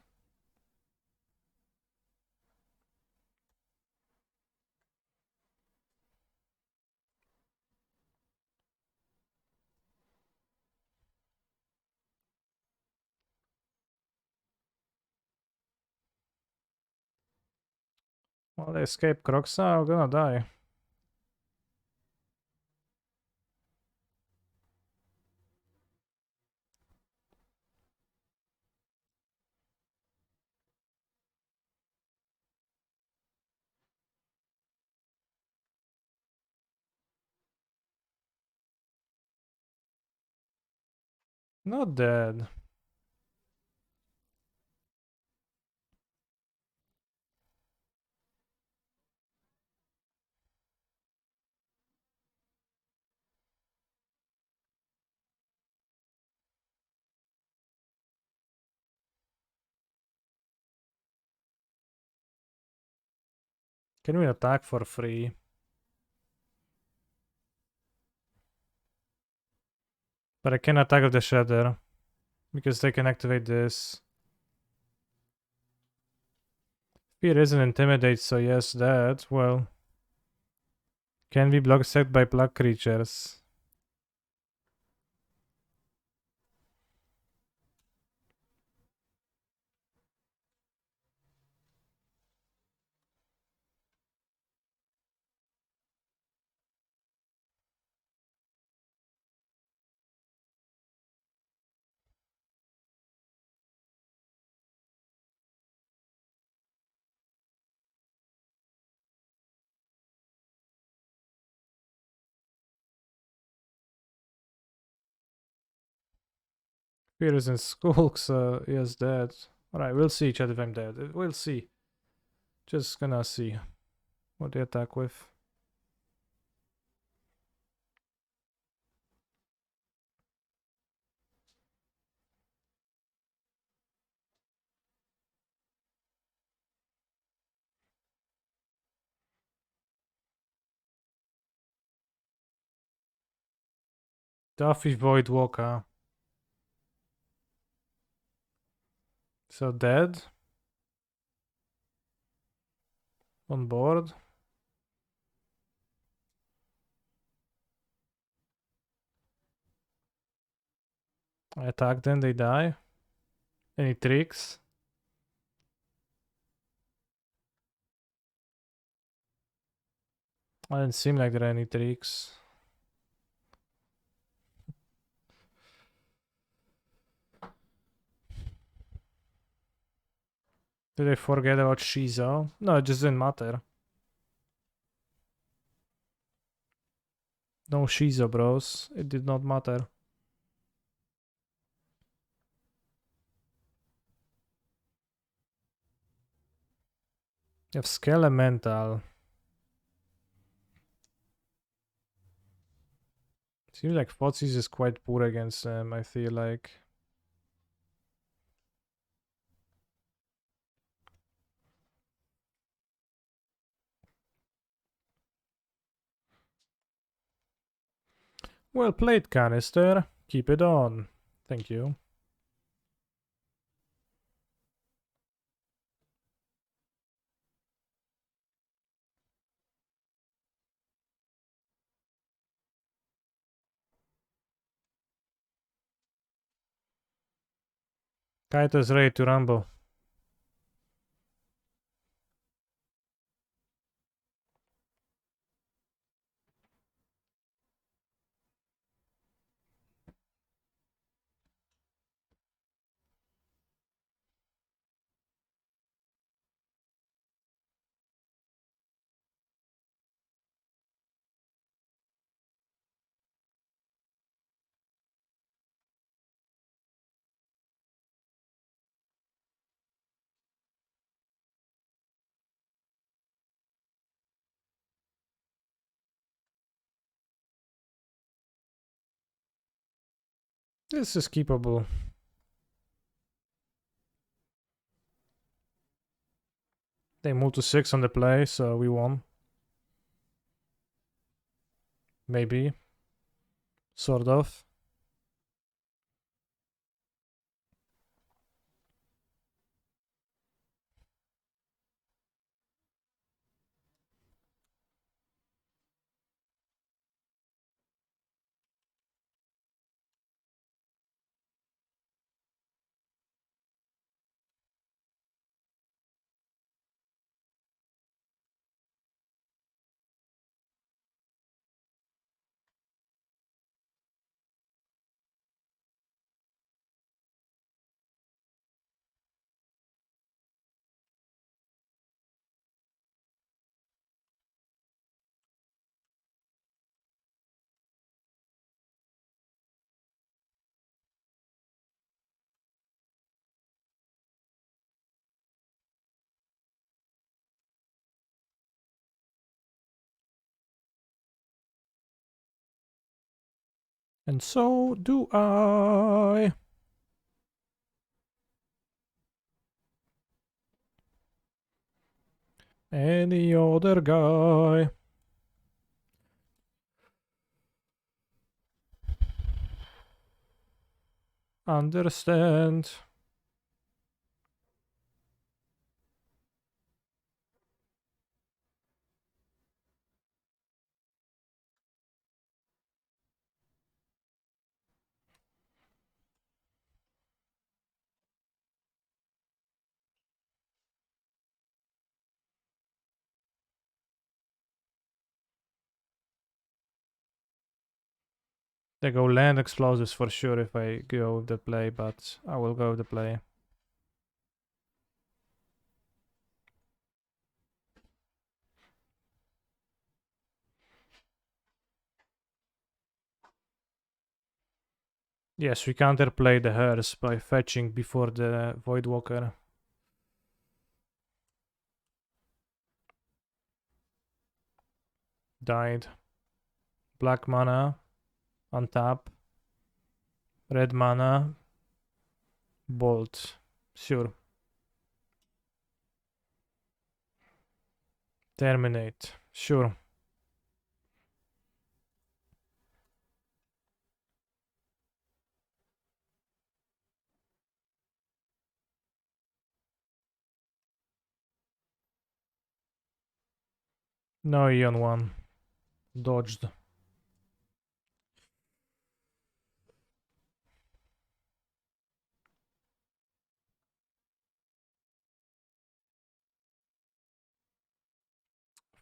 Well, they escape Croxa, I'm gonna die. Not dead. Can we attack for free? But I can attack with the Shredder. Because they can activate this. Fear isn't intimidate, so yes, that. Well. Can be blocked set by black creatures. Fear isn't skulk, so yes, dead. Alright, we'll see chat if I'm dead. We'll see. Just gonna see what they attack with. Duffy Void Walker. So dead. On board. I attack them, they die. Any tricks? I didn't seem like there are any tricks. Did I forget about Shizo? No, it just didn't matter. No Shizo, bros. It did not matter. You have Skelemental. Seems like Fozzies is quite poor against them, I feel like. Well played, Canister. Keep it on. Thank you. Kaito's ready to rumble. This is keepable. They moved to 6 on the play, so we won. Maybe. Sort of. And so do I. Any other guy. Understand. They go land explosives for sure if I go with the play, but I will go with the play. Yes, we counterplay the hearse by fetching before the Voidwalker. Died. Black mana. Untap. Red mana. Bolt. Sure. Terminate. Sure. No Eon 1. Dodged.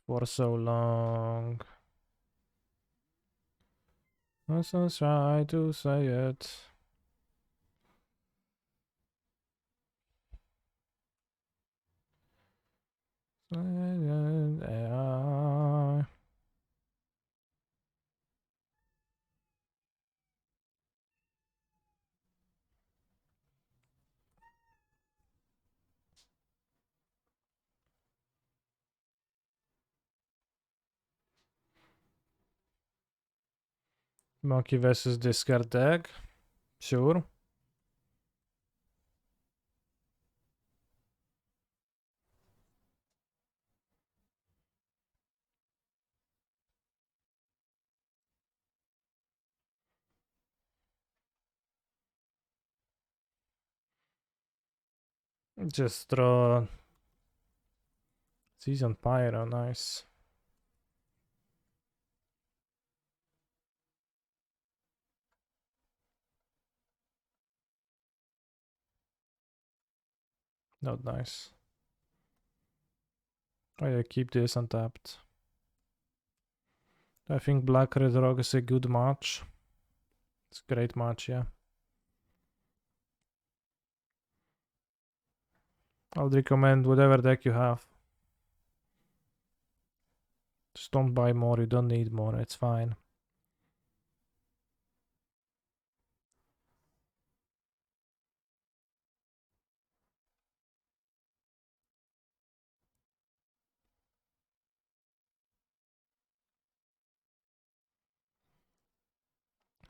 For so long. Let's not try to say it. Monkey versus discard deck. Sure. Just draw Season Pyro, nice. Not nice. Oh yeah, keep this untapped. I think Black Red Rogue is a good match. It's a great match, yeah. I would recommend whatever deck you have. Just don't buy more, you don't need more, it's fine.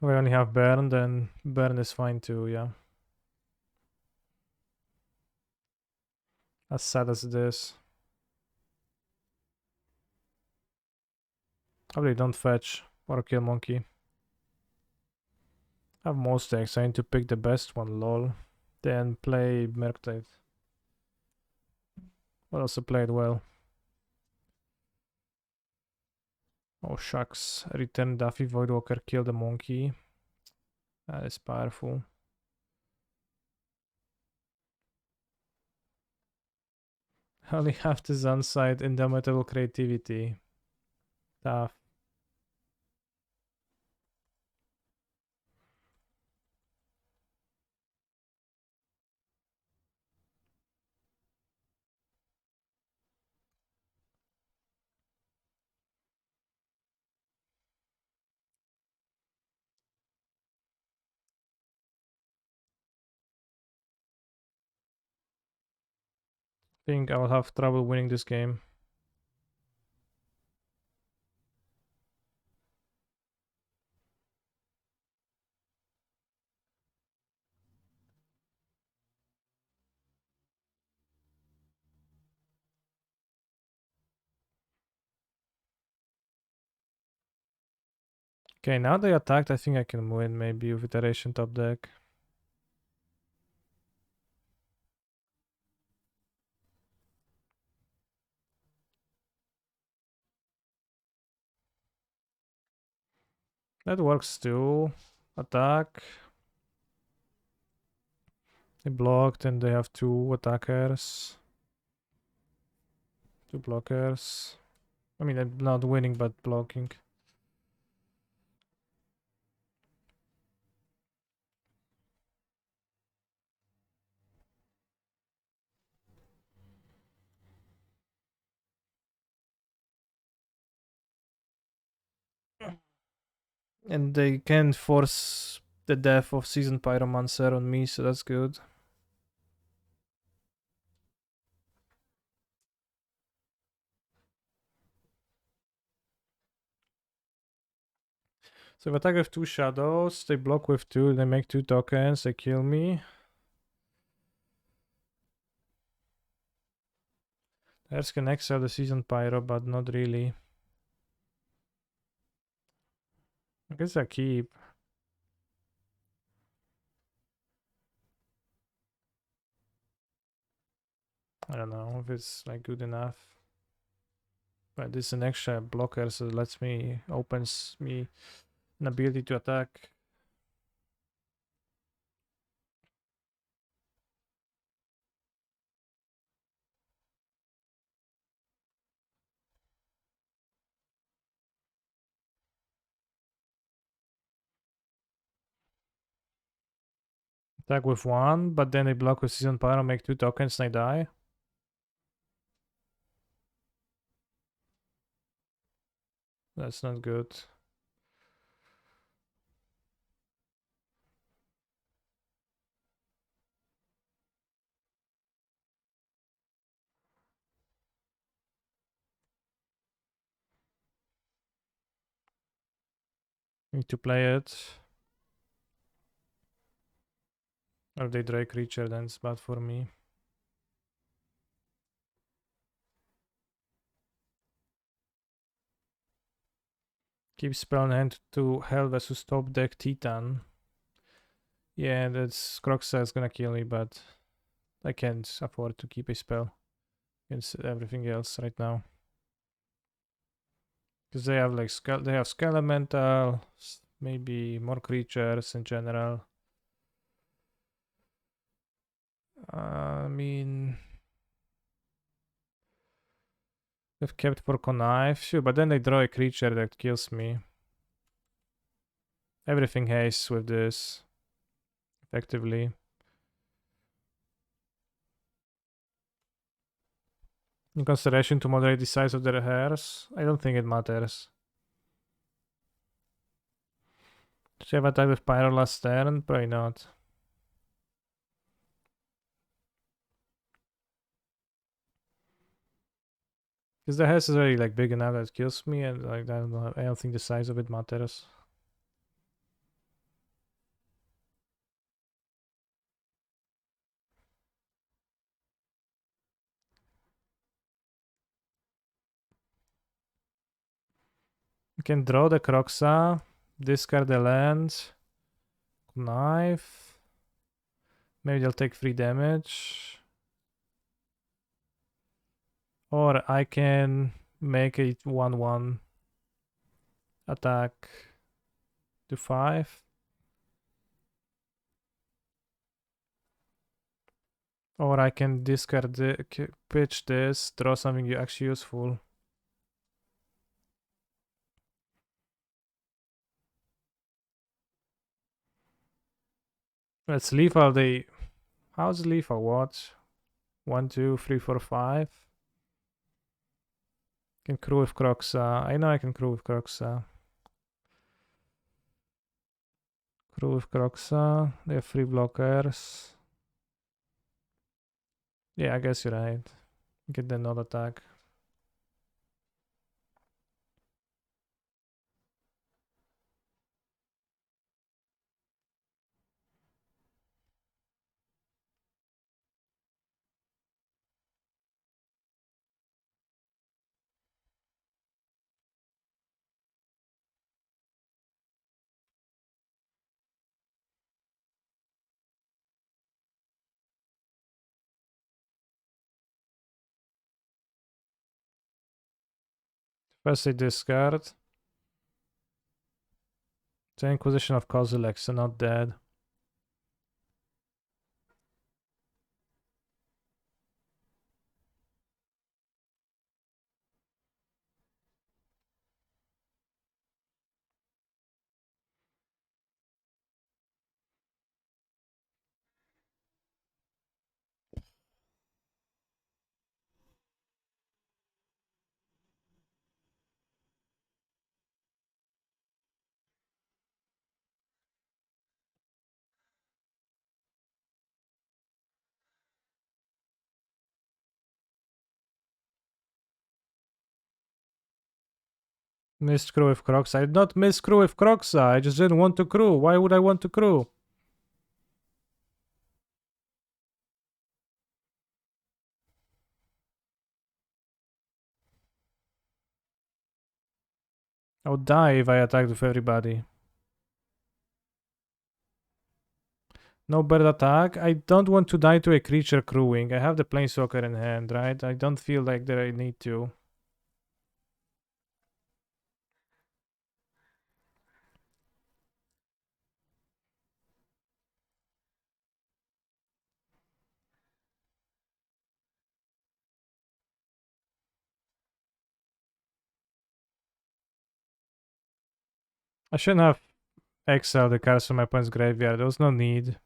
We only have burn, then burn is fine too, yeah. As sad as it is. Probably don't fetch or kill monkey. I have most decks, I need to pick the best one, lol. Then play Merktide. But also played well. Oh shucks, return Daffy Voidwalker, kill the monkey. That is powerful. Only half the Sun side, indomitable creativity. Tough. Think I will have trouble winning this game. Okay, now they attacked, I think I can win maybe with iteration top deck. That works too. Attack. They blocked and they have 2 attackers. 2 blockers. I mean, I'm not winning, but blocking. And they can force the death of Seasoned Pyromancer on me, so that's good. So if I attack with 2 shadows, they block with 2, they make 2 tokens, they kill me. Theirs can exile the Seasoned Pyro, but not really. I guess I keep. I don't know if it's like good enough. But this is an extra blocker, so it lets me, opens me an ability to attack. Attack with 1, but then they block with Season Pyro, make 2 tokens and I die. That's not good. Need to play it. Or they draw a creature, then it's bad for me. Keep spell in hand to hell versus top deck Titan. Yeah, that's Croxa is gonna kill me, but I can't afford to keep a spell against everything else right now. Because they have like they have Skelemental, maybe more creatures in general. I mean, they've kept for Connive, sure, but then they draw a creature that kills me. Everything hastes with this, effectively. In consideration to moderate the size of their hairs, I don't think it matters. Should I have attacked with Pyro last turn? Probably not. Because the house is already like big enough that it kills me, and like I don't know, I don't think the size of it matters. I can draw the Croxa, discard the land, knife. Maybe they'll take 3 damage. Or I can make it 1/1 attack to 5. Or I can discard the pitch this, draw something actually useful. Let's lethal the. How's lethal? What? 1, 2, 3, 4, 5. Can crew with Croxa. I know I can crew with Croxa. Crew with Croxa. They have 3 blockers. Yeah, I guess you're right. Get the node attack. First I discard. The Inquisition of Kozilek, so not dead. Missed crew with Croxa. I did not miss crew with Croxa. I just didn't want to crew. Why would I want to crew? I would die if I attacked with everybody. No bird attack. I don't want to die to a creature crewing. I have the Planeswalker in hand, right? I don't feel like that I need to. I shouldn't have exiled the cards from my opponent's graveyard. There was no need.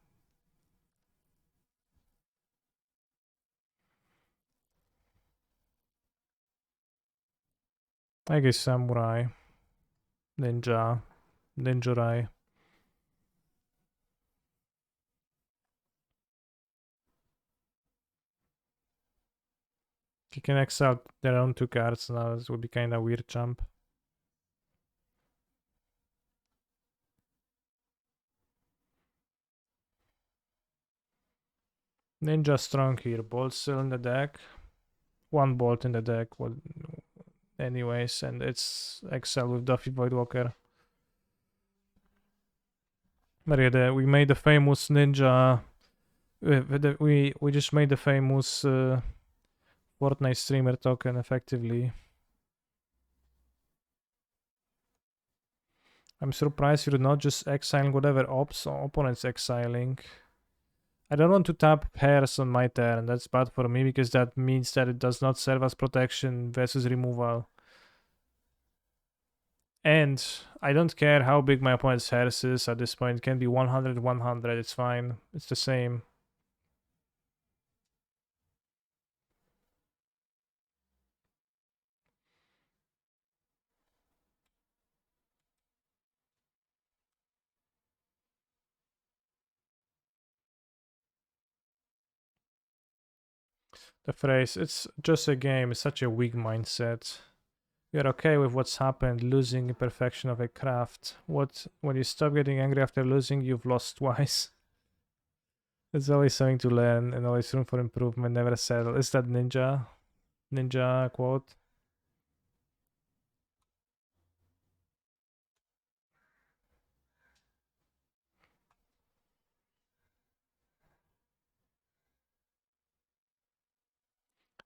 I guess Samurai. Ninja. Ninjurai. You can exile their own 2 cards now. This would be kind of weird jump. Ninja strong here. Bolt still in the deck. 1 bolt in the deck. Well, anyways, and it's exile with Duffy Voidwalker. Maria, we made the famous ninja. We just made the famous Fortnite streamer token effectively. I'm surprised you're not just exiling whatever opponent's exiling. I don't want to tap pairs on my turn. That's bad for me because that means that it does not serve as protection versus removal. And I don't care how big my opponent's hairs is at this point. It can be 100, 100. It's fine. It's the same. The phrase, it's just a game, is such a weak mindset. You're okay with what's happened, losing imperfection of a craft. When you stop getting angry after losing, you've lost twice. There's always something to learn and always room for improvement, never settle. Is that ninja quote?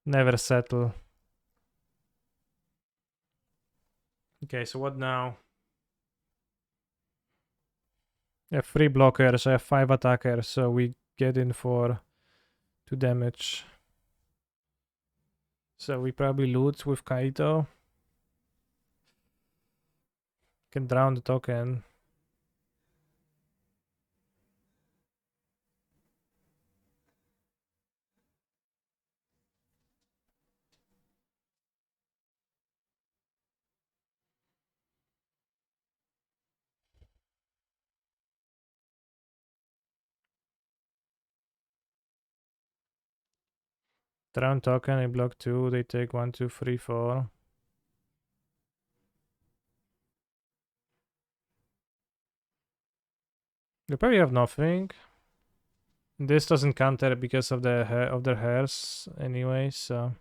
Never settle. Okay, so what now? I have 3 blockers, I have 5 attackers, so we get in for 2 damage. So we probably loot with Kaito. Can drown the token. Drown token, I block 2, they take 1, 2, 3, 4. They probably have nothing. This doesn't counter because of the of their hairs anyway, so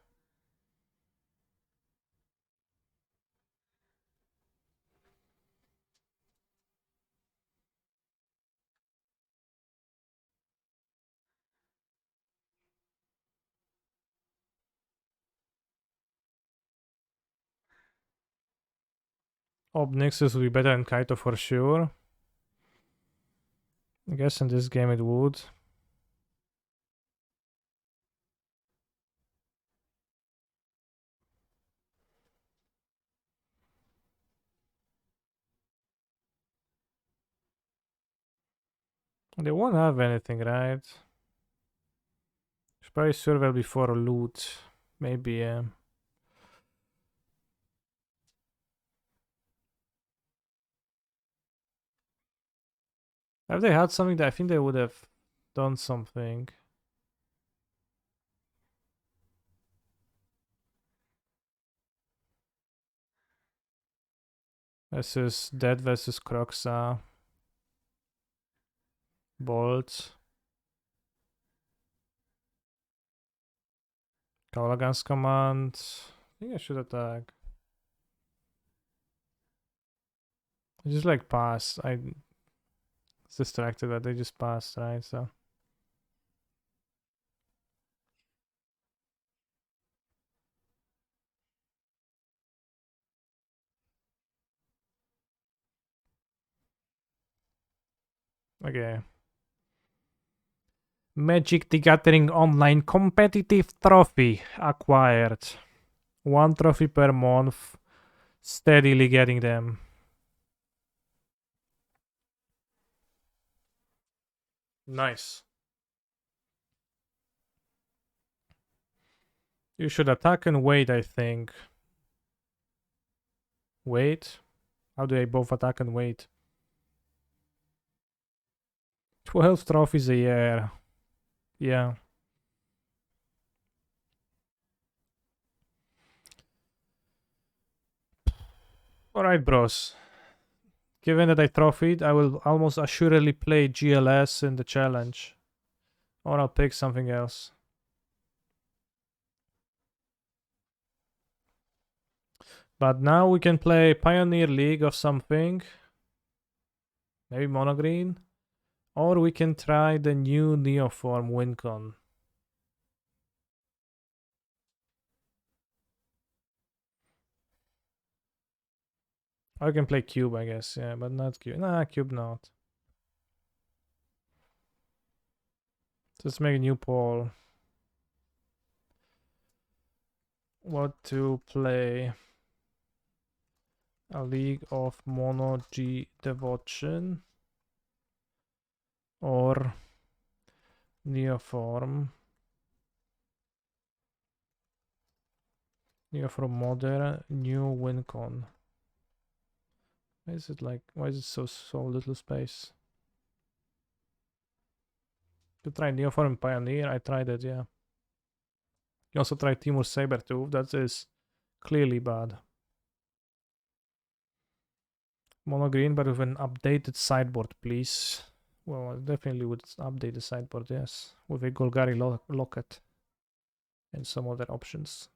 Obnixus will be better than Kaito for sure. I guess in this game it would. They won't have anything, right? Should probably survival before loot. Maybe, yeah. If they had something, I think they would have done something. This is Dead versus Croxa. Bolt. Kaulagan's command. I think I should attack. I just like pass. I it's distracted, but they just passed, right? So okay. Magic the Gathering Online competitive trophy acquired. 1 trophy per month. Steadily getting them. Nice. You should attack and wait, I think. Wait? How do I both attack and wait? 12 trophies a year. Yeah. Alright, bros. Given that I trophied, I will almost assuredly play GLS in the challenge. Or I'll pick something else. But now we can play Pioneer League of something. Maybe Monogreen. Or we can try the new Neoform wincon. I can play Cube, I guess, yeah, but not Cube. Nah, Cube not. Let's make a new poll. What to play? A League of Mono G Devotion or Neoform. Neoform Modern, new wincon. Why is it like, why is it so little space? To try Neoform Pioneer, I tried it, yeah. You also tried Timur Sabertooth, that is clearly bad. Mono green, but with an updated sideboard, please. Well, I definitely would update the sideboard, yes. With a Golgari Locket. And some other options.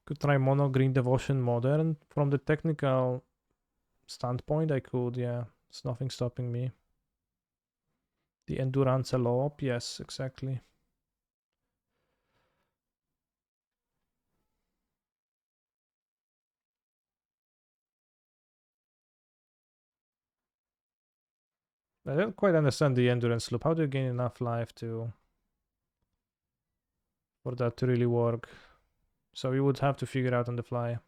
Could try Mono Green Devotion Modern. From the technical standpoint, I could, yeah. There's nothing stopping me. The Endurance Loop, yes, exactly. I don't quite understand the endurance loop. How do you gain enough life to for that to really work? So you would have to figure out on the fly.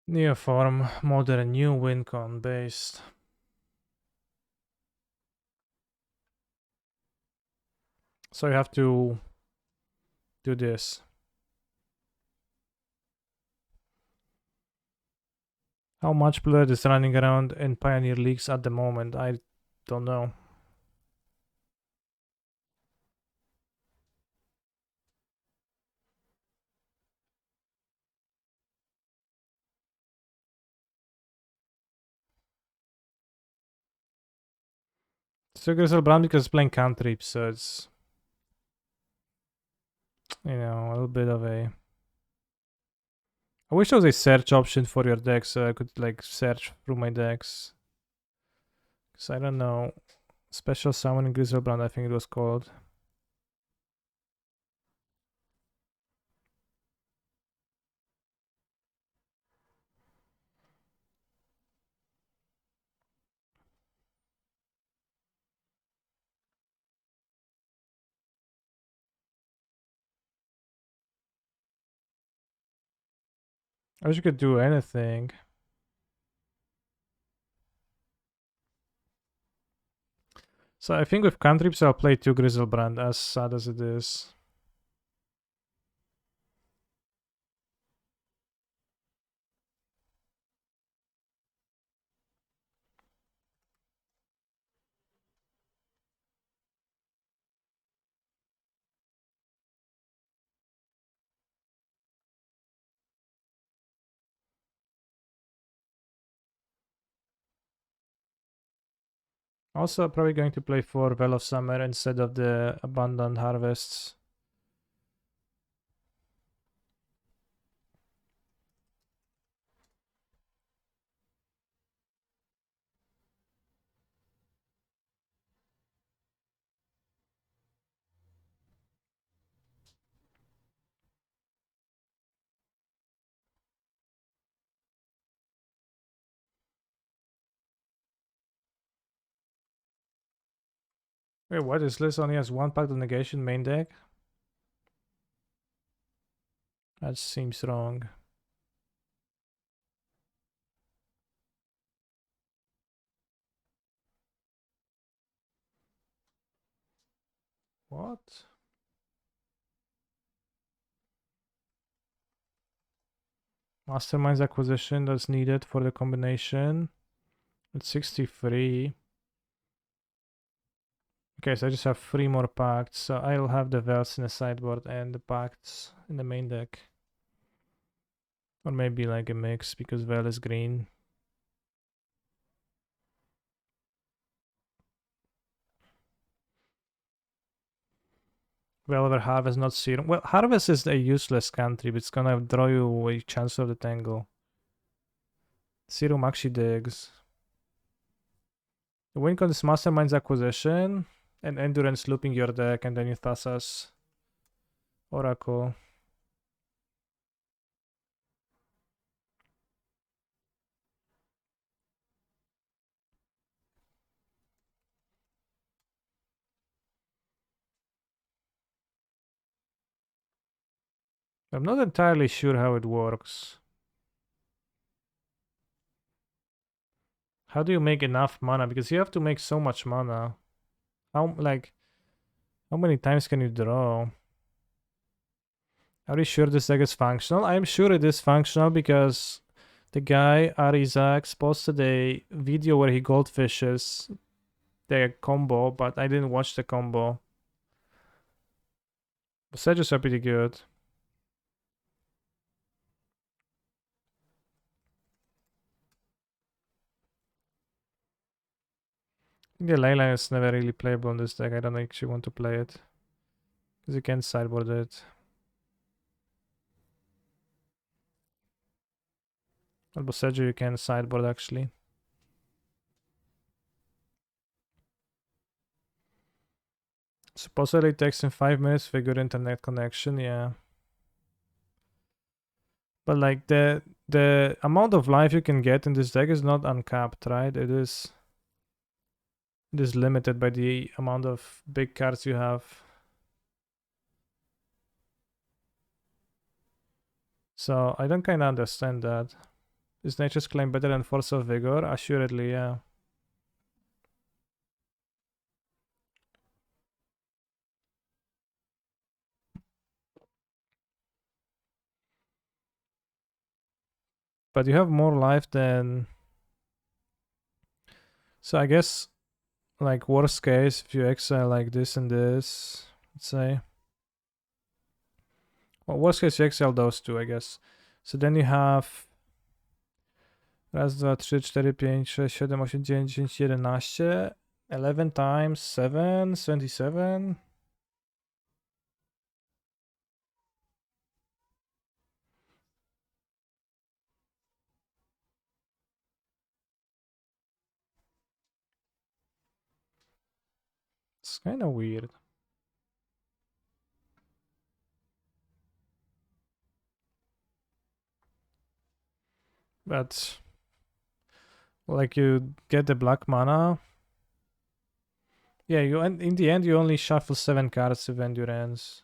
Neoform, modern, new wincon based. So you have to do this. How much blood is running around in Pioneer Leagues at the moment? I don't know. So Griselbrand because it's playing cantrip, so it's, you know, a little bit of a... I wish there was a search option for your deck so I could like search through my decks. Because I don't know. Special Summon in Griselbrand, I think it was called. I wish you could do anything. So I think with cantrips I'll play 2 Griselbrand, as sad as it is. Also probably going to play 4 Well of Summer instead of the Abundant Harvests. Wait, what is this? Only has 1 Pact of Negation main deck? That seems wrong. What? Mastermind's acquisition that's needed for the combination. It's 63. Okay, so I just have 3 more pacts. So I'll have the Vels in the sideboard and the pacts in the main deck. Or maybe like a mix because Vel is green. Well, over Harvest, not Serum. Well, Harvest is a useless cantrip. It's gonna draw you a chance of the Tangle. Serum actually digs. The wincon is Mastermind's Acquisition and Endurance looping your deck, and then you Thassa's Oracle. I'm not entirely sure how it works. How do you make enough mana? Because you have to make so much mana. How many times can you draw? Are you sure this deck is functional? I'm sure it is functional because the guy Arizax posted a video where he goldfishes the combo, but I didn't watch the combo. Sedges are pretty good. The Leyline is never really playable in this deck. I don't actually want to play it. Because you can sideboard it. Or Boseju you can sideboard actually. Supposedly it takes him 5 minutes for a good internet connection, yeah. But like the amount of life you can get in this deck is not uncapped, right? It is limited by the amount of big cards you have. So I don't kinda understand that. Is Nature's Claim better than Force of Vigor? Assuredly, yeah. But you have more life than... So I guess, like, worst case, if you exile like this and this, let's say... Well, worst case, you exile those two, I guess. So then you have... Raz, dwa, trzy, cztery, pięć, sześć, siedem, osiem, dziewięć, 10, 11... 11 times 7, 27... It's kind of weird. But like you get the black mana. Yeah, you in the end you only shuffle 7 cards if Endurance.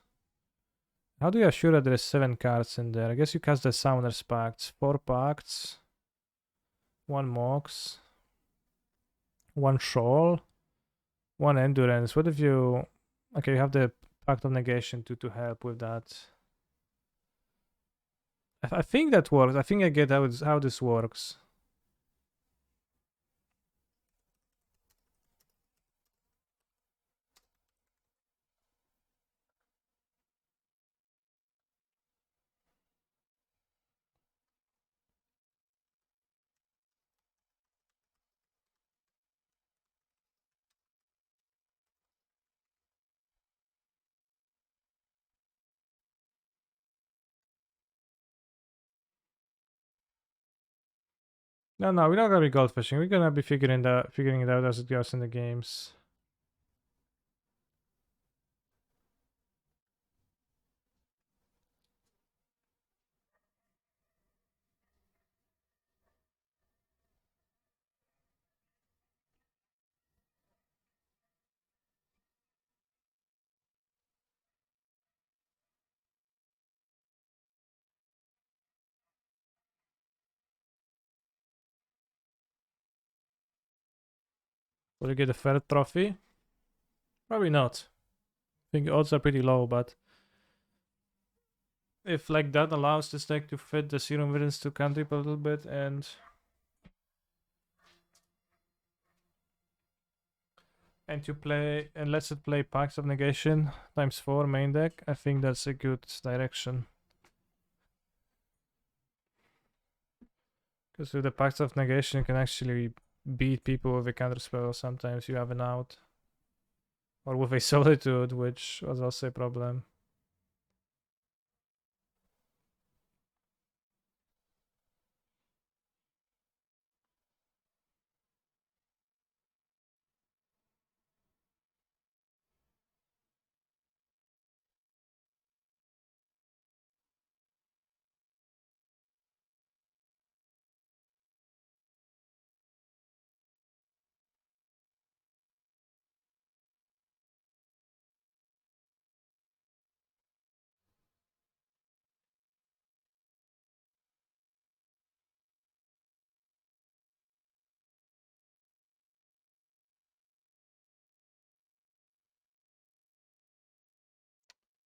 How do you assure that there's 7 cards in there? I guess you cast the Summoner's Pacts. 4 Pacts. 1 Mox. 1 Shawl. 1 Endurance. What if you... Okay, you have the Pact of Negation to help with that. I think that works. I think I get how this works. No, we're not gonna be goldfishing. We're gonna be figuring it out as it goes in the games. Will you get a third trophy? Probably not. I think odds are pretty low, but if like that allows this deck to fit the Serum Villains to cantrip a little bit and to play and lets it play Pacts of Negation times 4 main deck, I think that's a good direction. Because with the Pacts of Negation you can actually beat people with a counter spell. Sometimes you have an out. Or with a Solitude, which was also a problem.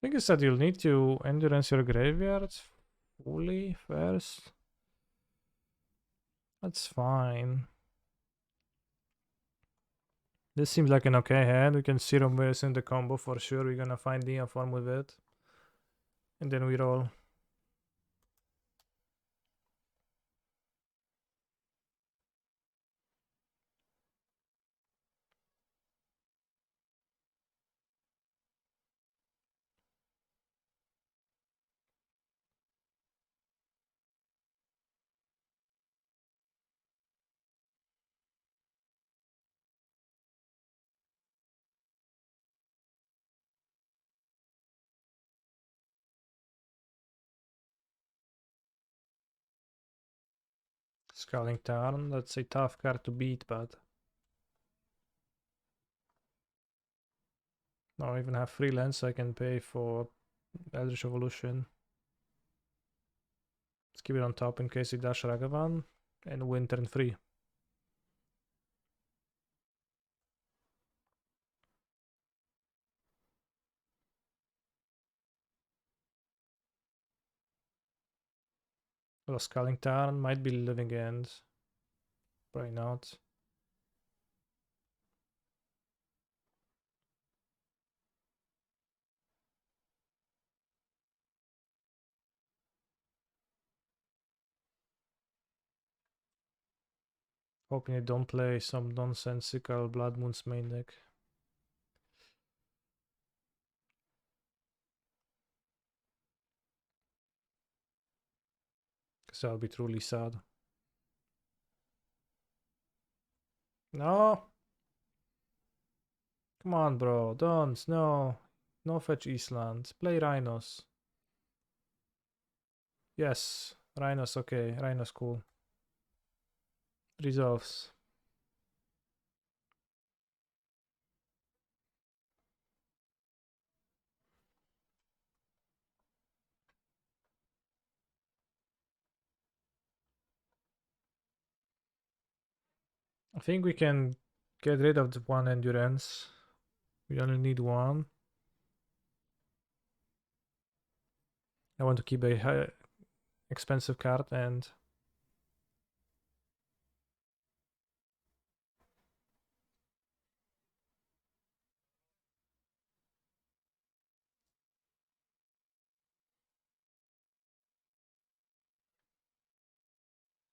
think you said you'll need to endurance your graveyard fully first. That's fine. This seems like an okay hand. We can Serum Waves in the combo for sure. We're gonna find Neoform with it. And then we roll. Scalding Tarn, that's a tough card to beat, but now I even have free lands so I can pay for Eldritch Evolution. Let's keep it on top in case it dash Ragavan and win turn 3. Well, Scalding Tarn might be Living End. Probably not. Hoping they don't play some nonsensical Blood Moon's main deck. Because that would be truly sad. No! Come on, bro. Don't. No. No fetch Eastland. Play Rhinos. Yes. Rhinos, okay. Rhinos, cool. Resolves. I think we can get rid of the one endurance. We only need one. I want to keep a high, expensive card and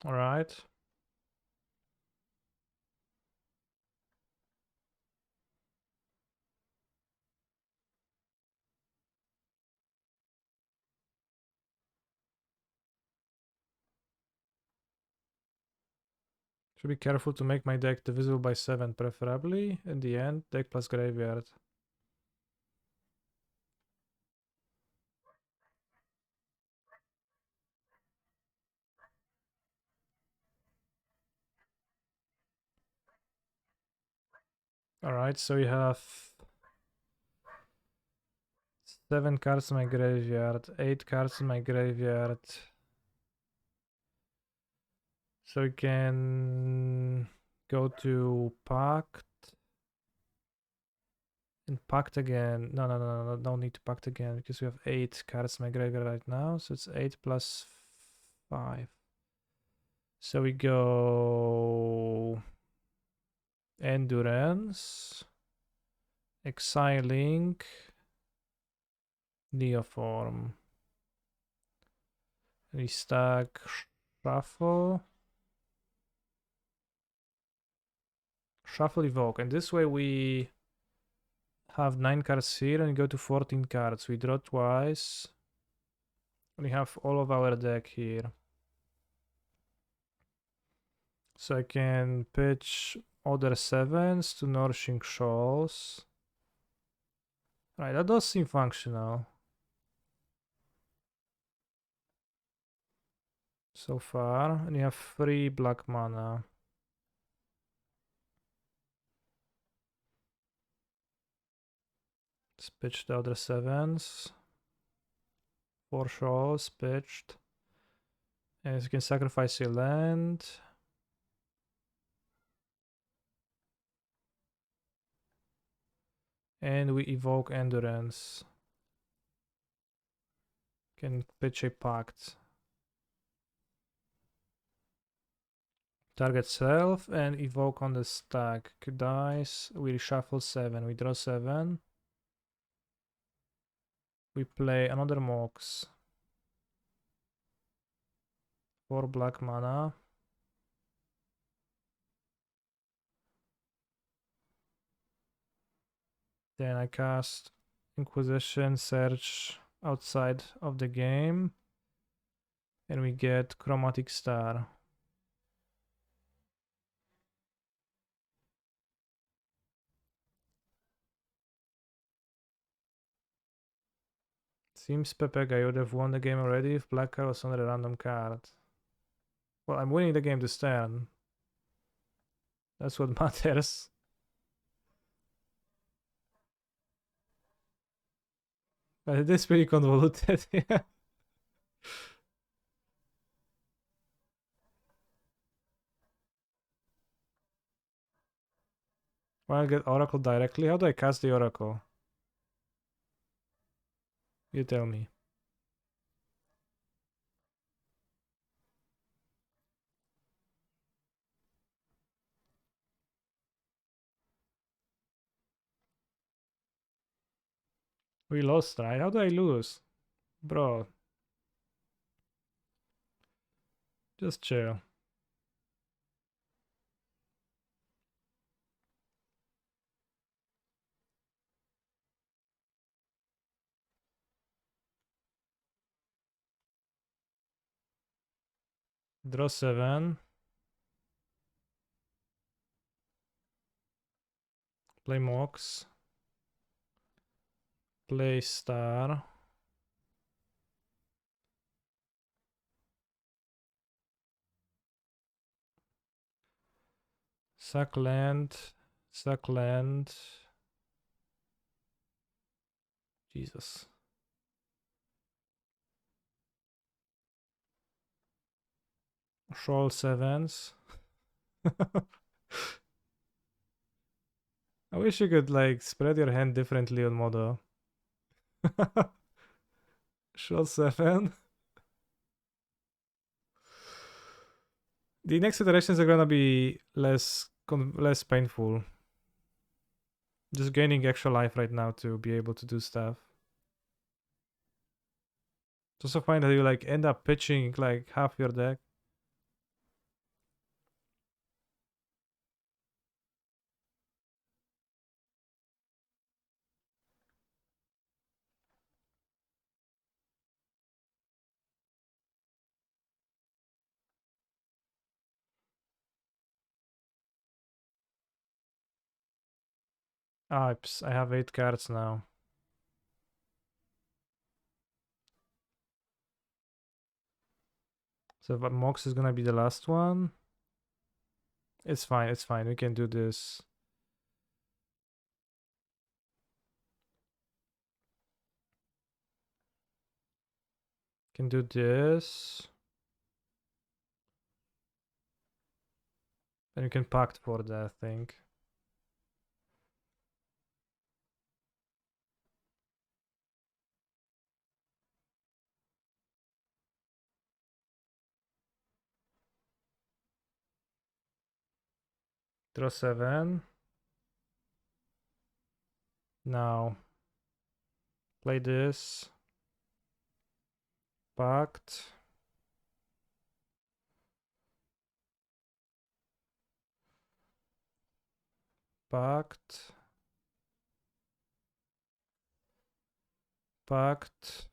alright. Should be careful to make my deck divisible by 7, preferably. In the end, deck plus graveyard. Alright, so we have 7 cards in my graveyard, 8 cards in my graveyard. So we can go to Pact. And Pact again. No, don't need to Pact again because we have 8 cards in my graveyard right now. So it's 8 plus 5. So we go Endurance, Exiling, Neoform. We stack Shuffle. Shuffle Evoke. And this way we have 9 cards here and go to 14 cards. We draw twice. We have all of our deck here. So I can pitch other 7s to Nourishing Shoals. Right, that does seem functional. So far. And you have 3 black mana. Let's pitch the other 7s. 4 shoals pitched. And you can sacrifice your land. And we evoke Endurance. Can pitch a pact. Target self and evoke on the stack. Dice. We reshuffle 7. We draw 7. We play another Mox. 4 black mana. Then I cast Inquisition, search outside of the game. And we get Chromatic Star. Seems Pepega, you would have won the game already if black card was on a random card. Well, I'm winning the game this turn. That's what matters. But it is pretty convoluted, yeah. Wanna get Oracle directly? How do I cast the Oracle? You tell me. We lost, right? How do I lose? Bro. Just chill. Draw 7. Play Mox. Play Star. Sack land. Sack land. Jesus. Shoal 7s. I wish you could like spread your hand differently on Modo. Shoal 7. The next iterations are gonna be less painful. Just gaining extra life right now to be able to do stuff. It's also fine that you like end up pitching like half your deck. Ah, I have 8 cards now. So Mox is gonna be the last one. It's fine, it's fine. We can do this. Can do this. And you can pact for that, I think. Draw 7. Now play this. Pact. Pact. Pact.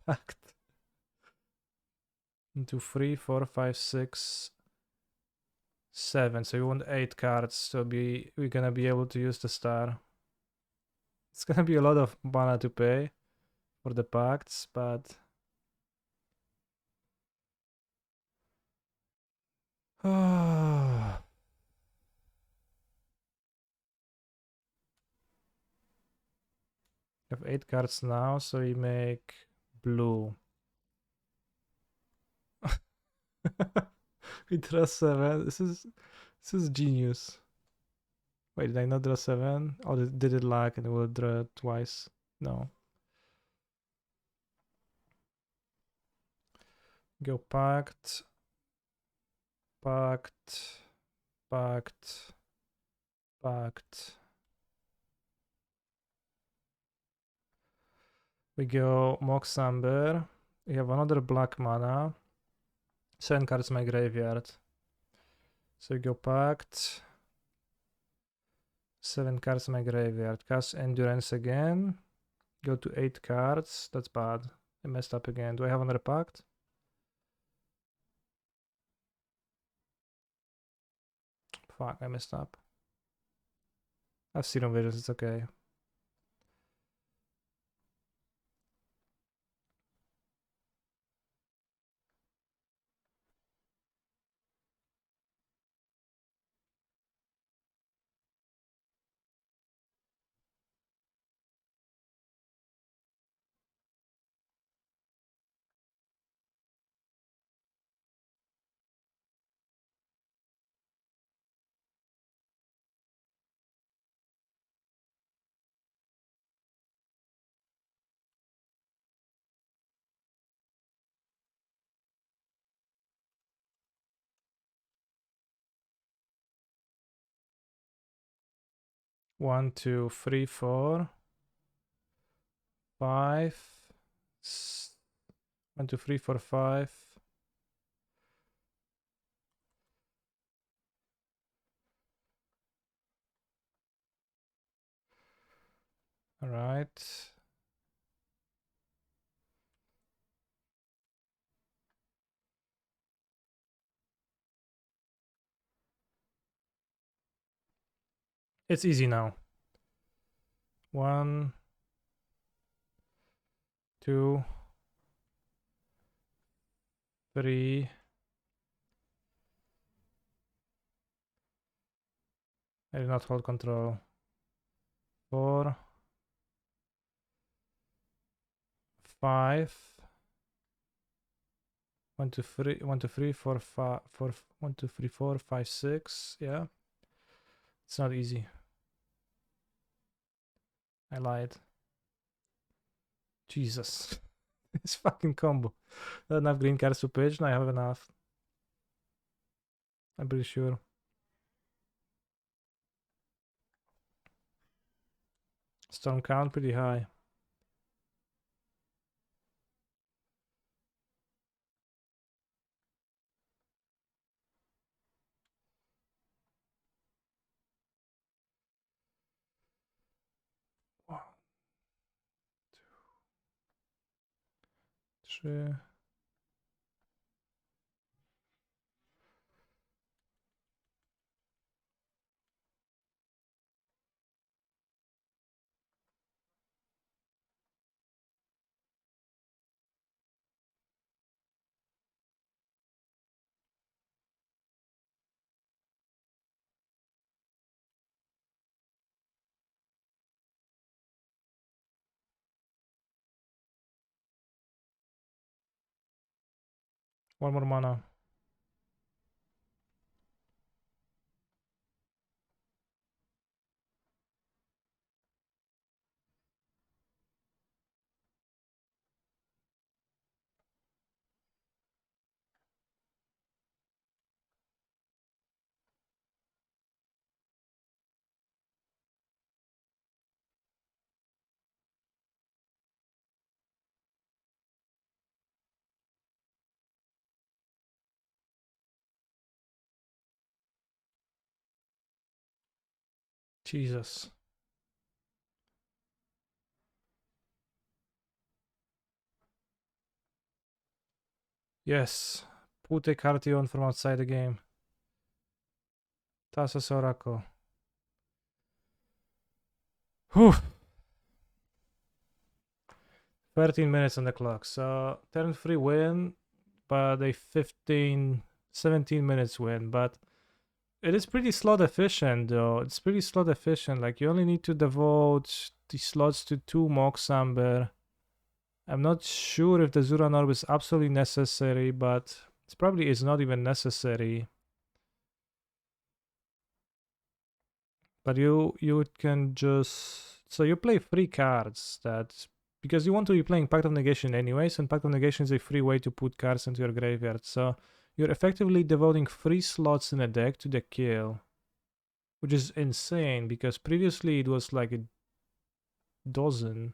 Pact. Into 3, 4, 5, 6, 7. So you want 8 cards. So we're gonna be able to use the star. It's gonna be a lot of mana to pay for the pacts, but I have 8 cards now, so we make blue. We draw 7. This is genius. Wait, did I not draw 7? Or did it lag and it will draw twice? No. Go pact, pact, pact, pact. We go Mox Amber. We have another black mana. 7 cards in my graveyard. So we go pact. 7 cards in my graveyard. Cast Endurance again. Go to 8 cards. That's bad. I messed up again. Do I have another pact? Fuck, I messed up. I have Serum Visions, it's okay. One, two, three, 4, 5. 1, 2, 3, 4, 5. All right. It's easy now. 1, 2, 3. I did not hold control. 4, 5. 1, 2, 3, 1, 2, 3, 4, 5, 4, 1, 2, 3, 4, 5, 6. Yeah. It's not easy. I lied. Jesus. This fucking combo. Not enough green cards to pitch. No, I have enough. I'm pretty sure. Storm count pretty high. One, 2, 3. One more mana. Jesus. Yes. Put a Cartion from outside the game. Thassa's Oracle. Whew. 13 minutes on the clock. So turn 3 win, but a 17 minutes win. But it is pretty slot efficient though. It's pretty slot efficient. Like you only need to devote the slots to 2 Mox Amber. I'm not sure if the Zuran Orb is absolutely necessary, but it probably is not even necessary. But you can just, so you play 3 cards that because you want to be playing Pact of Negation anyways, and Pact of Negation is a free way to put cards into your graveyard. So you're effectively devoting 3 slots in a deck to the kill, which is insane because previously it was like a dozen.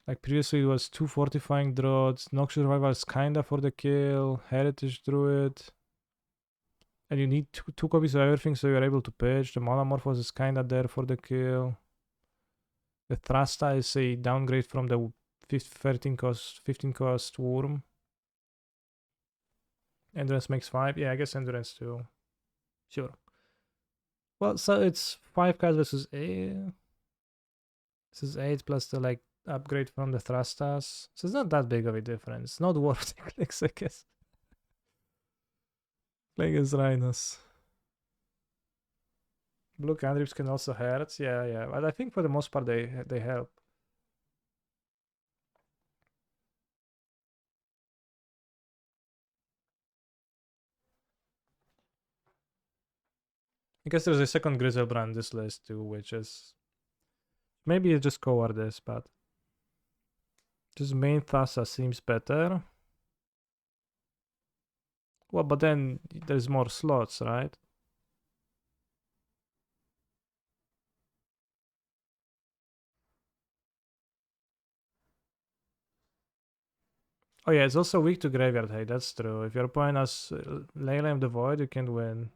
Like previously it was 2 Fortifying Draughts, Noxious Revival is kinda for the kill, Heritage Druid. And you need two copies of everything so you're able to pitch. The Monomorphos is kinda there for the kill. The Thrasta is a downgrade from the 15 cost Worm. Endurance makes 5. Yeah, I guess Endurance too. Sure. Well, so it's 5 cards versus 8. This is 8 plus the like upgrade from the Thrastas. So it's not that big of a difference. Not worth the clicks, I guess. Playing as Rhinos. Blue cantrips can also hurt. Yeah. But I think for the most part they help. I guess there's a second Griselbrand on this list too, which is maybe it's just cowardice, but just main Thassa seems better. Well, but then there's more slots, right? Oh yeah, it's also weak to Graveyard Hate, that's true. If your opponent has Leyline the Void, you can win.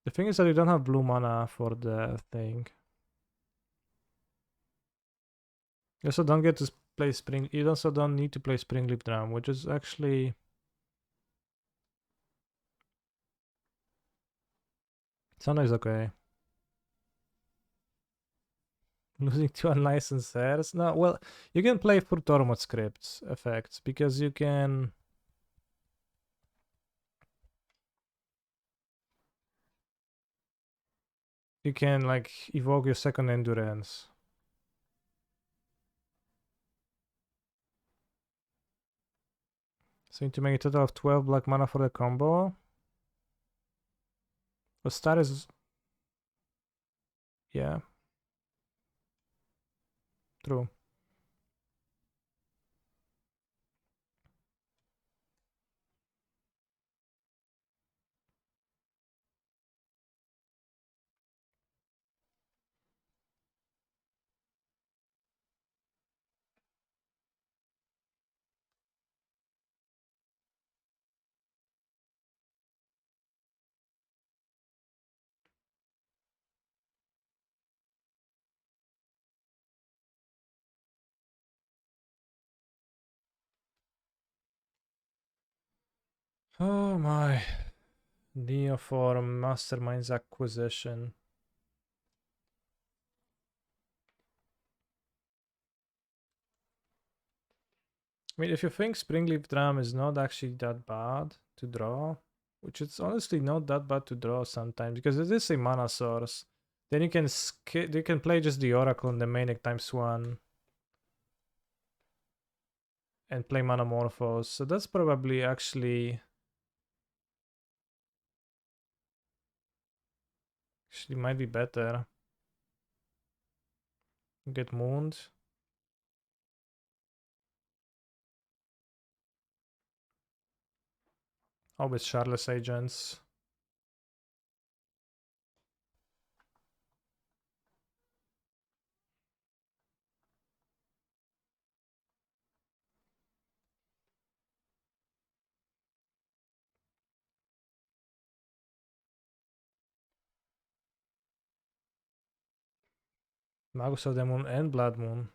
The thing is that you don't have blue mana for the thing. You also don't get to play Spring. You also don't need to play Springleaf Drum, which is actually sometimes okay. Losing to unlicensed heirs? No, well, you can play for Tormod scripts effects because you can. You can like evoke your second endurance. So you need to make a total of 12 black mana for the combo. The star is. Yeah. True. Oh my. Neoform Masterminds Acquisition. I mean, if you think Springleaf Drum is not actually that bad to draw, which it's honestly not that bad to draw sometimes because it is a mana source, then you can play just the Oracle and the Maniac ×1 and play Monomorphos. So that's probably actually might be better. Get mooned. Oh, with Charles Agents. Magus of the Moon and Blood Moon.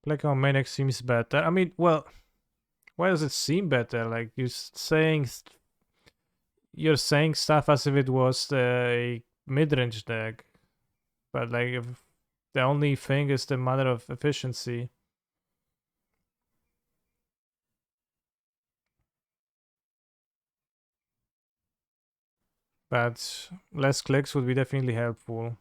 Black on Maniac seems better. I mean, well, why does it seem better? Like you're saying stuff as if it was a mid-range deck, but like if the only thing is the matter of efficiency. but less clicks would be definitely helpful.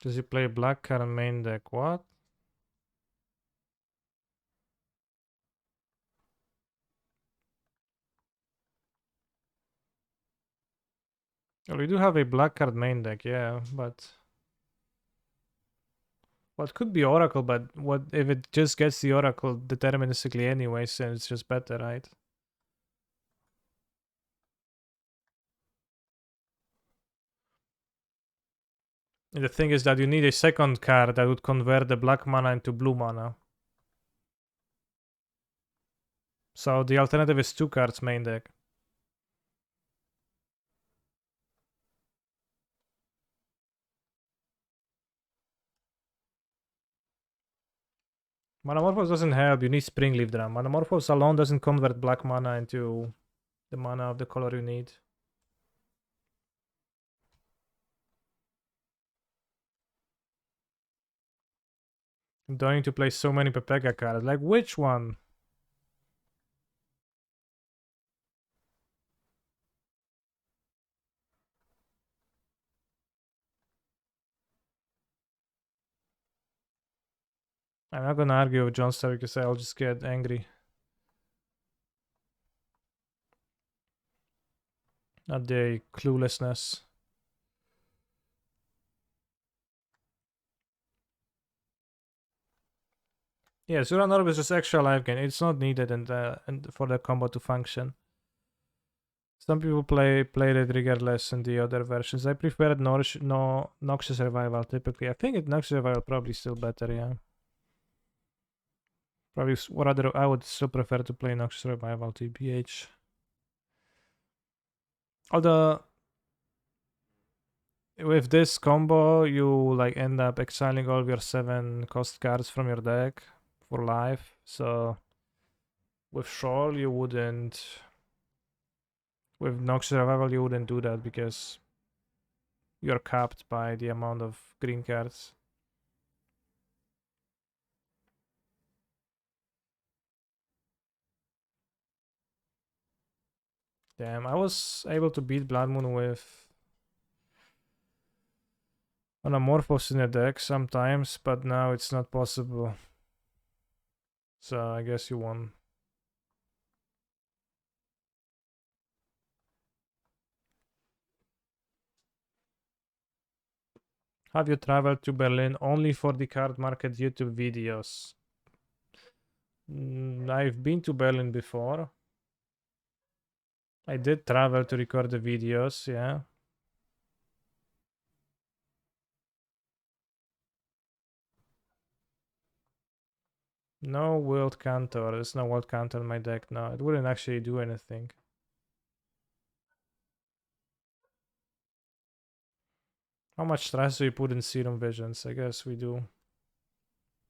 Does he play black card main deck? What? Well, we do have a black card main deck, yeah, but well, it could be Oracle, but what if it just gets the Oracle deterministically anyways, and it's just better, right? And the thing is that you need a second card that would convert the black mana into blue mana. So the alternative is 2 cards main deck. Manamorphose doesn't help, you need Springleaf Drum. Manamorphose alone doesn't convert black mana into the mana of the color you need. I'm dying to play so many Pepega cards. Like, which one? I'm not gonna argue with Johnstar because I'll just get angry at the cluelessness. Yeah, Zuran Orb is just extra life gain. It's not needed and for the combo to function. Some people play it regardless in the other versions. I prefer Noxious Revival typically. I think Noxious Revival probably still better, yeah. Probably rather I would still prefer to play Noxious Revival TBH. Although with this combo you like end up exiling all of your 7 cost cards from your deck for life. So with Shoal you wouldn't, with Noxious Revival you wouldn't do that because you're capped by the amount of green cards. Damn, I was able to beat Blood Moon with Anamorphose in the deck sometimes, but now it's not possible. So I guess you won. Have you traveled to Berlin only for the card market YouTube videos? I've been to Berlin before. I did travel to record the videos, yeah. No World Cantor. There's no World Cantor in my deck. No, it wouldn't actually do anything. How much trust do you put in Serum Visions? I guess we do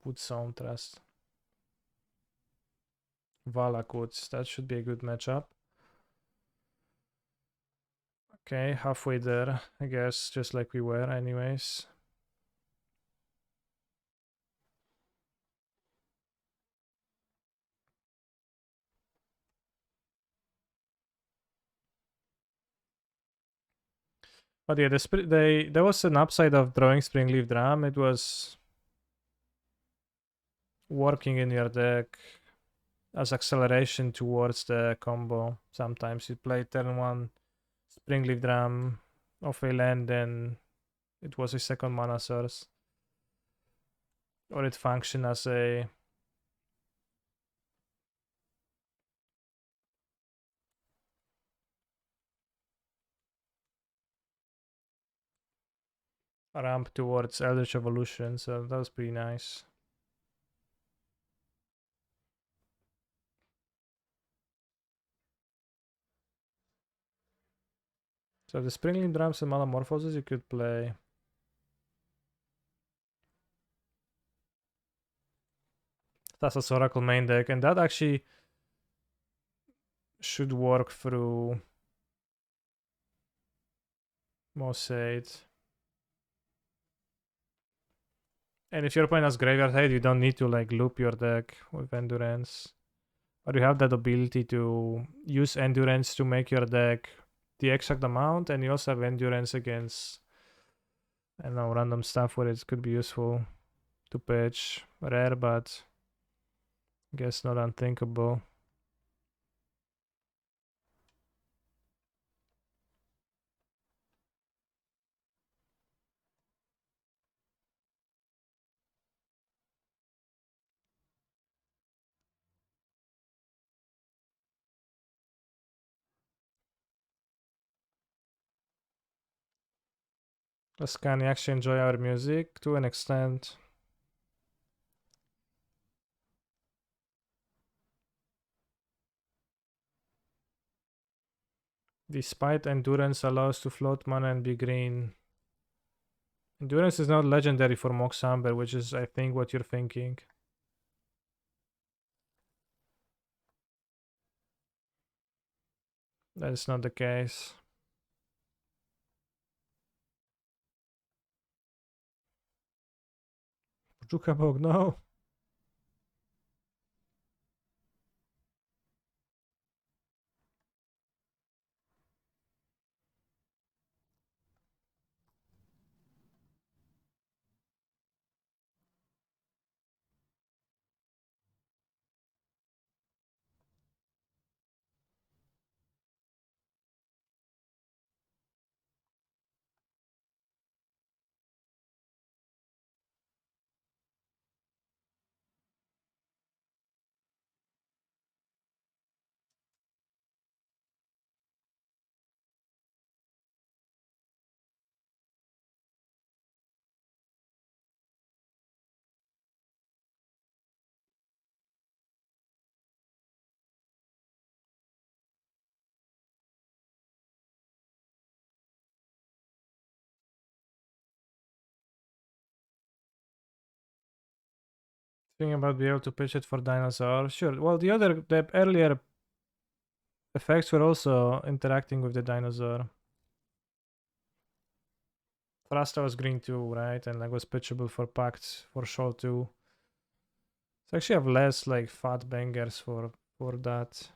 put some trust. Valakuts. That should be a good matchup. Okay, halfway there, I guess, just like we were anyways. But yeah, there was an upside of drawing Springleaf Drum. It was working in your deck as acceleration towards the combo. Sometimes you play turn 1 Springleaf Drum of a land, then it was a second mana source. Or it functioned as a ramp towards Eldritch Evolution, so that was pretty nice. So the Springleaf Drums and Metamorphoses you could play. That's a Oracle main deck, and that actually should work through Mosaid. And if you're playing as Graveyard Hate, you don't need to like loop your deck with Endurance. But you have that ability to use Endurance to make your deck the exact amount, and you also have Endurance against, I don't know, random stuff where it could be useful to pitch. Rare, but I guess not unthinkable. Can you actually enjoy our music to an extent? Despite Endurance allows to float mana and be green. Endurance is not legendary for Mox Amber, which is, I think, what you're thinking. That is not the case. Jukabog, no. Thinking about being able to pitch it for Dinosaur. Sure. Well, the earlier effects were also interacting with the Dinosaur. Thrasta was green too, right? And like was pitchable for Pact for Shoal too. So actually have less like fat bangers for that.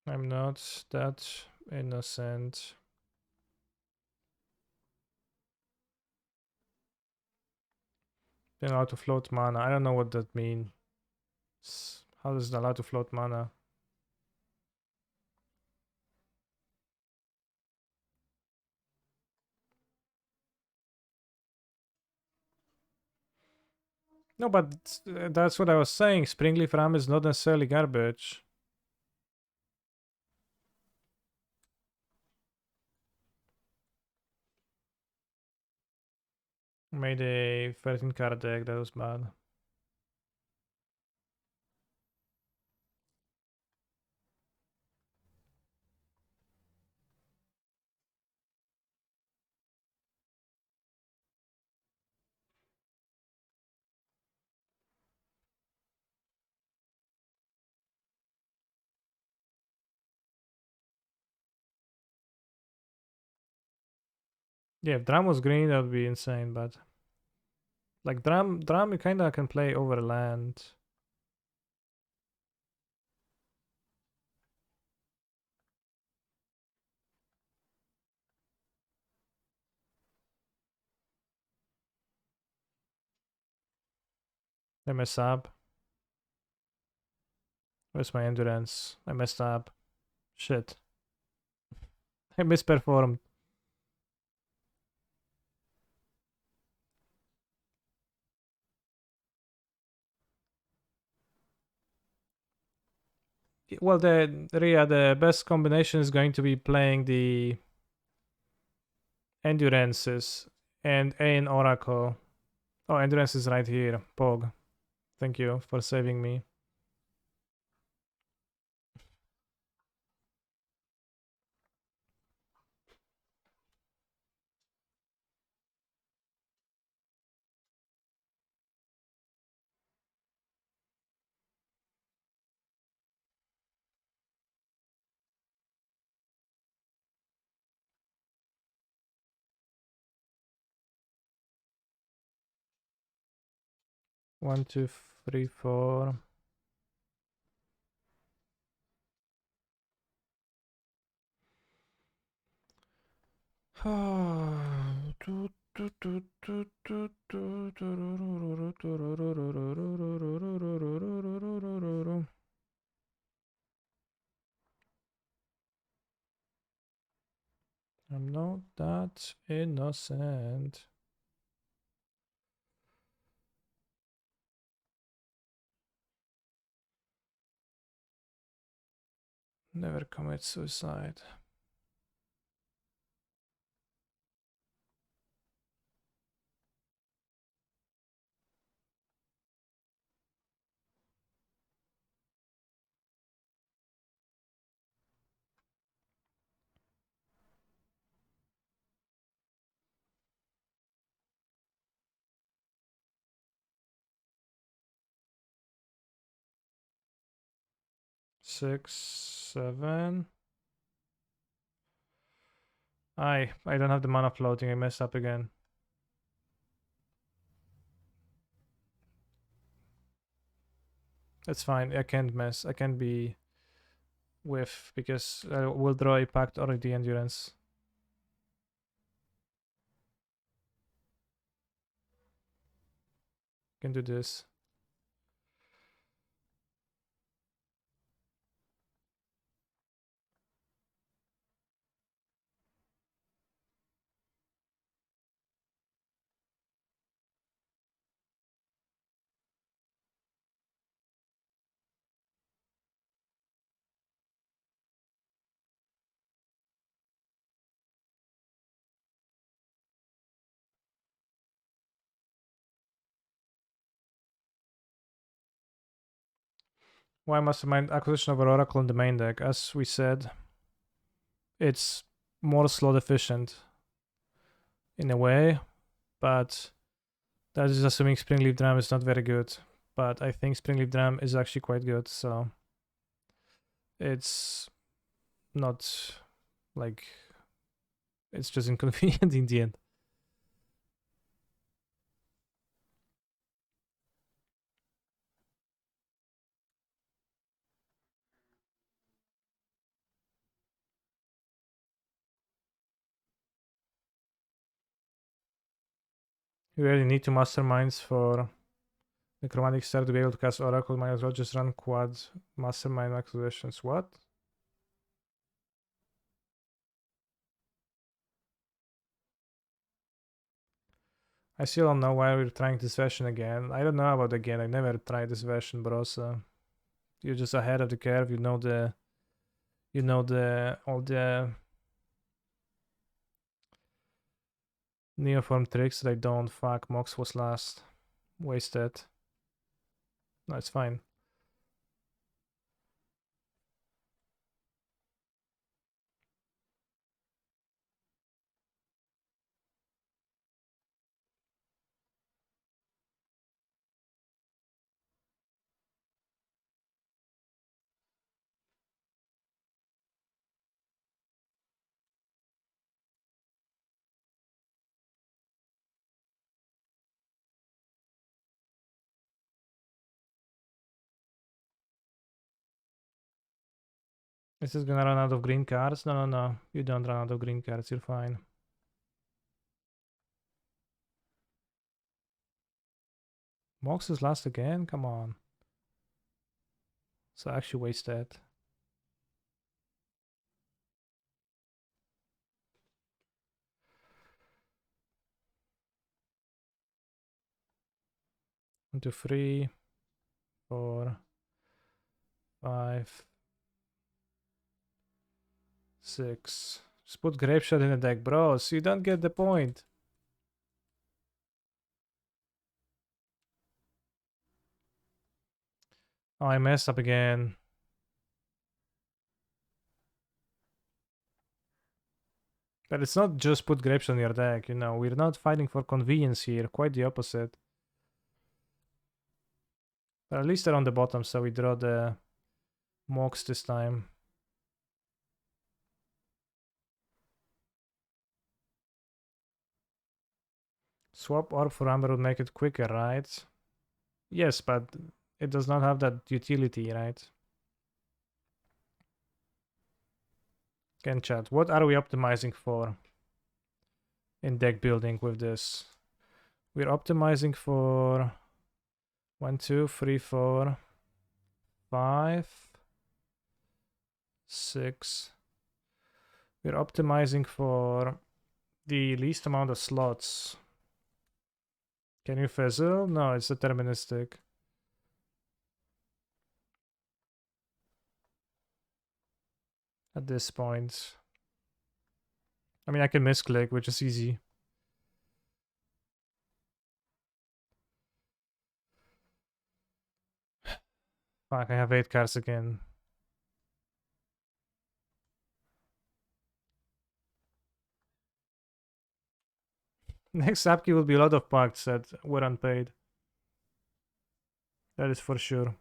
I'm not that innocent. Being allowed to float mana. I don't know what that means. How does it allow to float mana? No, but that's what I was saying. Springleaf Ram is not necessarily garbage. Made a 13 card deck, that was bad. Yeah, if Dram was green, that would be insane, but like Dram you kinda can play over land. I mess up. Where's my endurance? I messed up. Shit. I misperformed. Well, the best combination is going to be playing the Endurances and an Oracle. Oh, Endurance is right here. Pog. Thank you for saving me. One, two, three, four. I'm not that innocent. Never commit suicide. Six, seven. I don't have the mana floating. I messed up again. It's fine. I can't mess. I can't be with because I will draw a pact or the endurance. Can do this. Why Mastermind acquisition of Oracle in the main deck? As we said, it's more slot efficient in a way, but that is assuming Springleaf Dram is not very good. But I think Springleaf Dram is actually quite good, so it's not like it's just inconvenient in the end. You really need two Masterminds for the Chromatic Star to be able to cast Oracle. Might as well just run quad Mastermind acquisitions. What? I still don't know why we're trying this version again. I don't know about again. I never tried this version, bro. So you're just ahead of the curve. You know the all the Neoform tricks that I don't. Fuck, Mox was last. Wasted. No, it's fine. This is gonna run out of green cards. No, no, no. You don't run out of green cards. You're fine. Mox is last again? Come on. So actually wasted. One, two, three, 4, 5, 6, Just put Grape Shot in the deck, bros. You don't get the point. Oh, I messed up again. But it's not just put Grape Shot in your deck, you know. We're not fighting for convenience here. Quite the opposite. But at least they're on the bottom, so we draw the Mox this time. Swap Orb for Amber would make it quicker, right? Yes, but it does not have that utility, right? Can chat. What are we optimizing for in deck building with this? We're optimizing for 1, 2, 3, 4, 5, 6. We're optimizing for the least amount of slots. Can you fizzle? No, it's deterministic. At this point. I mean, I can misclick, which is easy. Fuck, I have 8 cards again. Next upkeep will be a lot of pacts that were unpaid. That is for sure.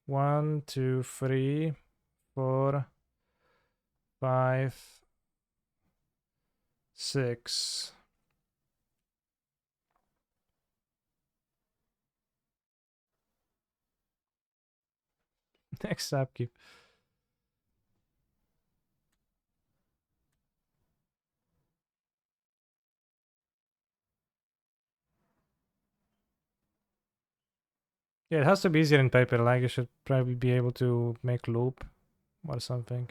One, two, 3, 4, 5, 6. Next upkeep. Yeah, it has to be easier in paper. Like, you should probably be able to make loop or something.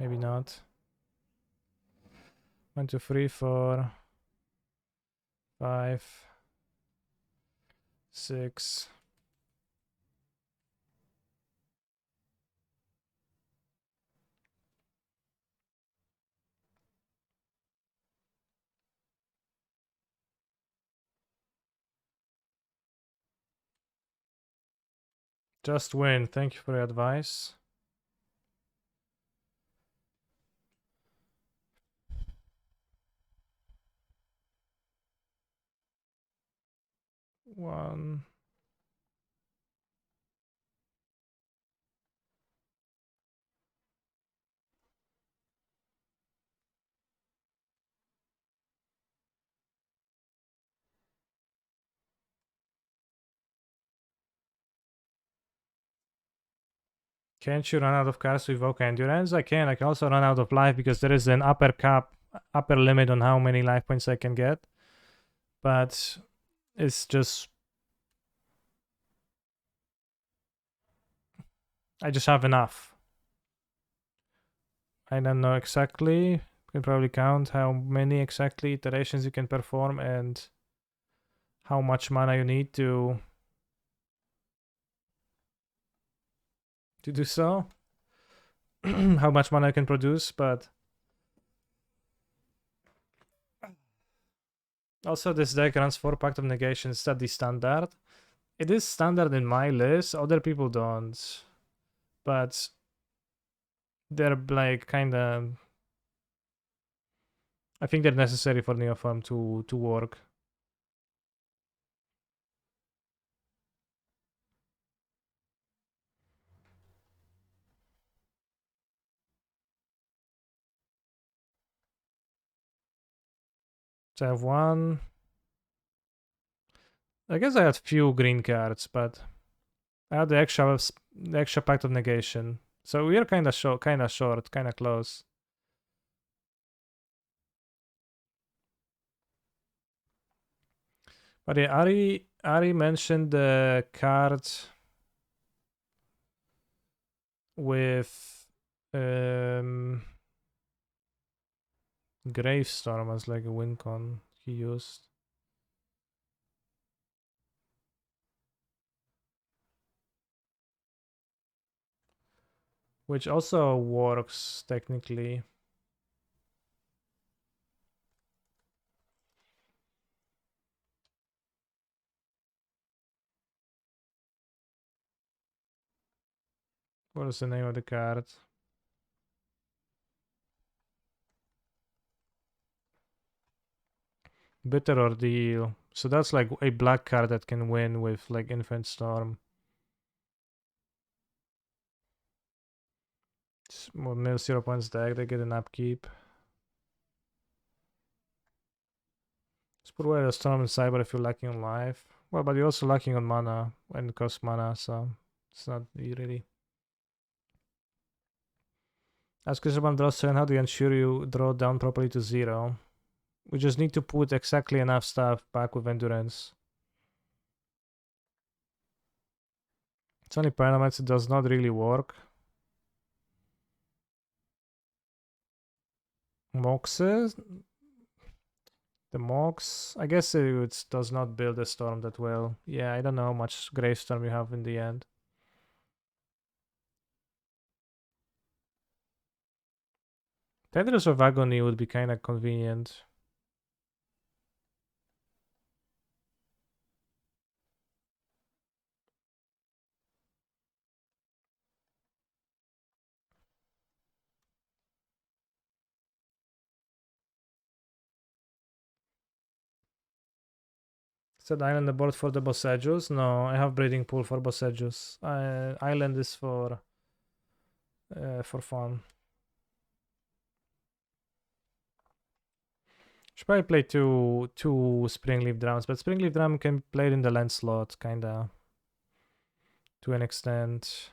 Maybe not. 1, 2, 3, 4, 5, 6. Just win. Thank you for your advice. One. Can't you run out of cards to evoke endurance? I can. I can also run out of life because there is an upper cap, upper limit on how many life points I can get. But it's just... I just have enough. I don't know exactly. You can probably count how many exactly iterations you can perform and how much mana you need to do so. How much mana you can produce, but also this deck runs 4 Pact of Negation. Is that the standard? It is standard in my list. Other people don't, but they're like kind of... I think they're necessary for Neoform to work. So I have 1. I guess I had few green cards, but I had the extra Pact of Negation. So we are kind of short, kind of close. But yeah, Ari mentioned the card with Gravestorm as like a wincon he used. which also works technically. What is the name of the card? Bitter Ordeal. So that's like a black card that can win with like Infinite Storm. Well, mill 0 points deck, they get an upkeep. Let's put away the Storm and Cyber if you're lacking on life. Well, but you're also lacking on mana and cost mana, so it's not really. Ask Christian draw 7, how do you ensure you draw down properly to 0? We just need to put exactly enough stuff back with Endurance. It's only Paranoids, it does not really work. Moxes? The Mox? I guess it does not build a Storm that well. Yeah, I don't know how much Grave Storm you have in the end. Tendrils of Agony would be kinda convenient. Set island aboard for the Bossejus? No, I have breeding pool for Bossejus. Island is for fun. Should probably play two Springleaf Drums, but Springleaf Drum can be played in the land slot, kinda, to an extent.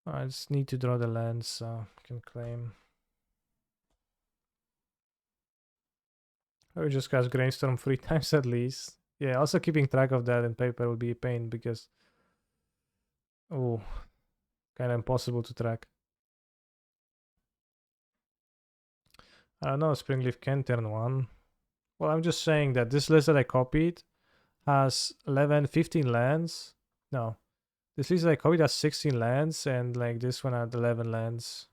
I just need to draw the land, so I can claim. I will just cast Grainstorm 3 times at least. Yeah, also keeping track of that in paper will be a pain because... Oh, kinda impossible to track. I don't know, Springleaf can turn 1. Well, I'm just saying that this list that I copied has 11, 15 lands. No, this list that I copied has 16 lands, and like this one had 11 lands.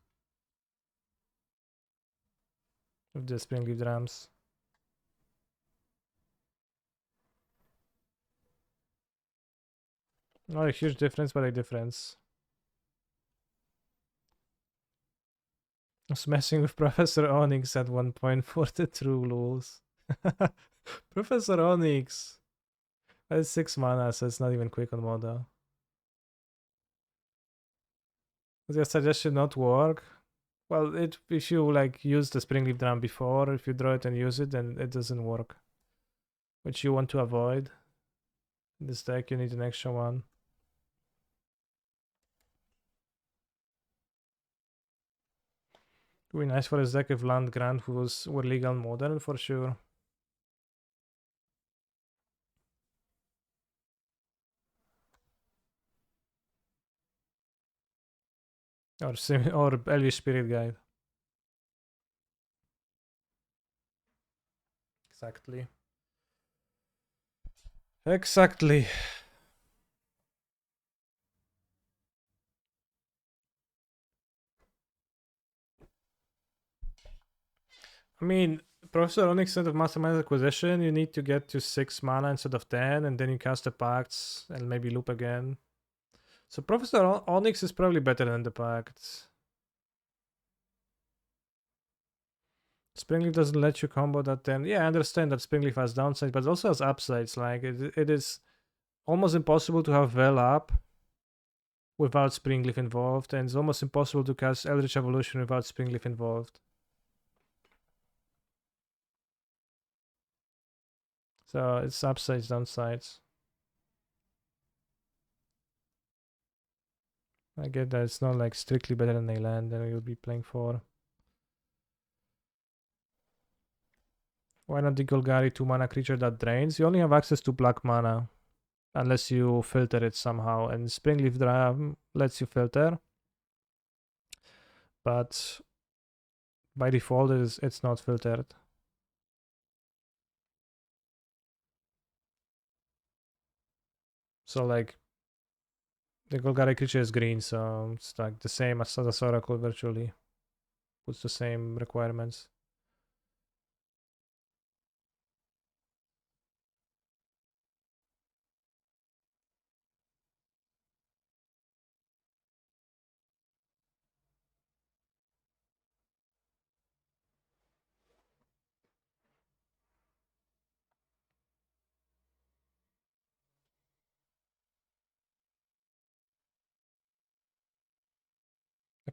With the Springleaf Drums. Not a huge difference, but a difference. I was messing with Professor Onyx at one point for the true rules. Professor Onyx! That's 6 mana, so it's not even quick on Modo. Does your suggestion not work? Well, if you like use the Springleaf Drum before, if you draw it and use it, then it doesn't work. Which you want to avoid. In this deck, you need an extra one. It would be nice for this deck if Land Grant were legal modern for sure. Or Elvish Spirit Guide. Exactly. Exactly. I mean, Professor Onyx instead of Mastermind Acquisition, you need to get to 6 mana instead of 10, and then you cast the Pacts and maybe loop again. So Professor Onyx is probably better than the Pacts. Springleaf doesn't let you combo that 10. Yeah, I understand that Springleaf has downsides, but it also has upsides. Like, it is almost impossible to have Well Up without Springleaf involved, and it's almost impossible to cast Eldritch Evolution without Springleaf involved. So it's upsides, downsides. I get that it's not like strictly better than a land that you'll be playing for. Why not the Golgari 2 mana creature that drains? You only have access to black mana unless you filter it somehow, and Springleaf Drum lets you filter, but by default it's not filtered. So like The Golgari creature is green, so it's like the same as Sadas Oracle virtually. Puts the same requirements.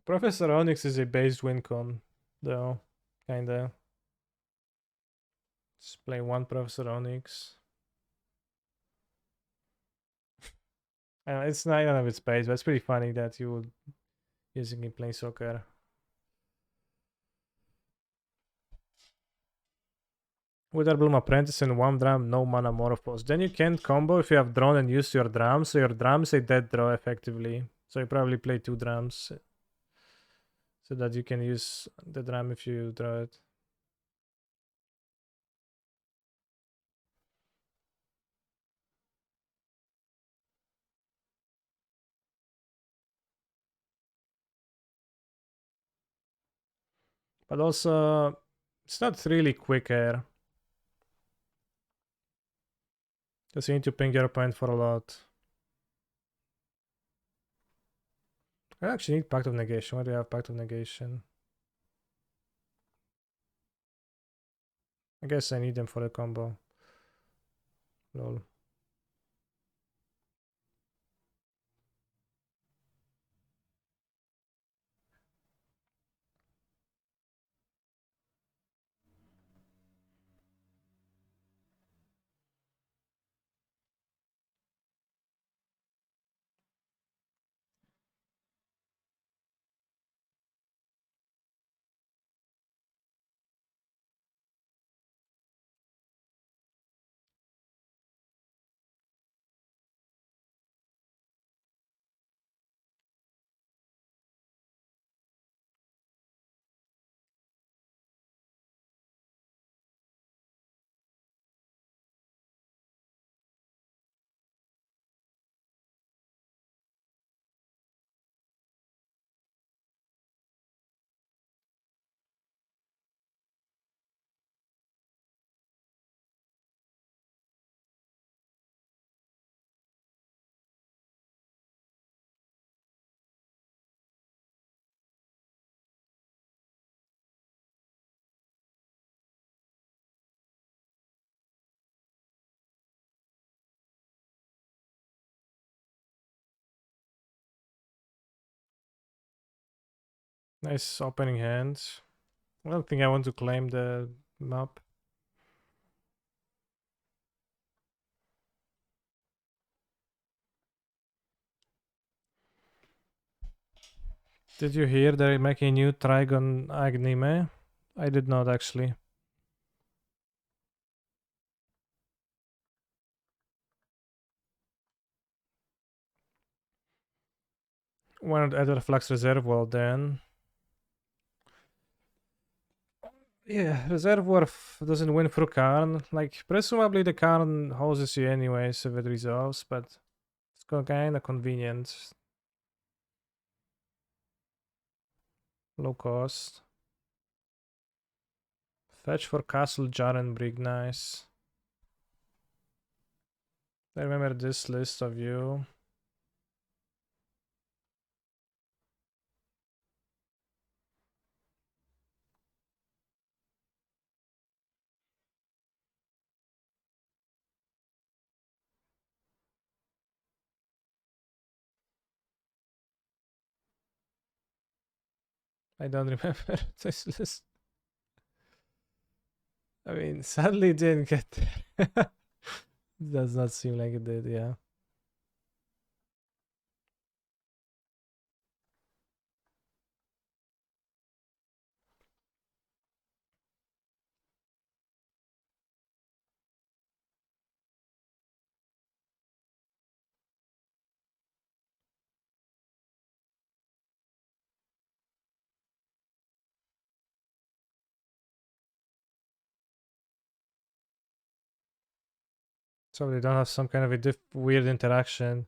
Professor Onyx is a based wincon, though, kinda. Just play one Professor Onyx. It's not, I don't know if it's based, but it's pretty funny that you would using it playing soccer. Witherbloom Apprentice and one drum, no mana Morphos. Then you can't combo if you have drawn and used your drum, so your drum's a dead draw effectively. So you probably play two drums so that you can use the drum if you draw it. But also, it's not really quick air. Because you need to ping your opponent for a lot. I actually need Pact of Negation. Why do you have Pact of Negation? I guess I need them for the combo. Lol. Nice opening hand. I don't think I want to claim the map. Did you hear they're making a new Trigon anime? I did not actually. Why not add a Flux Reservoir then? Yeah, Reservoir doesn't win through Karn. Like, presumably the Karn hoses you anyways if it resolves, but it's kinda convenient. Low cost. Fetch for Castle Jaren Brig, nice. I remember this list of you. I don't remember this list. I mean, sadly it didn't get there. Does not seem like it did, yeah. So they don't have some kind of a weird interaction.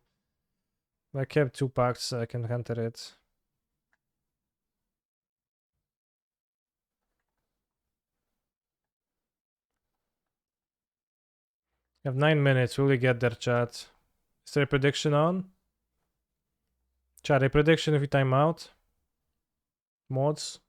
I kept 2 packs so I can enter it. You have 9 minutes. Will we get there, chat? Is there a prediction on? Chat, a prediction if we time out? Mods?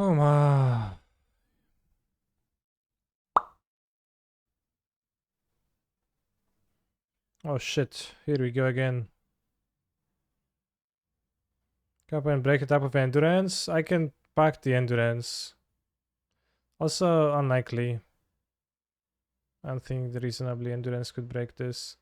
Oh my. Oh shit. Here we go again. Cup and break it up with endurance. I can pack the endurance. Also unlikely. I don't think the reasonably endurance could break this.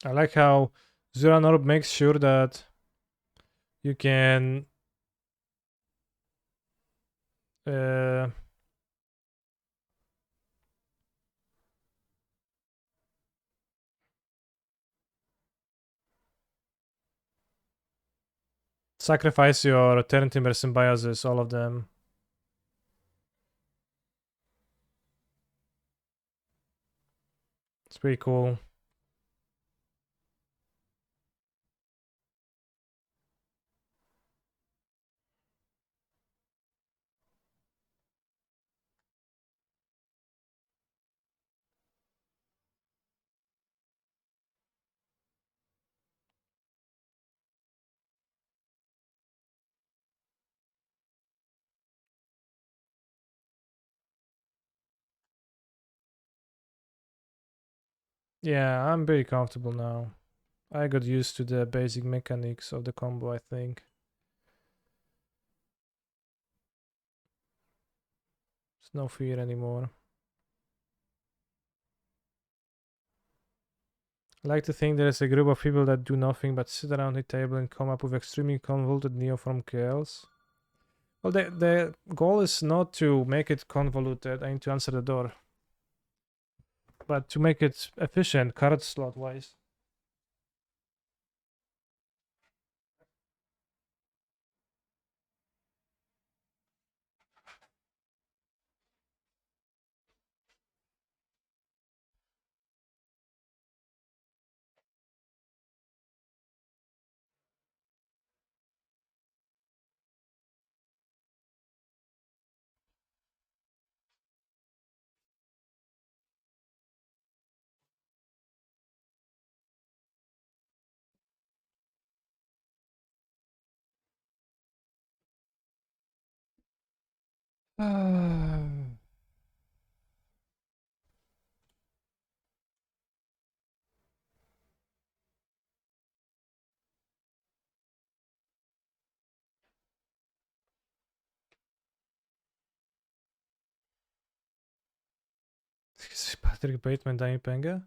I like how Zuranorb makes sure that you can sacrifice your turn timbers and biases, all of them. It's pretty cool. Yeah, I'm very comfortable now. I got used to the basic mechanics of the combo, I think. There's no fear anymore. I like to think there is a group of people that do nothing but sit around a table and come up with extremely convoluted Neoform chaos. Well, the goal is not to make it convoluted, I need to answer the door, but to make it efficient card slot wise. Patrick Bateman, Danny Penga?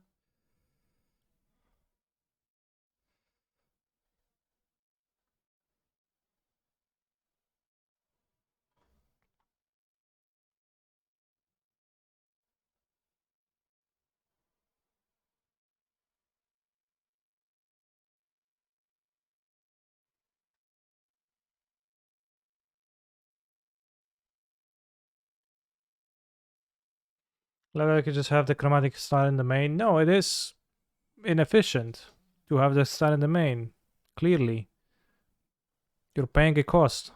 Like I could just have the chromatic style in the main. No, it is inefficient to have the style in the main. Clearly. You're paying a cost.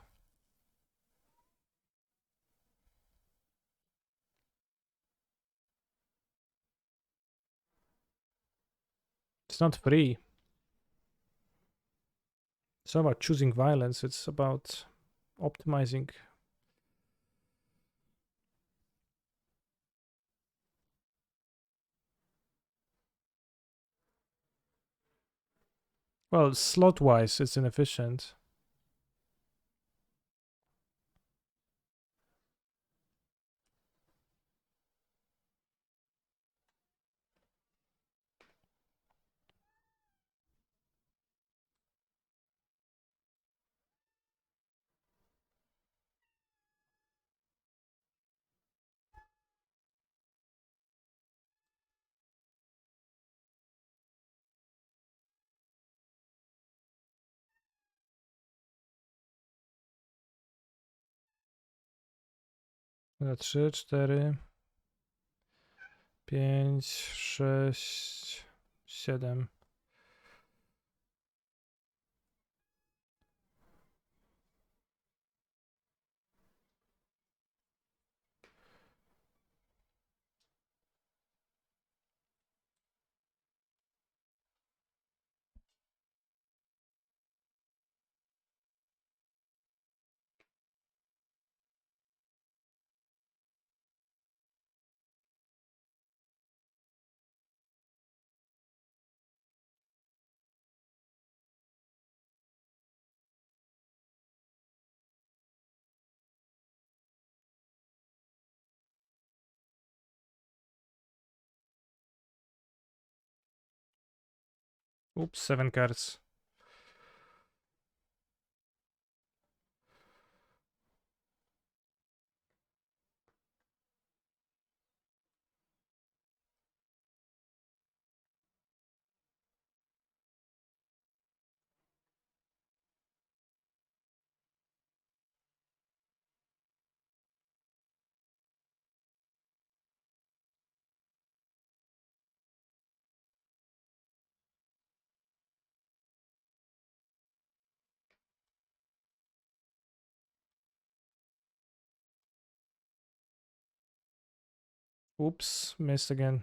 It's not free. It's not about choosing violence, it's about optimizing. Well, slot-wise, it's inefficient. Na 3, 4, 5, 6, 7. Oops, 7 cards. Oops, missed again.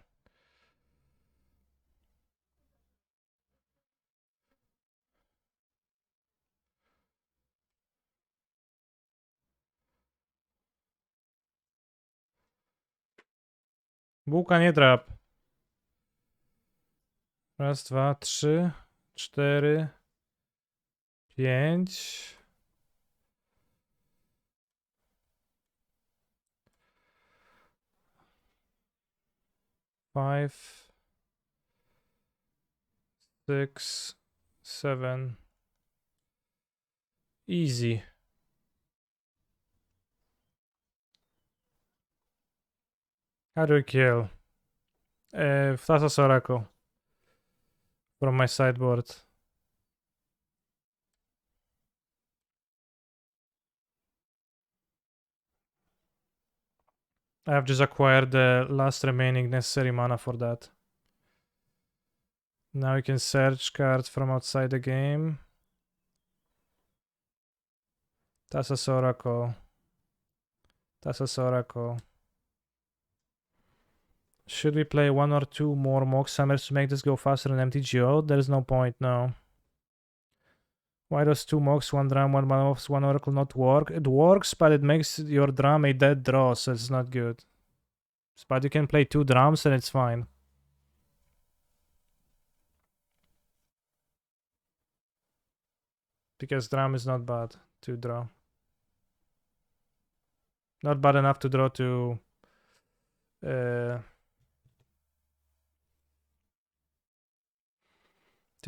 Bułka nie trap. Raz, dwa, 3, 4, 5. 5, 6, 7. Easy. How do we kill? Thassa's Oracle. From my sideboard. I have just acquired the last remaining necessary mana for that. Now you can search cards from outside the game. Thassa's Oracle. Thassa's Oracle. Should we play 1 or 2 more Mock Summers to make this go faster than MTGO? There is no point, no. Why does 2 Mocks, 1 Drum, 1 Monophs, 1 Oracle not work? It works, but it makes your drum a dead draw, so it's not good. But you can play 2 drums and it's fine. Because drum is not bad to draw. Not bad enough to draw to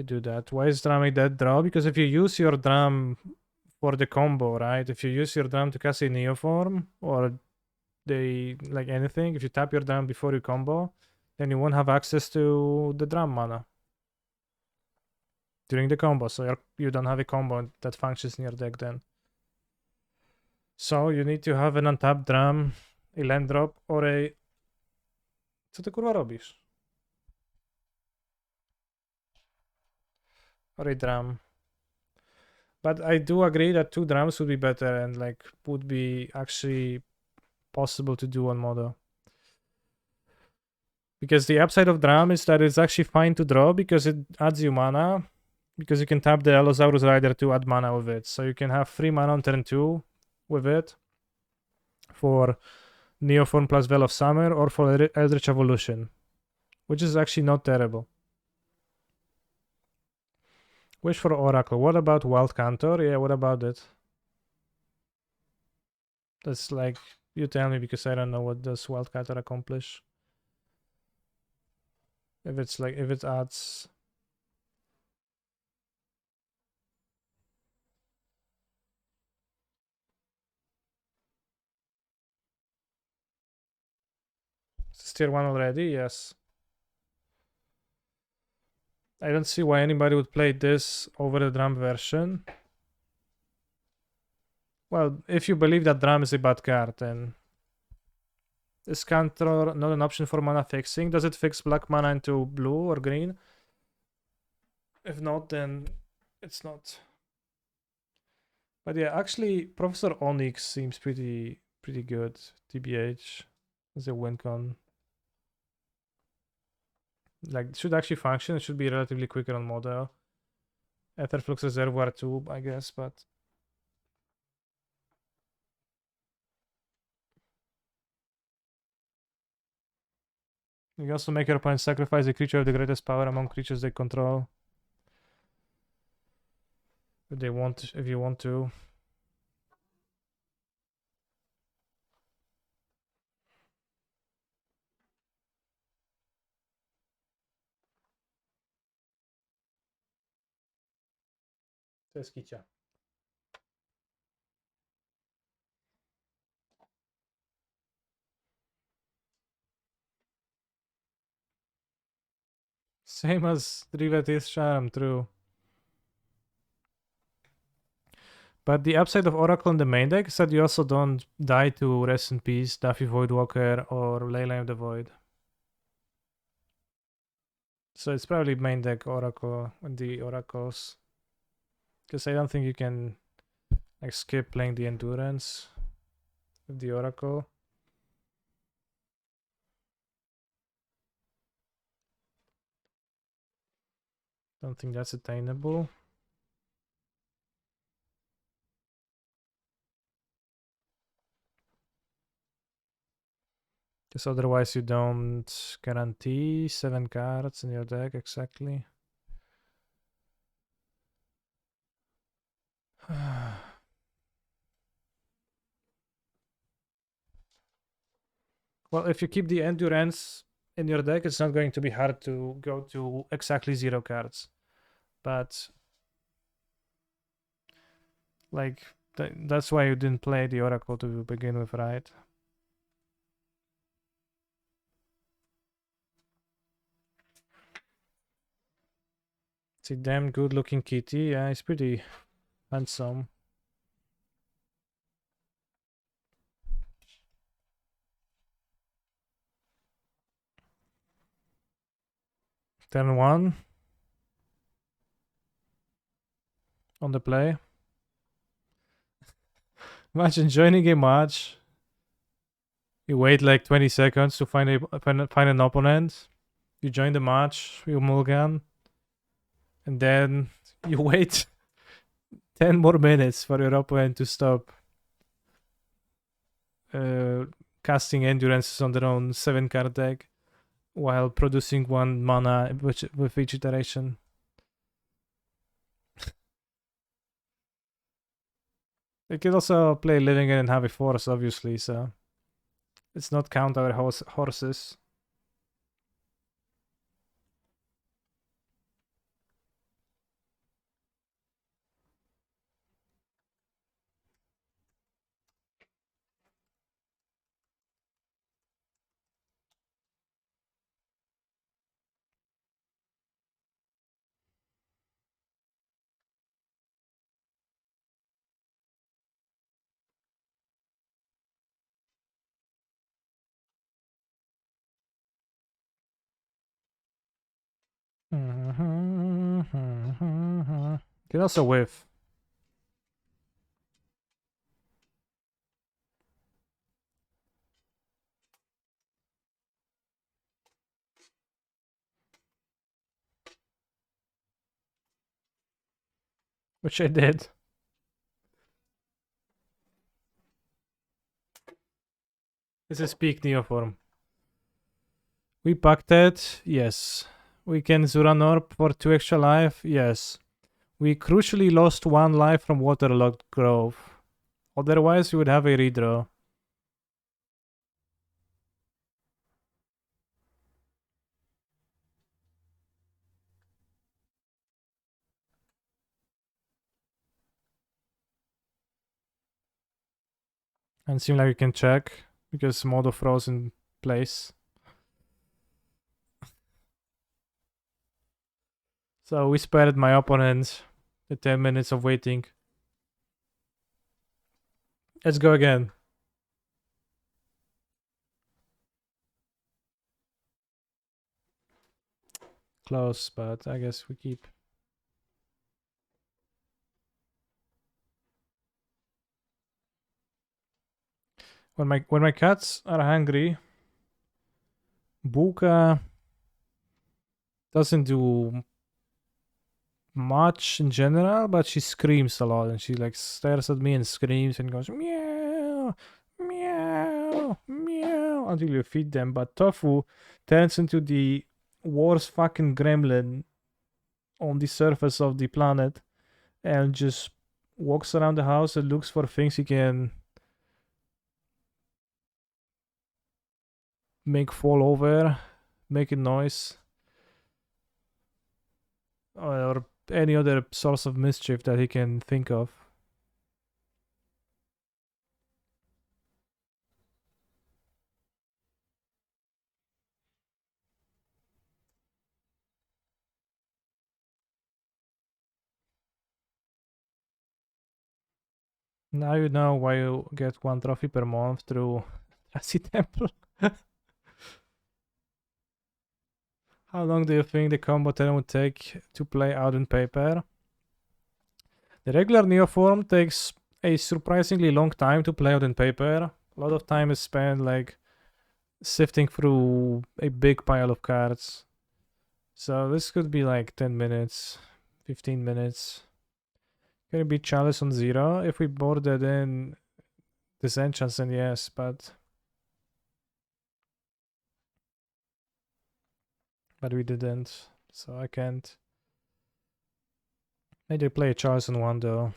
do that. Why is drum a dead draw? Because if you use your drum for the combo, right? If you use your drum to cast a Neoform or like anything, if you tap your drum before you combo, then you won't have access to the drum mana during the combo, so you don't have a combo that functions in your deck then. So you need to have an untapped drum, a land drop, or a... Co ty kurwa robisz? Or a drum. But I do agree that 2 drums would be better and like would be actually possible to do on Modo. Because the upside of drum is that it's actually fine to draw because it adds you mana. Because you can tap the Allosaurus Rider to add mana with it. So you can have 3 mana on turn 2 with it for Neoform plus Veil of Summer or for Eldritch Evolution, which is actually not terrible. Wish for Oracle. What about Wild Cantor? Yeah, what about it? That's like, you tell me because I don't know what does Wild Cantor accomplish. If it's like, if it adds... Is tier 1 already? Yes. I don't see why anybody would play this over the drum version. Well, if you believe that drum is a bad card, then... Is Cantor not an option for mana fixing? Does it fix black mana into blue or green? If not, then it's not. But yeah, actually, Professor Onyx seems pretty good. TBH as a wincon. Like, it should actually function. It should be relatively quicker on model. Etherflux Reservoir too, I guess, but... You can also make your opponent sacrifice a creature of the greatest power among creatures they control. If they want, if you want to. To jest kicia. Same as Rivete's Charm, true. But the upside of Oracle in the main deck is that you also don't die to Rest in Peace, Daffy Voidwalker, or Leyline of the Void. So it's probably main deck Oracle with the Oracles. Because I don't think you can like skip playing the Endurance with the Oracle. Don't think that's attainable. Because otherwise you don't guarantee 7 cards in your deck exactly. Well, if you keep the Endurance in your deck, it's not going to be hard to go to exactly 0 cards. But like that's why you didn't play the Oracle to begin with, right? It's a damn good looking kitty. Yeah, he's pretty handsome. Turn 1 on the play. Imagine joining a match. You wait like 20 seconds to find an opponent. You join the match, you mulligan, and then you wait 10 more minutes for your opponent to stop casting endurances on their own 7 card deck while producing 1 mana with each iteration. They could also play Living End and have a force, obviously, so let's not count our horses. Can also whiff. which I did. This is peak Neoform. We pacted, yes. We can Zuranorp for 2 extra life, yes. We crucially lost 1 life from Waterlogged Grove. Otherwise, we would have a redraw. And seem like we can check because Modo froze in place. So we spared my opponent the 10 minutes of waiting. Let's go again. Close, but I guess we keep. When my cats are hungry, Buka doesn't do much in general, but she screams a lot and she like stares at me and screams and goes meow, meow, meow until you feed them. But Tofu turns into the worst fucking gremlin on the surface of the planet and just walks around the house and looks for things he can make fall over, make a noise, or any other source of mischief that he can think of. Now you know why you get 1 trophy per month through Trasy Temple. How long do you think the combo turn would take to play out on paper? The regular Neoform takes a surprisingly long time to play out on paper. A lot of time is spent like sifting through a big pile of cards. So this could be like 10 minutes, 15 minutes. Can it be Chalice on 0? If we boarded in Disenchants, then yes, but we didn't, so I can't. Maybe play a Chalice on 1 though.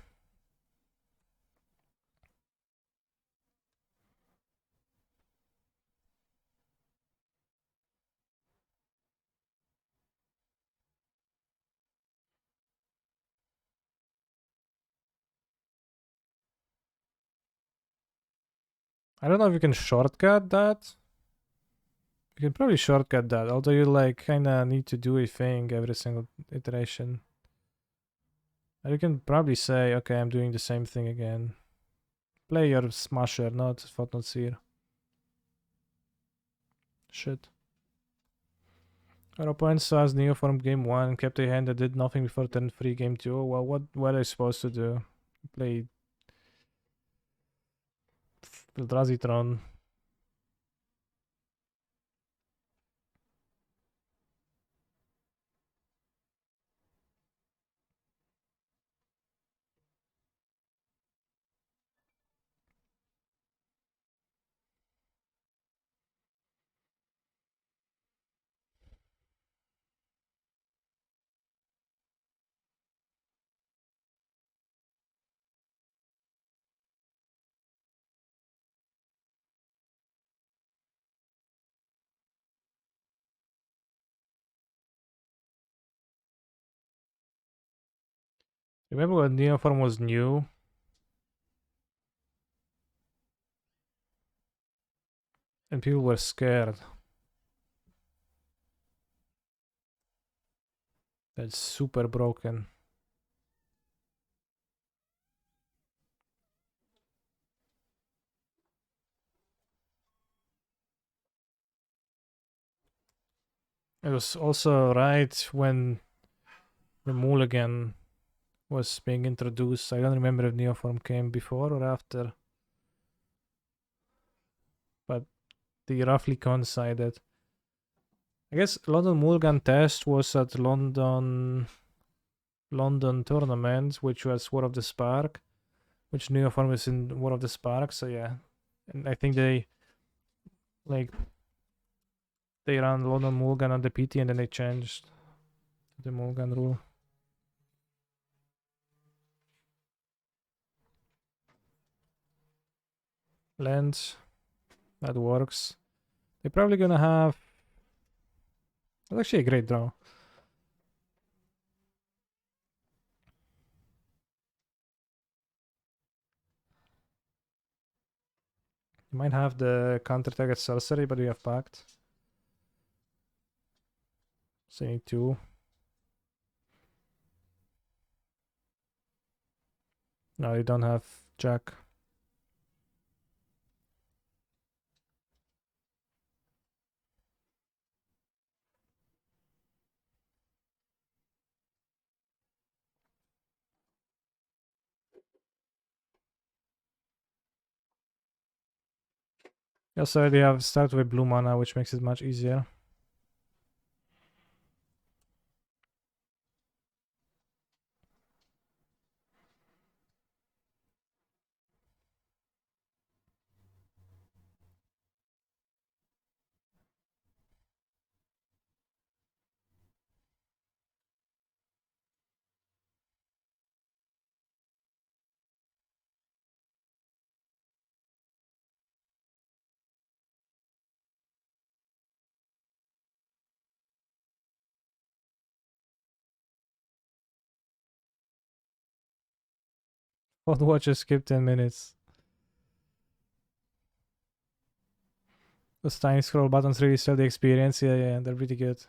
I don't know if you can shortcut that. You can probably shortcut that, although you like kinda need to do a thing every single iteration. And you can probably say, okay, I'm doing the same thing again. Play your Smasher, not Footnote Seer. Shit. Our opponent saw as Neoform game 1 and kept a hand that did nothing before turn 3 game 2. Well, what are you supposed to do? Play Drazitron. Remember when Neoform was new? And people were scared. That's super broken. It was also right when the Mulligan was being introduced. I don't remember if Neoform came before or after. But they roughly coincided. I guess London Mulligan test was at London London tournament, which was War of the Spark, which Neoform is in War of the Spark. So yeah, and I think they like they ran London Mulligan on the PT and then they changed the Mulligan rule. Lands, that works. They're probably gonna have. That's actually a great draw. You might have the counter target sorcery, but you have Pact. So you need two. No, you don't have Jack. Also, they have start with blue mana, which makes it much easier. Hot watches skip 10 minutes. Those tiny scroll buttons really sell the experience. Yeah, they're pretty good.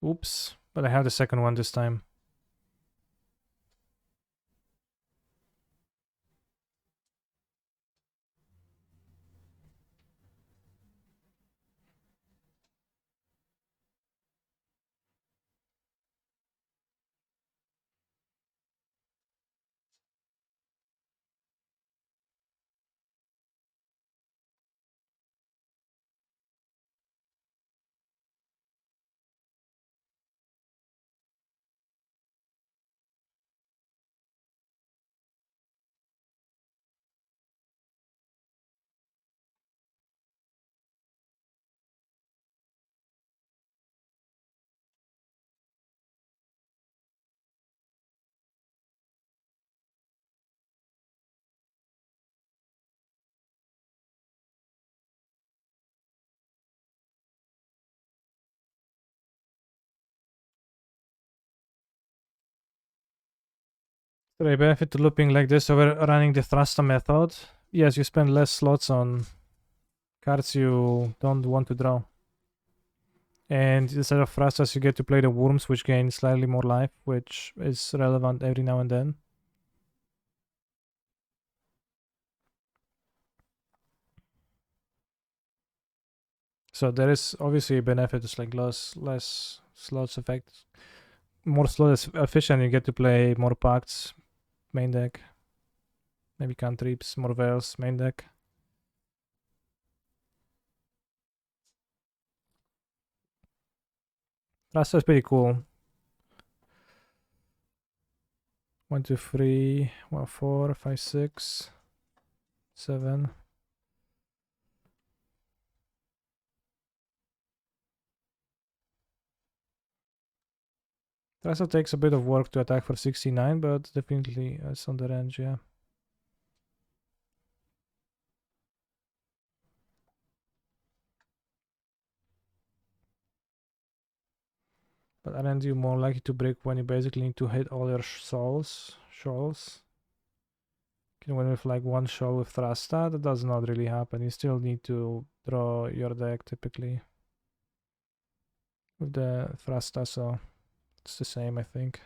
Oops, but I have the second one this time. So I benefit to looping like this over running the Thrasta method. Yes, you spend less slots on cards you don't want to draw. And instead of Thrastas, you get to play the Worms, which gain slightly more life, which is relevant every now and then. So there is obviously a benefit. It's like less slots effect. More slots efficient, you get to play more pacts, main deck. Maybe cantrips, more veils, main deck. Rasta is pretty cool. 1, 2, 3, 1, 4, 5, 6, 7. Rasta takes a bit of work to attack for 69, but definitely it's on the range, yeah. But aren't you more likely to break when you basically need to hit all your shoals? Can win with like one shoal with Thrasta? That does not really happen. You still need to draw your deck typically with the Thrasta, so it's the same, I think.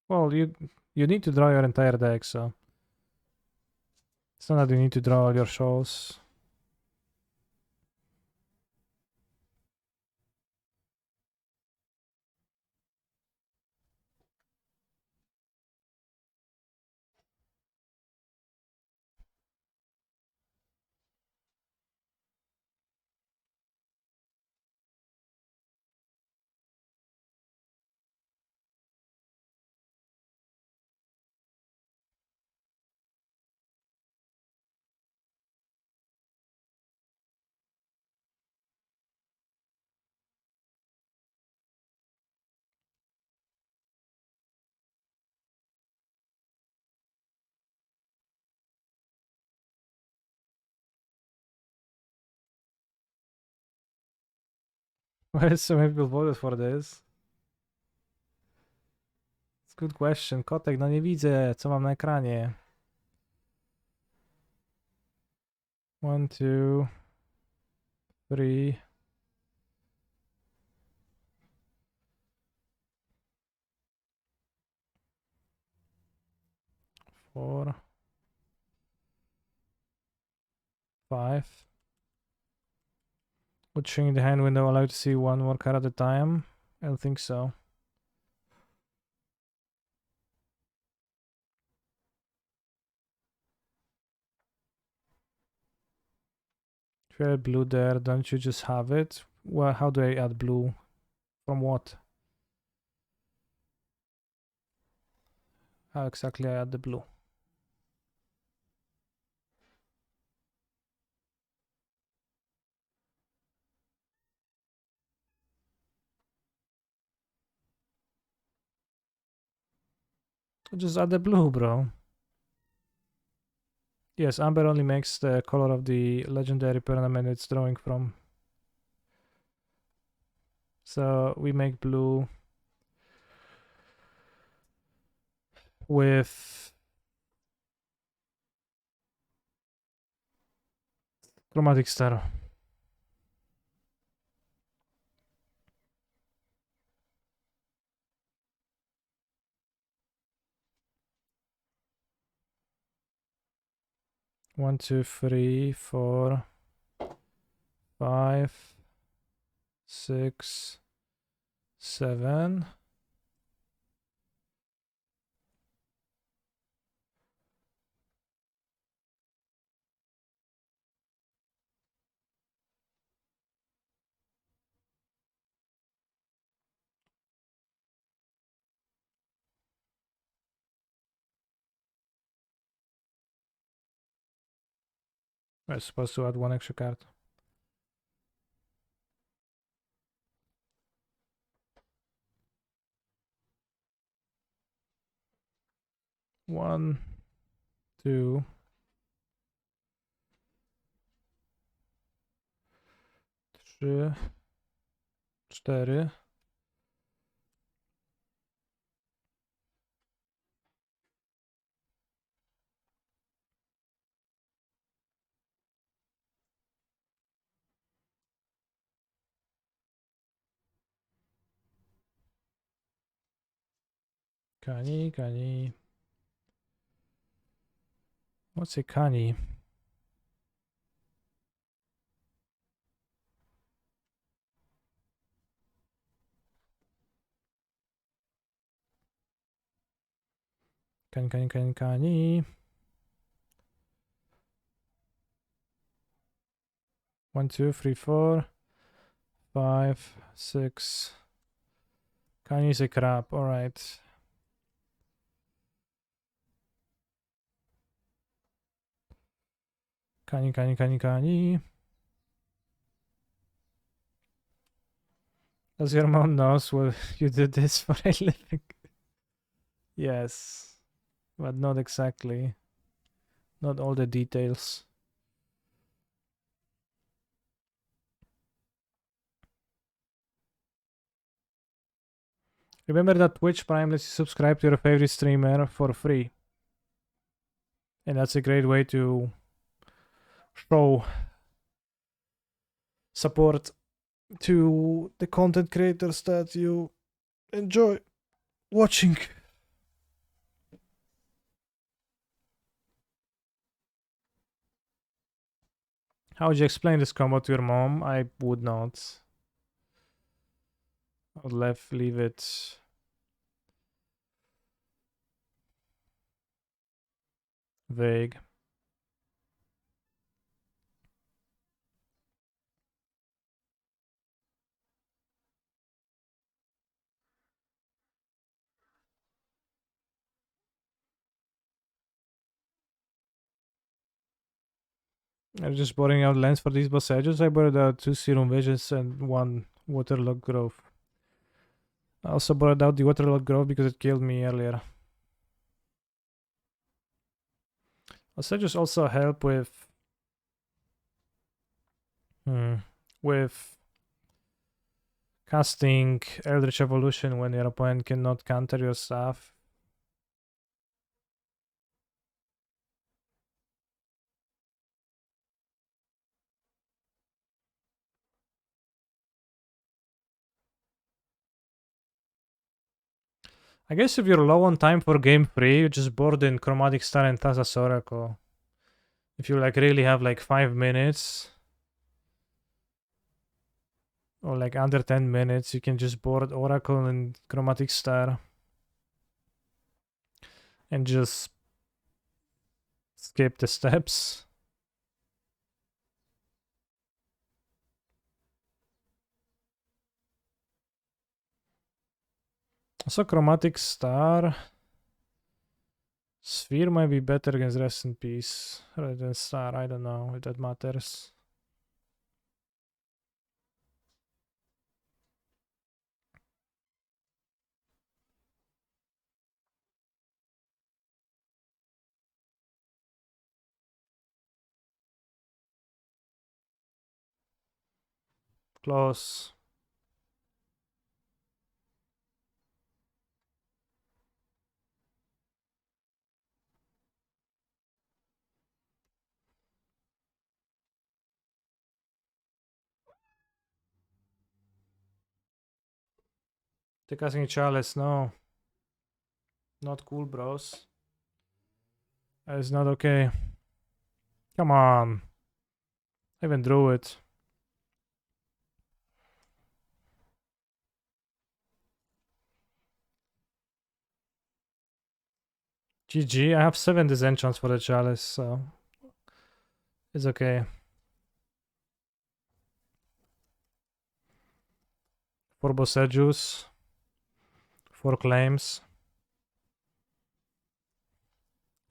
Well, you need to draw your entire deck, so it's not that you need to draw all your shows. Why so many people voted for this? It's a good question. Kotek, no nie widzę, co mam na ekranie. 1, 2, 3. 4, 5. Would shrink the hand window allow you to see one more card at a time? I don't think so. If you add blue there, don't you just have it? Well, how do I add blue? From what? How exactly I add the blue? Just add the blue, bro. Yes, amber only makes the color of the legendary permanent it's drawing from. So we make blue with chromatic star. One, two, 3, 4, 5, 6, 7. We're supposed to add one extra card. One, 2, 3, 4. Kani. What's a kani? Kani. 1, 2, 3, 4, 5, 6. Kani is a crap, alright. Kani. Does your mom knows what you did this for a living? Yes, but not exactly. Not all the details. Remember that Twitch Prime lets you subscribe to your favorite streamer for free. And that's a great way to show support to the content creators that you enjoy watching. How would you explain this combo to your mom? I would not. I would leave it vague. I'm just boring out lands for these boss edges. I borrowed out 2 Serum Visions and 1 Waterlogged Grove. I also borrowed out the Waterlogged Grove because it killed me earlier. Boss edges also help with casting Eldritch Evolution when your opponent cannot counter your stuff. I guess if you're low on time for game 3, you just board in Chromatic Star and Thassa's Oracle. If you like really have like 5 minutes or like under 10 minutes, you can just board Oracle and Chromatic Star and just skip the steps. Also, Chromatic Star. Sphere might be better against Rest in Peace rather than Star. I don't know if that matters. Close. The casting Chalice, no. Not cool, bros. That is not okay. Come on. I even drew it. GG. I have 7 disenchants for the Chalice, so it's okay. 4 Bossejus. 4 claims.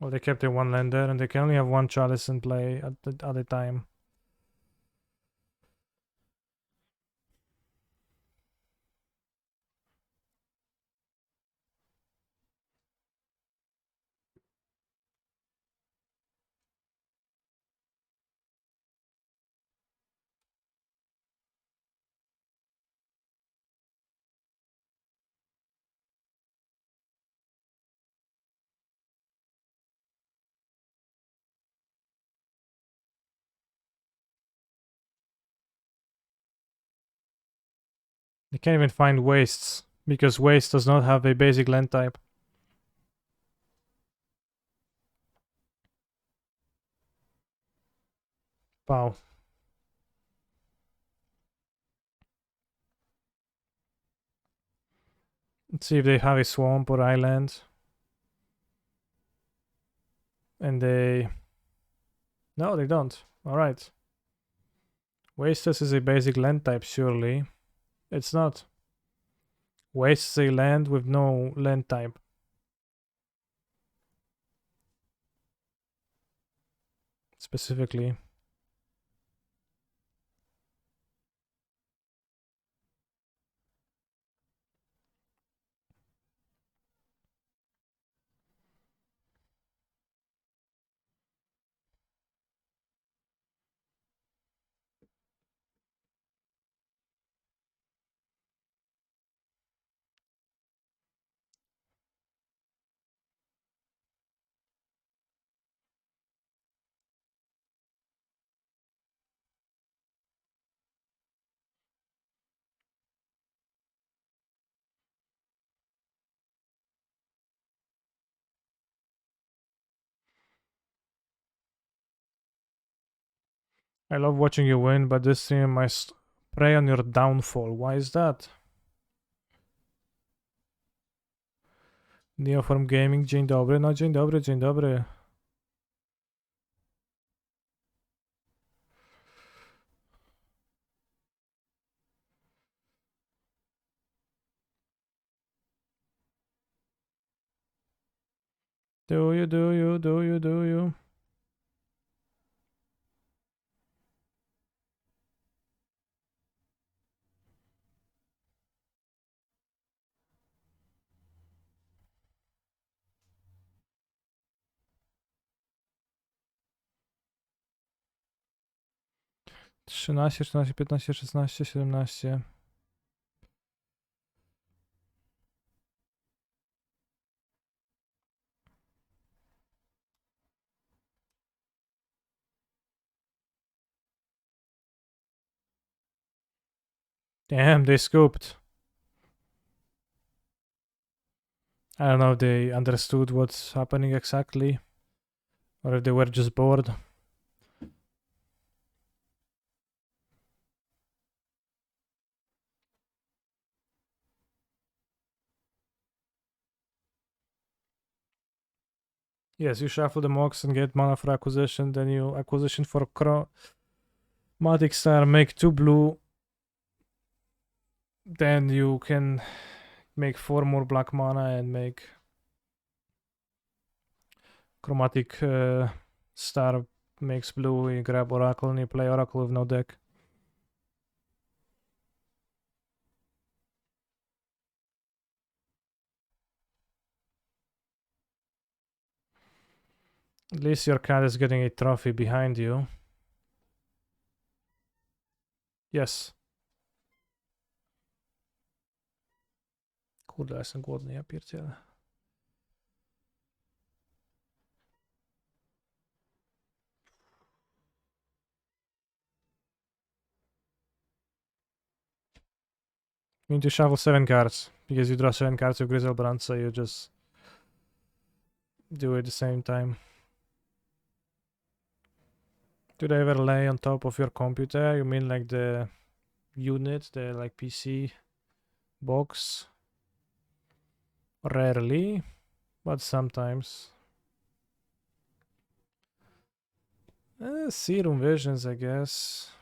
Well, they kept it 1 lander and they can only have 1 Chalice in play at a time. They can't even find Wastes because Waste does not have a basic land type. Wow. Let's see if they have a swamp or island. And they... No, they don't. Alright. Wastes is a basic land type, surely. It's not. Waste is a land with no land type. Specifically. I love watching you win, but this stream might prey on your downfall. Why is that? Neoform Gaming, dzień dobry. No dzień dobry, dzień dobry. Do you, do you, do you, do you? Trzynaście, 14, 15, 16, 17. Damn, they scooped. I don't know if they understood what's happening exactly, or if they were just bored. Yes, you shuffle the Mox and get mana for acquisition, then you acquisition for Chromatic Star, make 2 blue, then you can make 4 more black mana and make Chromatic Star makes blue, you grab Oracle and you play Oracle with no deck. At least your cat is getting a trophy behind you. Yes. Kurde, jestem głodny, ja pierdzielę. You need to shuffle 7 cards, because you draw 7 cards of Griselbrand, so you just do it at the same time. Do they ever lay on top of your computer? You mean like the unit, the like PC box? Rarely, but sometimes. Serum Visions, I guess.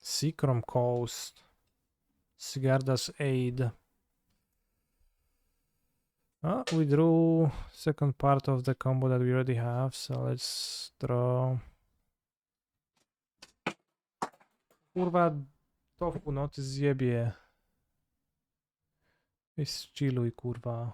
Seacrom Coast. Sigarda's Aid. We drew second part of the combo that we already have, so let's draw. Kurwa, tofu, no ty zjebie. Chilluj, kurwa.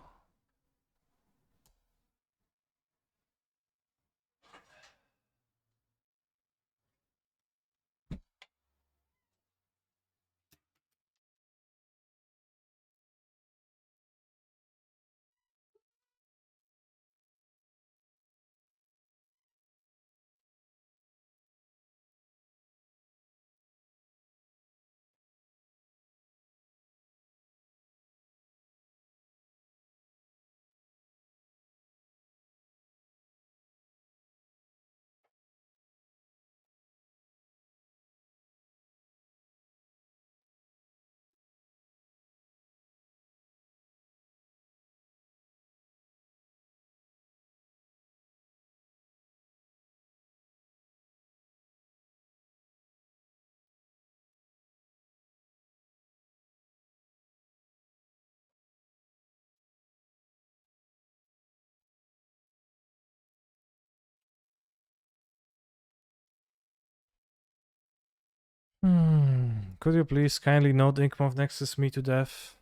Could you please kindly note Ink Moth Nexus me to death?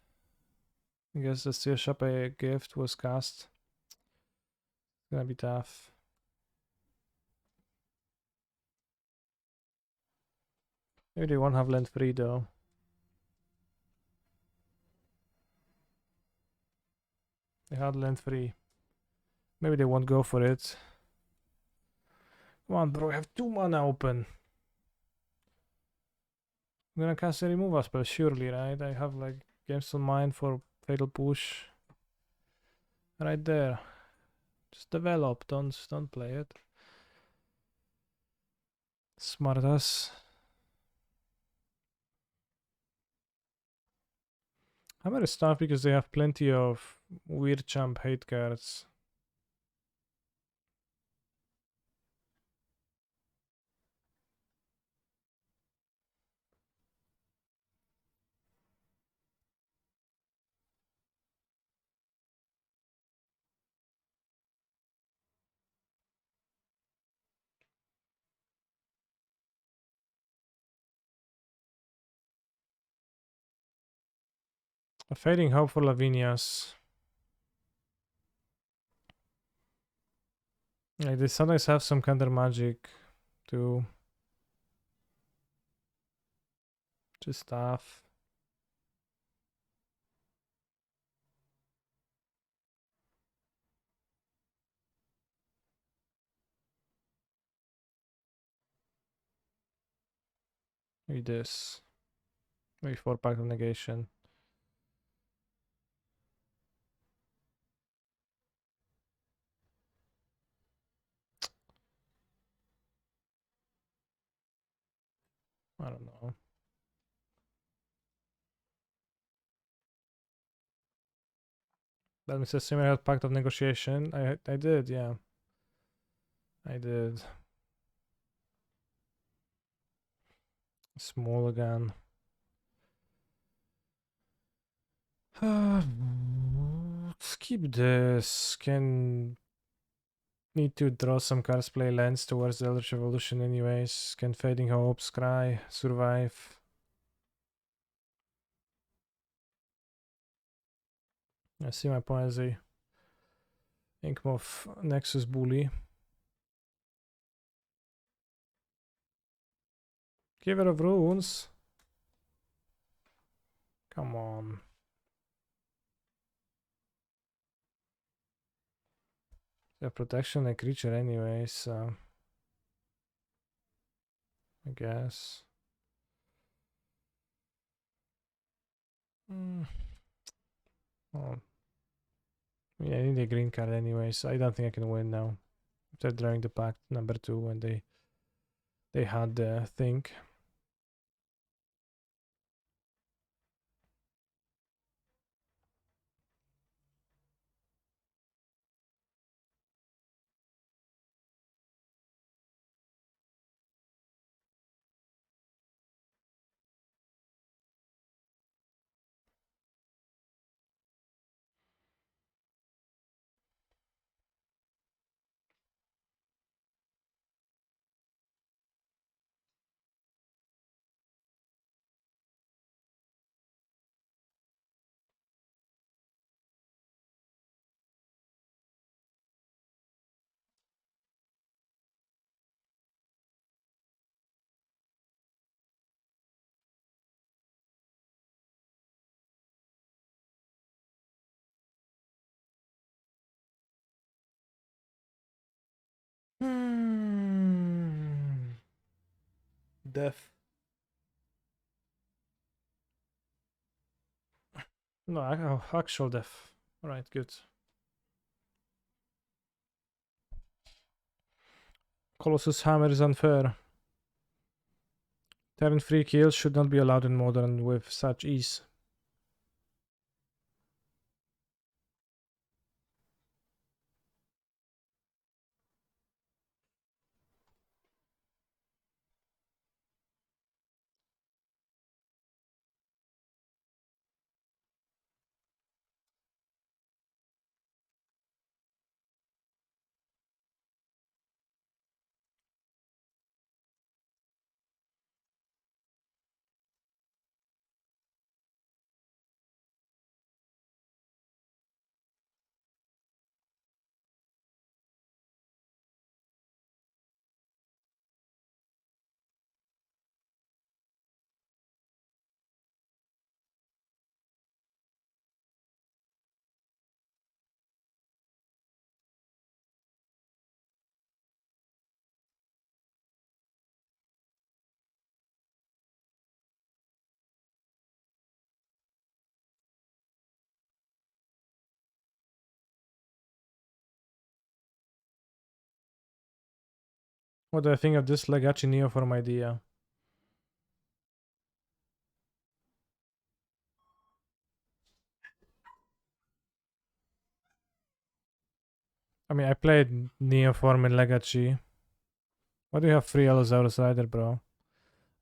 I guess the Steel Shop a gift was cast. It's gonna be tough. Maybe they won't have land free though. They had land free. Maybe they won't go for it. Come on, bro, I have 2 mana open. I'm gonna cast a removal spell, surely, right? I have like games on mind for Fatal Push. Right there. Just develop, don't play it. Smartass. Hammer is tough because they have plenty of weird champ hate cards. A fading hope for Lavinias. Like they sometimes have some counter magic to stuff. Maybe this. Maybe 4-pack of negation. I don't know. That means a similar pact of negotiation. I did, yeah. I did. Small again. Skip this. Can need to draw some cards, play lands towards the Eldritch Evolution anyways. Can Fading Hope, Scry, survive. I see my point as a Inkmoth Nexus Bully. Giver of Runes. Come on. They have protection a creature anyways, so I guess. Oh. Yeah, I need a green card anyways. I don't think I can win now. After drawing the pact number 2 when they had the thing. Death. No, actual death. Alright, good. Colossus Hammer is unfair. Turn free kills should not be allowed in Modern with such ease. What do I think of this Legacy Neoform idea? I mean, I played Neoform in Legacy. Why do you have free Allosaurus Rider, bro?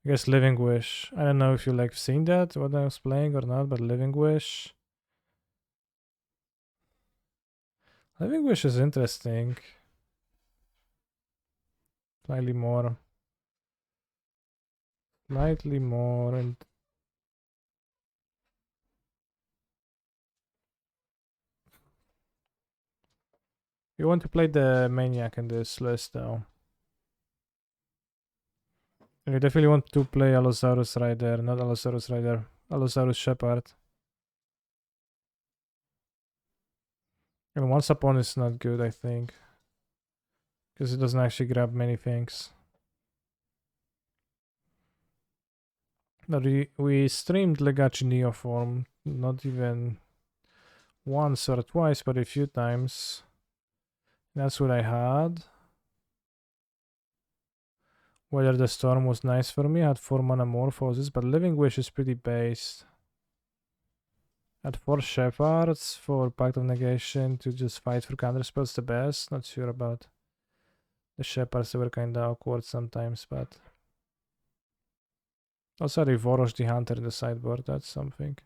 I guess Living Wish. I don't know if you like seen that, what I was playing or not, but Living Wish. Living Wish is interesting. Slightly more. Slightly more. And you want to play the Maniac in this list, though. You definitely want to play Allosaurus Rider, not Allosaurus Rider. Allosaurus Shepherd. And Once Upon is not good, I think. Because it doesn't actually grab many things. But we streamed Legacy Neoform, not even once or twice, but a few times. That's what I had. Weather the Storm was nice for me. I had 4 mana Morphosis, but Living Wish is pretty based. I had 4 Shepherds for Pact of Negation to just fight for counterspells the best. Not sure about the Shepherds, they were kinda awkward sometimes, but... Also had a Vorosh the Hunter in the sideboard, that's something.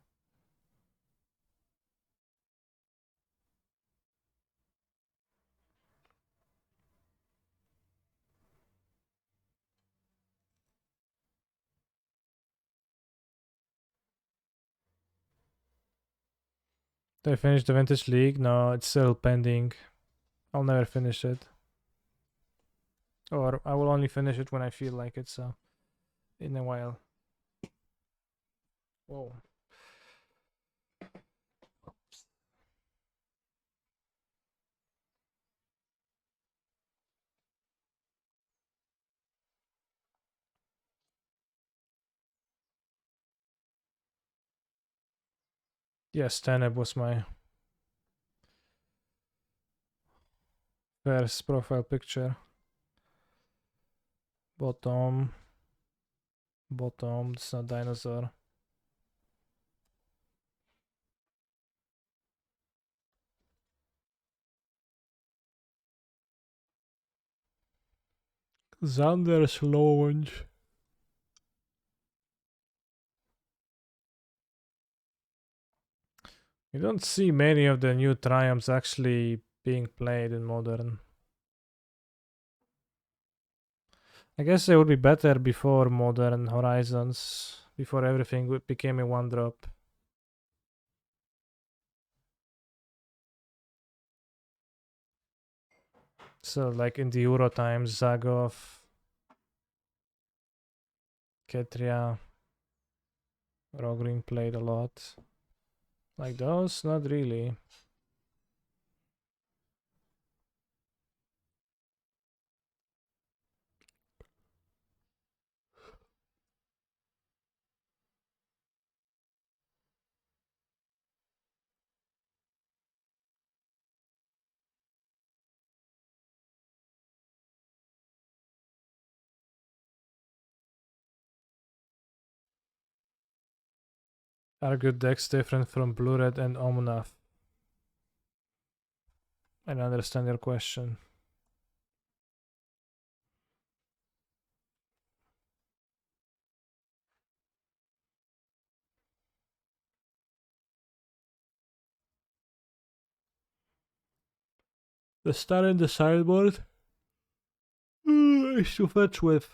Did I finish the Vintage League? No, it's still pending. I'll never finish it. Or I will only finish it when I feel like it, so... In a while. Whoa. Yes, Teneb was my first profile picture. Bottom. Bottom, it's not dinosaur. Xander's Lounge. You don't see many of the new triumphs actually being played in Modern. I guess they would be better before Modern Horizons, before everything became a one drop. So, like in the Euro times, Zagov, Ketria, Rogrin played a lot. Like those? Not really. Are good decks different from Blue Red and Omnath? I don't understand your question. The star in the sideboard is to fetch with.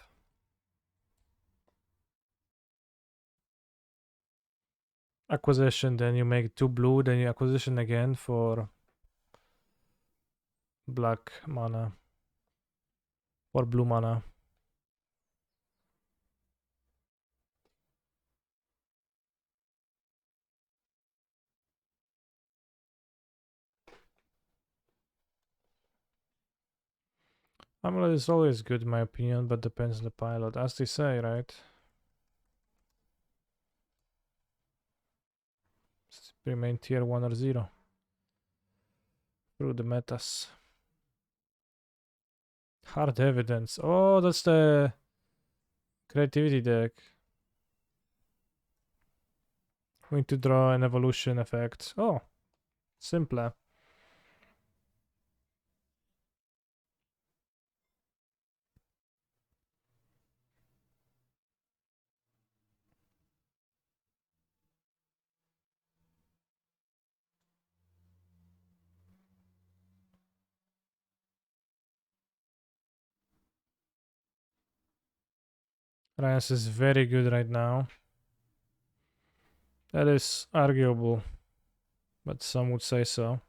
Acquisition, then you make 2 blue, then you acquisition again for black mana or blue mana. Amulet is always good in my opinion, but depends on the pilot, as they say, right? Remain tier 1 or 0 through the metas. Hard evidence. Oh, that's the creativity deck. We need to draw an evolution effect. Oh, simple. Ryan's is very good right now. That is arguable, but some would say so.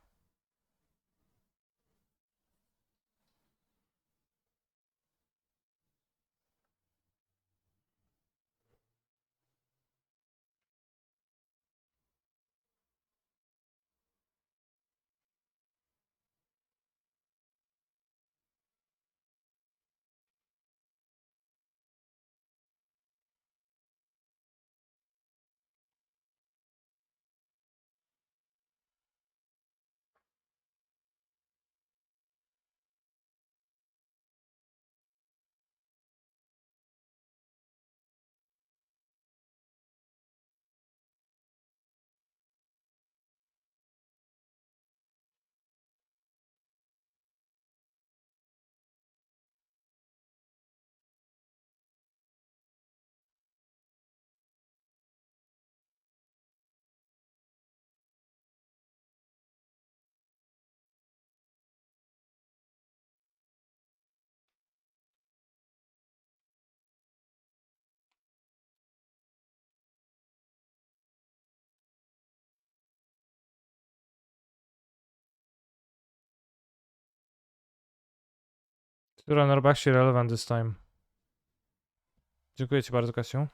Runner back się relevant this time. Dziękuję ci bardzo, Kasiu.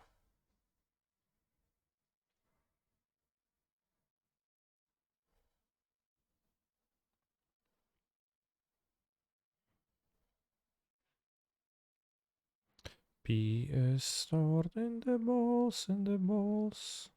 P is stored in the balls, in the balls.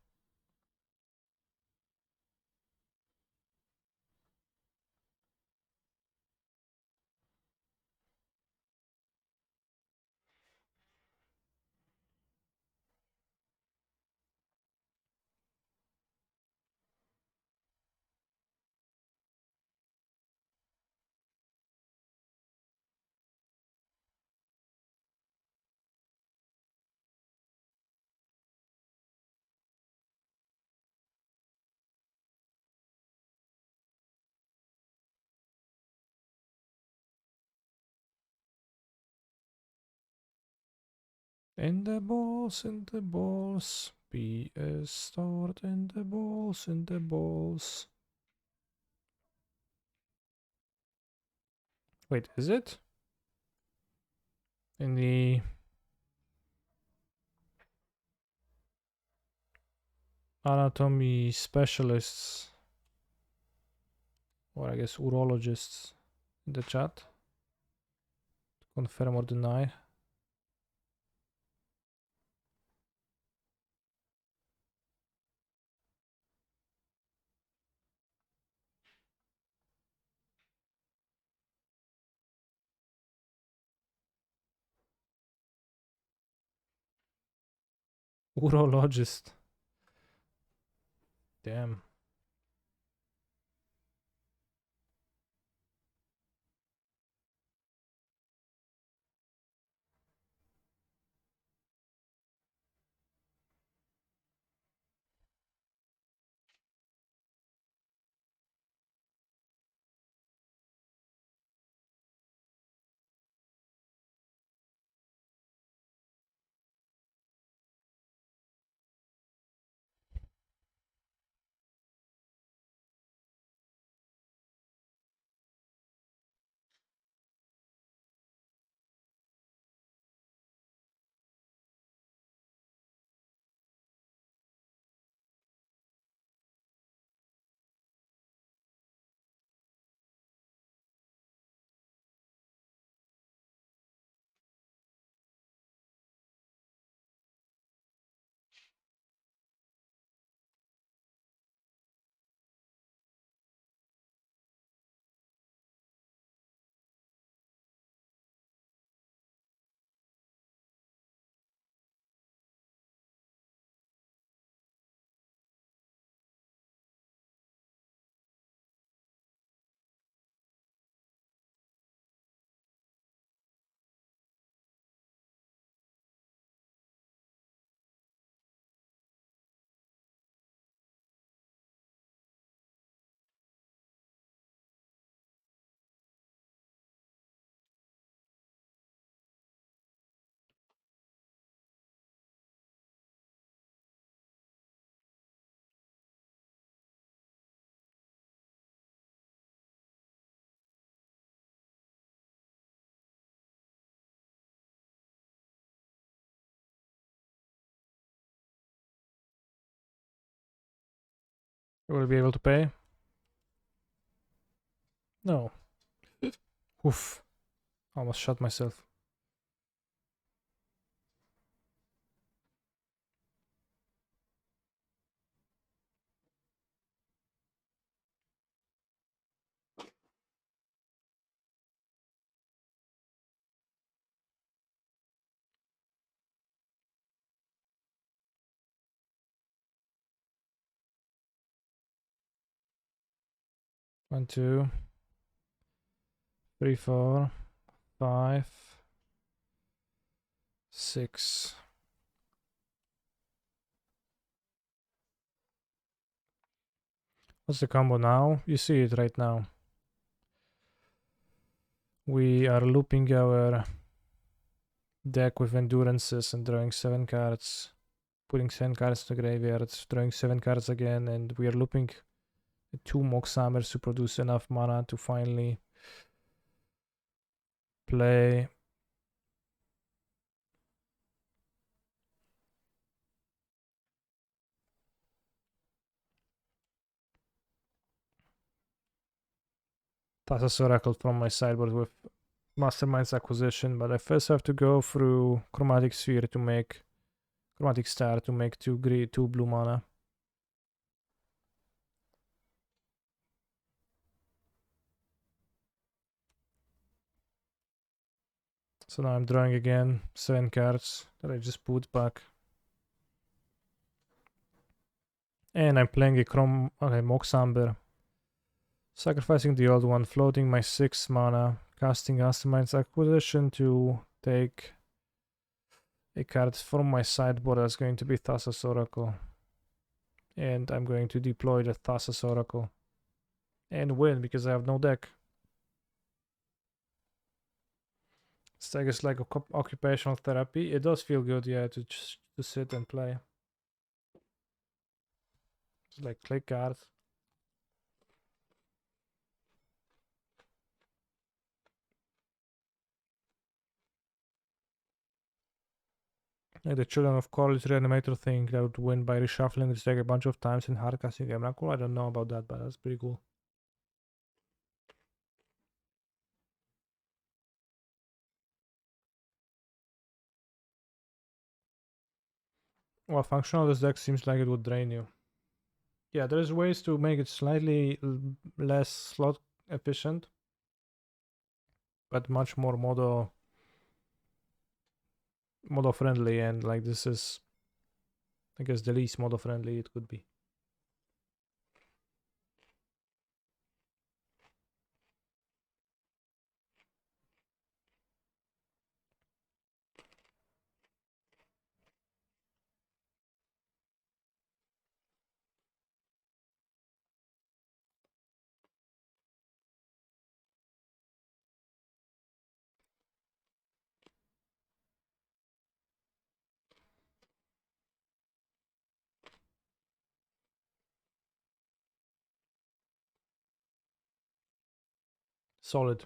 In the balls, in the balls. P is stored in the balls, in the balls. Wait, is it? In the anatomy specialists, or I guess urologists, in the chat, confirm or deny. Urologist. Damn. Will be able to pay? No. Oof. Almost shot myself. One, two, three, 4, 5, 6. What's the combo now? You see it right now. We are looping our deck with endurances and drawing 7 cards, putting 7 cards to the graveyard, drawing 7 cards again, and we are looping 2 Mox Hammers to produce enough mana to finally play Thassa's Oracle from my sideboard with Mastermind's Acquisition, but I first have to go through Chromatic Sphere to make Chromatic Star to make 2 blue mana. So now I'm drawing again 7 cards that I just put back. And I'm playing a Mox Amber. Sacrificing the old one, floating my 6 mana, casting Mastermind's Acquisition to take a card from my sideboard that's going to be Thassa's Oracle. And I'm going to deploy the Thassa's Oracle. And win because I have no deck. This deck is like occupational therapy. It does feel good, yeah, to just to sit and play. It's like click cards. Like the Children of Coral Reanimator thing that would win by reshuffling this deck a bunch of times and hardcasting Emrakul. I don't know about that, but that's pretty cool. Well, functional this deck seems like it would drain you. Yeah, there's ways to make it slightly less slot efficient, but much more modo friendly, and like this is, I guess, the least modo friendly it could be. Solid.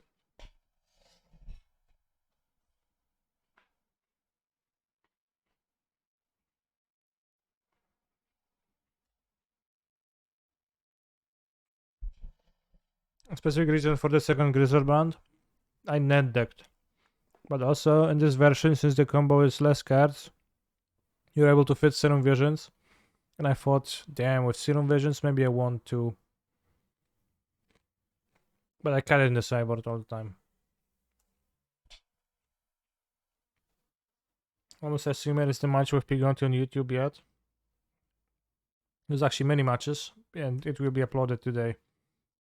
A specific reason for the second Grizzle band, I net decked. But also in this version, since the combo is less cards, you're able to fit Serum Visions. And I thought, damn, with Serum Visions, maybe I want to. But I cut it in the sideboard all the time. Almost assuming it's the match with Pigonti on YouTube yet. There's actually many matches, and it will be uploaded today.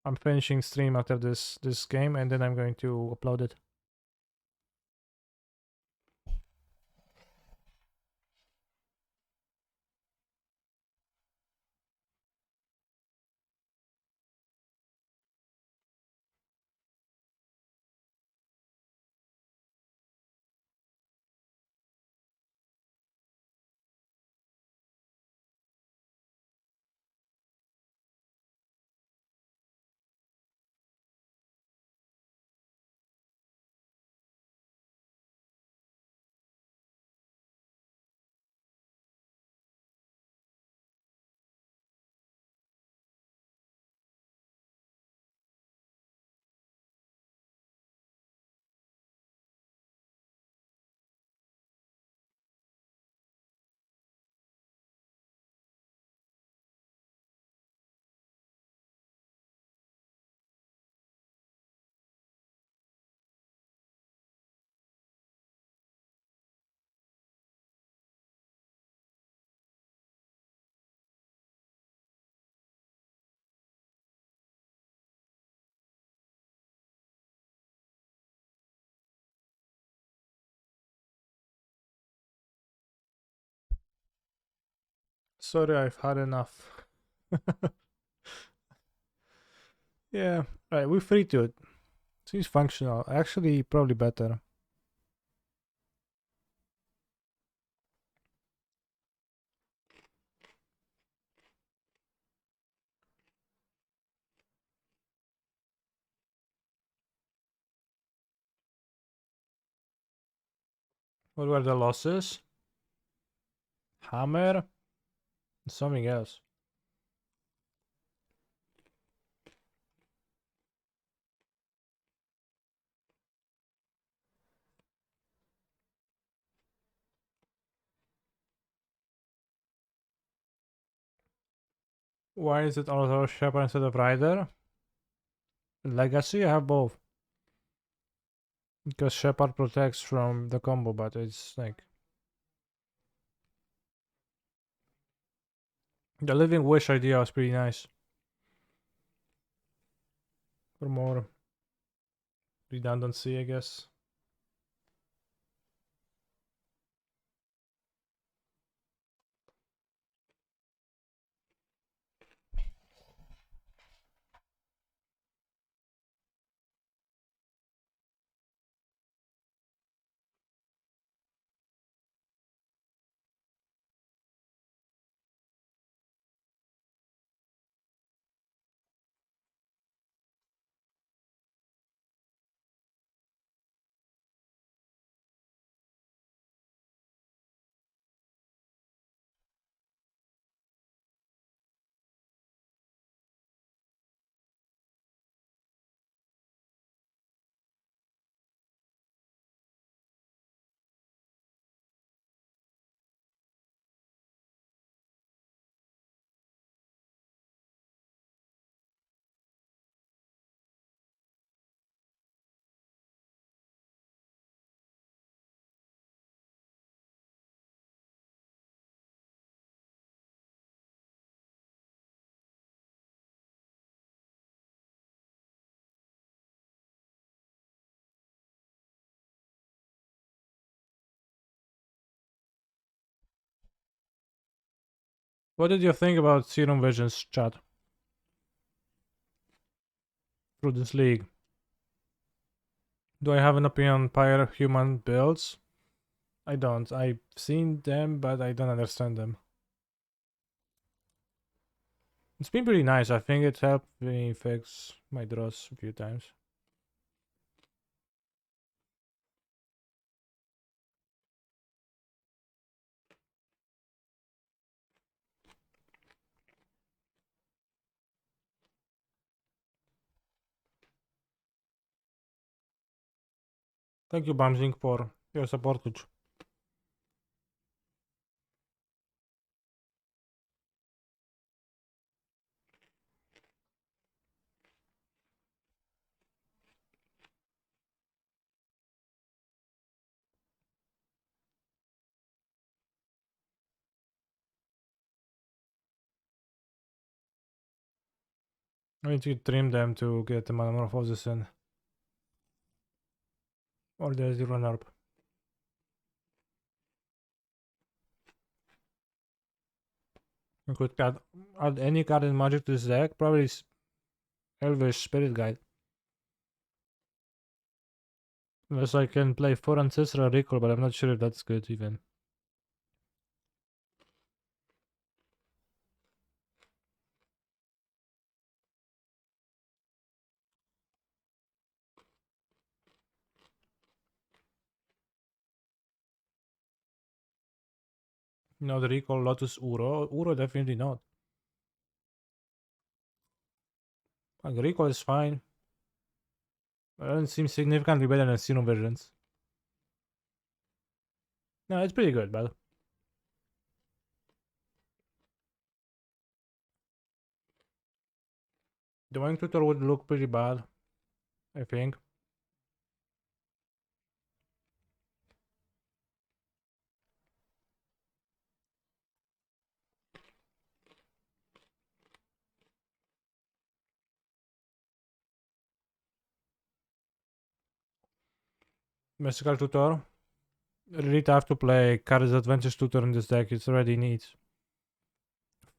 I'm finishing stream after this game, and then I'm going to upload it. Sorry, I've had enough. Yeah, right, we free to it. Seems functional. Actually, probably better. What were the losses? Hammer? Something else. Why is it also Shepard instead of Rider? Legacy, I have both. Because Shepard protects from the combo, but it's like... The Living Wish idea was pretty nice. For more redundancy, I guess. What did you think about Serum Vision's chat? Through this league? Do I have an opinion on Pyre human builds? I don't. I've seen them, but I don't understand them. It's been pretty nice. I think it helped me fix my draws a few times. Thank you, Bamzing, for your support. I need to trim them to get the metamorphosis in. Or the zero nerp. I could add any card in Magic to this deck. Probably Elvish Spirit Guide. Unless I can play 4 Ancestral Recall, but I'm not sure if that's good even. No, the Recall Lotus Uro. Uro definitely not. Like, Recall is fine. It doesn't seem significantly better than Xeno versions. No, it's pretty good, but the Wing Tutor would look pretty bad, I think. Mystical Tutor. Really tough to play Card's Adventures Tutor in this deck. It's already neat.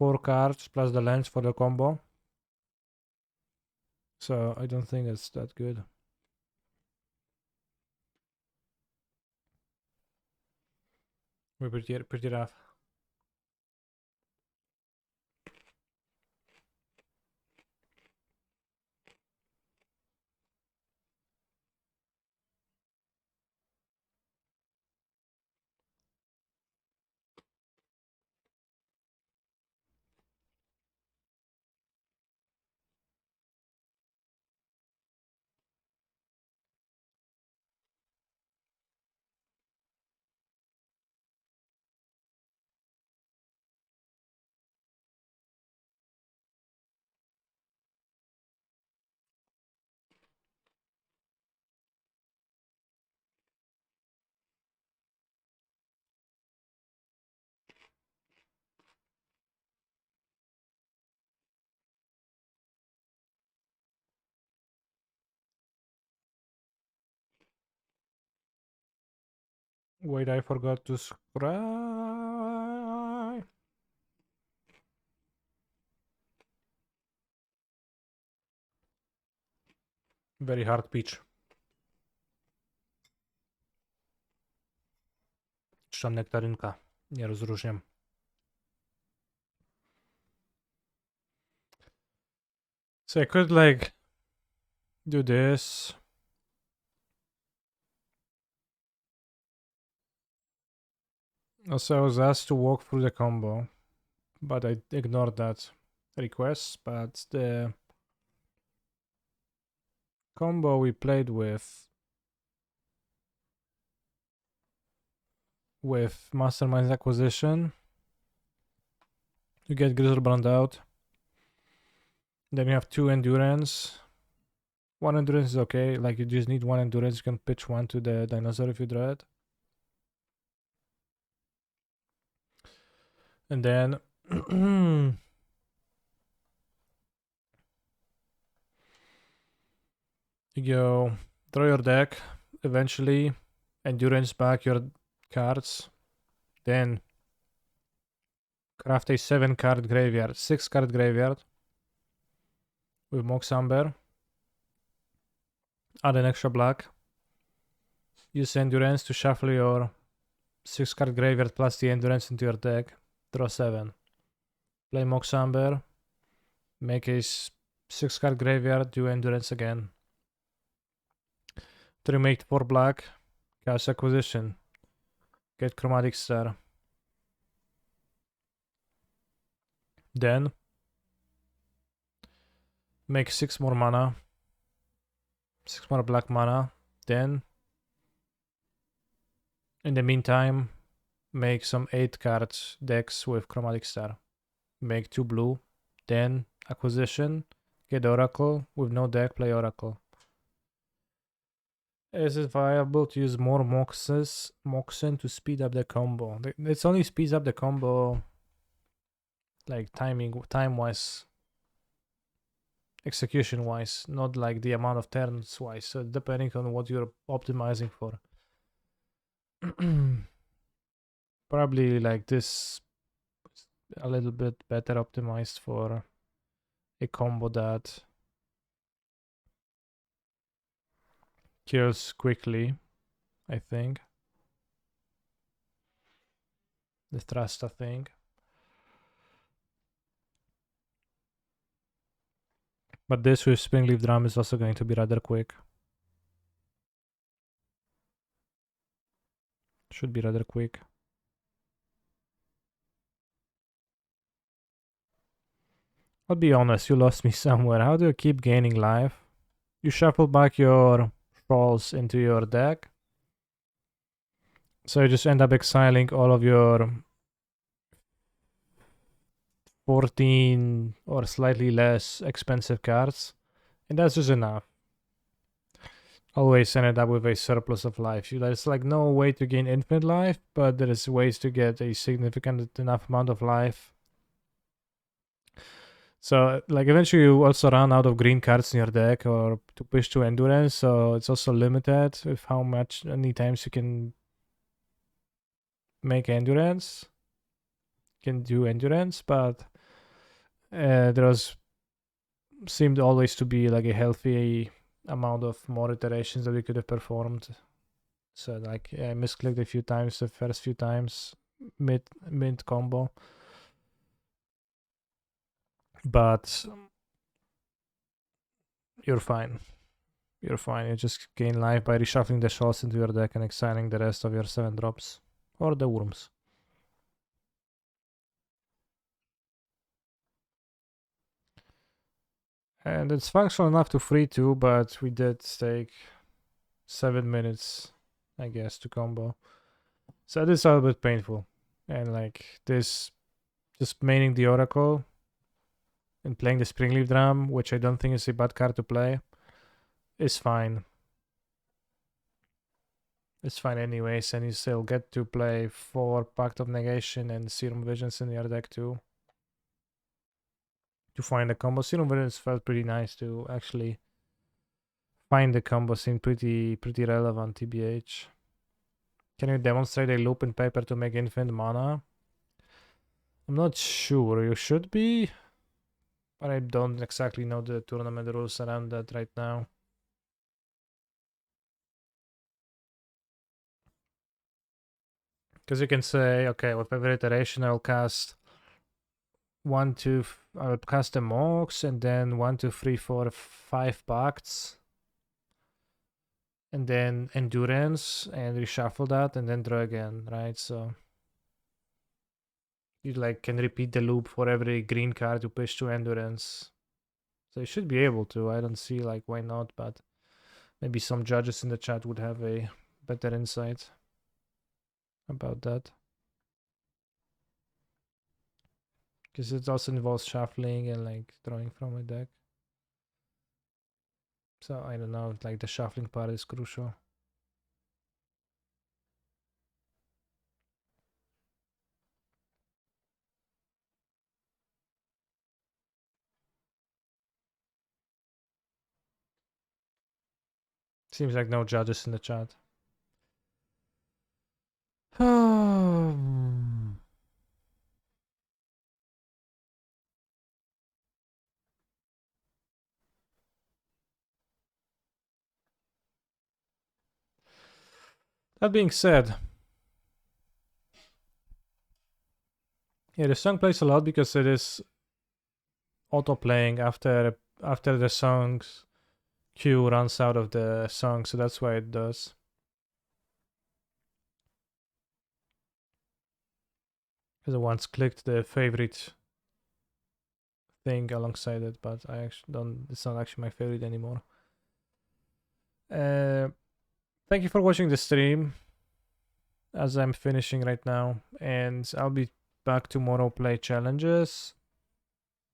4 cards plus the lens for the combo. So I don't think it's that good. We're pretty rough. Wait, I forgot to scry. Very hard pitch. Czy tam nektarynka? Nie rozróżniam. So I could like do this. Also, I was asked to walk through the combo, but I ignored that request. But the combo we played with Mastermind's Acquisition, you get Grizzlebrand out. Then you have 2 endurance. 1 endurance is okay, like you just need 1 endurance, you can pitch 1 to the dinosaur if you draw it. And then you go draw your deck, eventually endurance back your cards, then craft a 7 card graveyard, 6 card graveyard with Mox Amber, add an extra black, use endurance to shuffle your 6 card graveyard plus the endurance into your deck, draw 7, play Mox Amber, make a 6 card graveyard, do endurance again. 3 make 4 black, cast Acquisition, get Chromatic Star. Then make 6 more mana, 6 more black mana. Then in the meantime make some 8 cards decks with Chromatic Star. Make 2 blue, then Acquisition, get Oracle, with no deck play Oracle. Is it viable to use more Moxen to speed up the combo? It's only speeds up the combo like time-wise, execution-wise, not like the amount of turns-wise, so depending on what you're optimizing for. Probably like this a little bit better optimized for a combo that kills quickly, I think. The Thrasta thing. But this with Springleaf Drum is also going to be rather quick. Should be rather quick. I'll be honest, you lost me somewhere. How do you keep gaining life? You shuffle back your trolls into your deck. So you just end up exiling all of your 14 or slightly less expensive cards. And that's just enough. Always ended up with a surplus of life. There's like no way to gain infinite life, but there is ways to get a significant enough amount of life. So like eventually you also run out of green cards in your deck or to push to endurance, so it's also limited with how many times you can make endurance. Can do endurance, but there was seemed always to be like a healthy amount of more iterations that we could have performed. So like I misclicked a few times the first few times mid combo, but you're fine. You're fine. You just gain life by reshuffling the shots into your deck and exiling the rest of your 7 drops or the worms. And it's functional enough to free too, but we did take 7 minutes, I guess, to combo. So this is a little bit painful. And like this, just maining the Oracle and playing the Springleaf Drum, which I don't think is a bad card to play, is fine. It's fine anyways, and you still get to play 4 Pact of Negation and Serum Visions in your deck too. To find the combo. Serum Visions felt pretty nice to actually find the combo, seemed pretty relevant, TBH. Can you demonstrate a loop in paper to make infinite mana? I'm not sure. You should be, but I don't exactly know the tournament rules around that right now. Because you can say, okay, with every iteration I'll cast I'll cast the Mox and then 1, 2, 3, 4, 5 Pacts. And then Endurance and reshuffle that and then draw again, right? So you like can repeat the loop for every green card you push to Endurance. So you should be able to. I don't see like why not, but maybe some judges in the chat would have a better insight about that. Because it also involves shuffling and like drawing from a deck. So I don't know, like the shuffling part is crucial. Seems like no judges in the chat. That being said, yeah, the song plays a lot because it is auto playing after the song's queue runs out of the song, so that's why it does. Because I once clicked the favorite thing alongside it, but I actually don't. It's not actually my favorite anymore. Thank you for watching the stream as I'm finishing right now, and I'll be back tomorrow. Play challenges,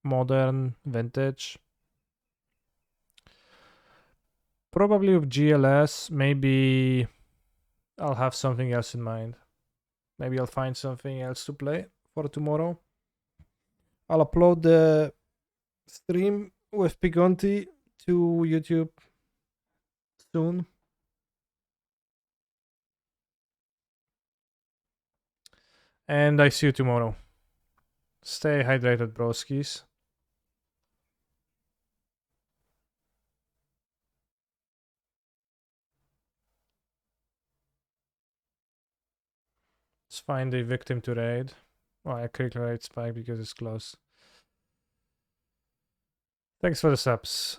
modern, vintage. Probably with GLS. Maybe I'll have something else in mind. Maybe I'll find something else to play for tomorrow. I'll upload the stream with Pigonti to YouTube soon. And I see you tomorrow. Stay hydrated, broskies. Let's find a victim to raid. Well, I click raid spike because it's close. Thanks for the subs.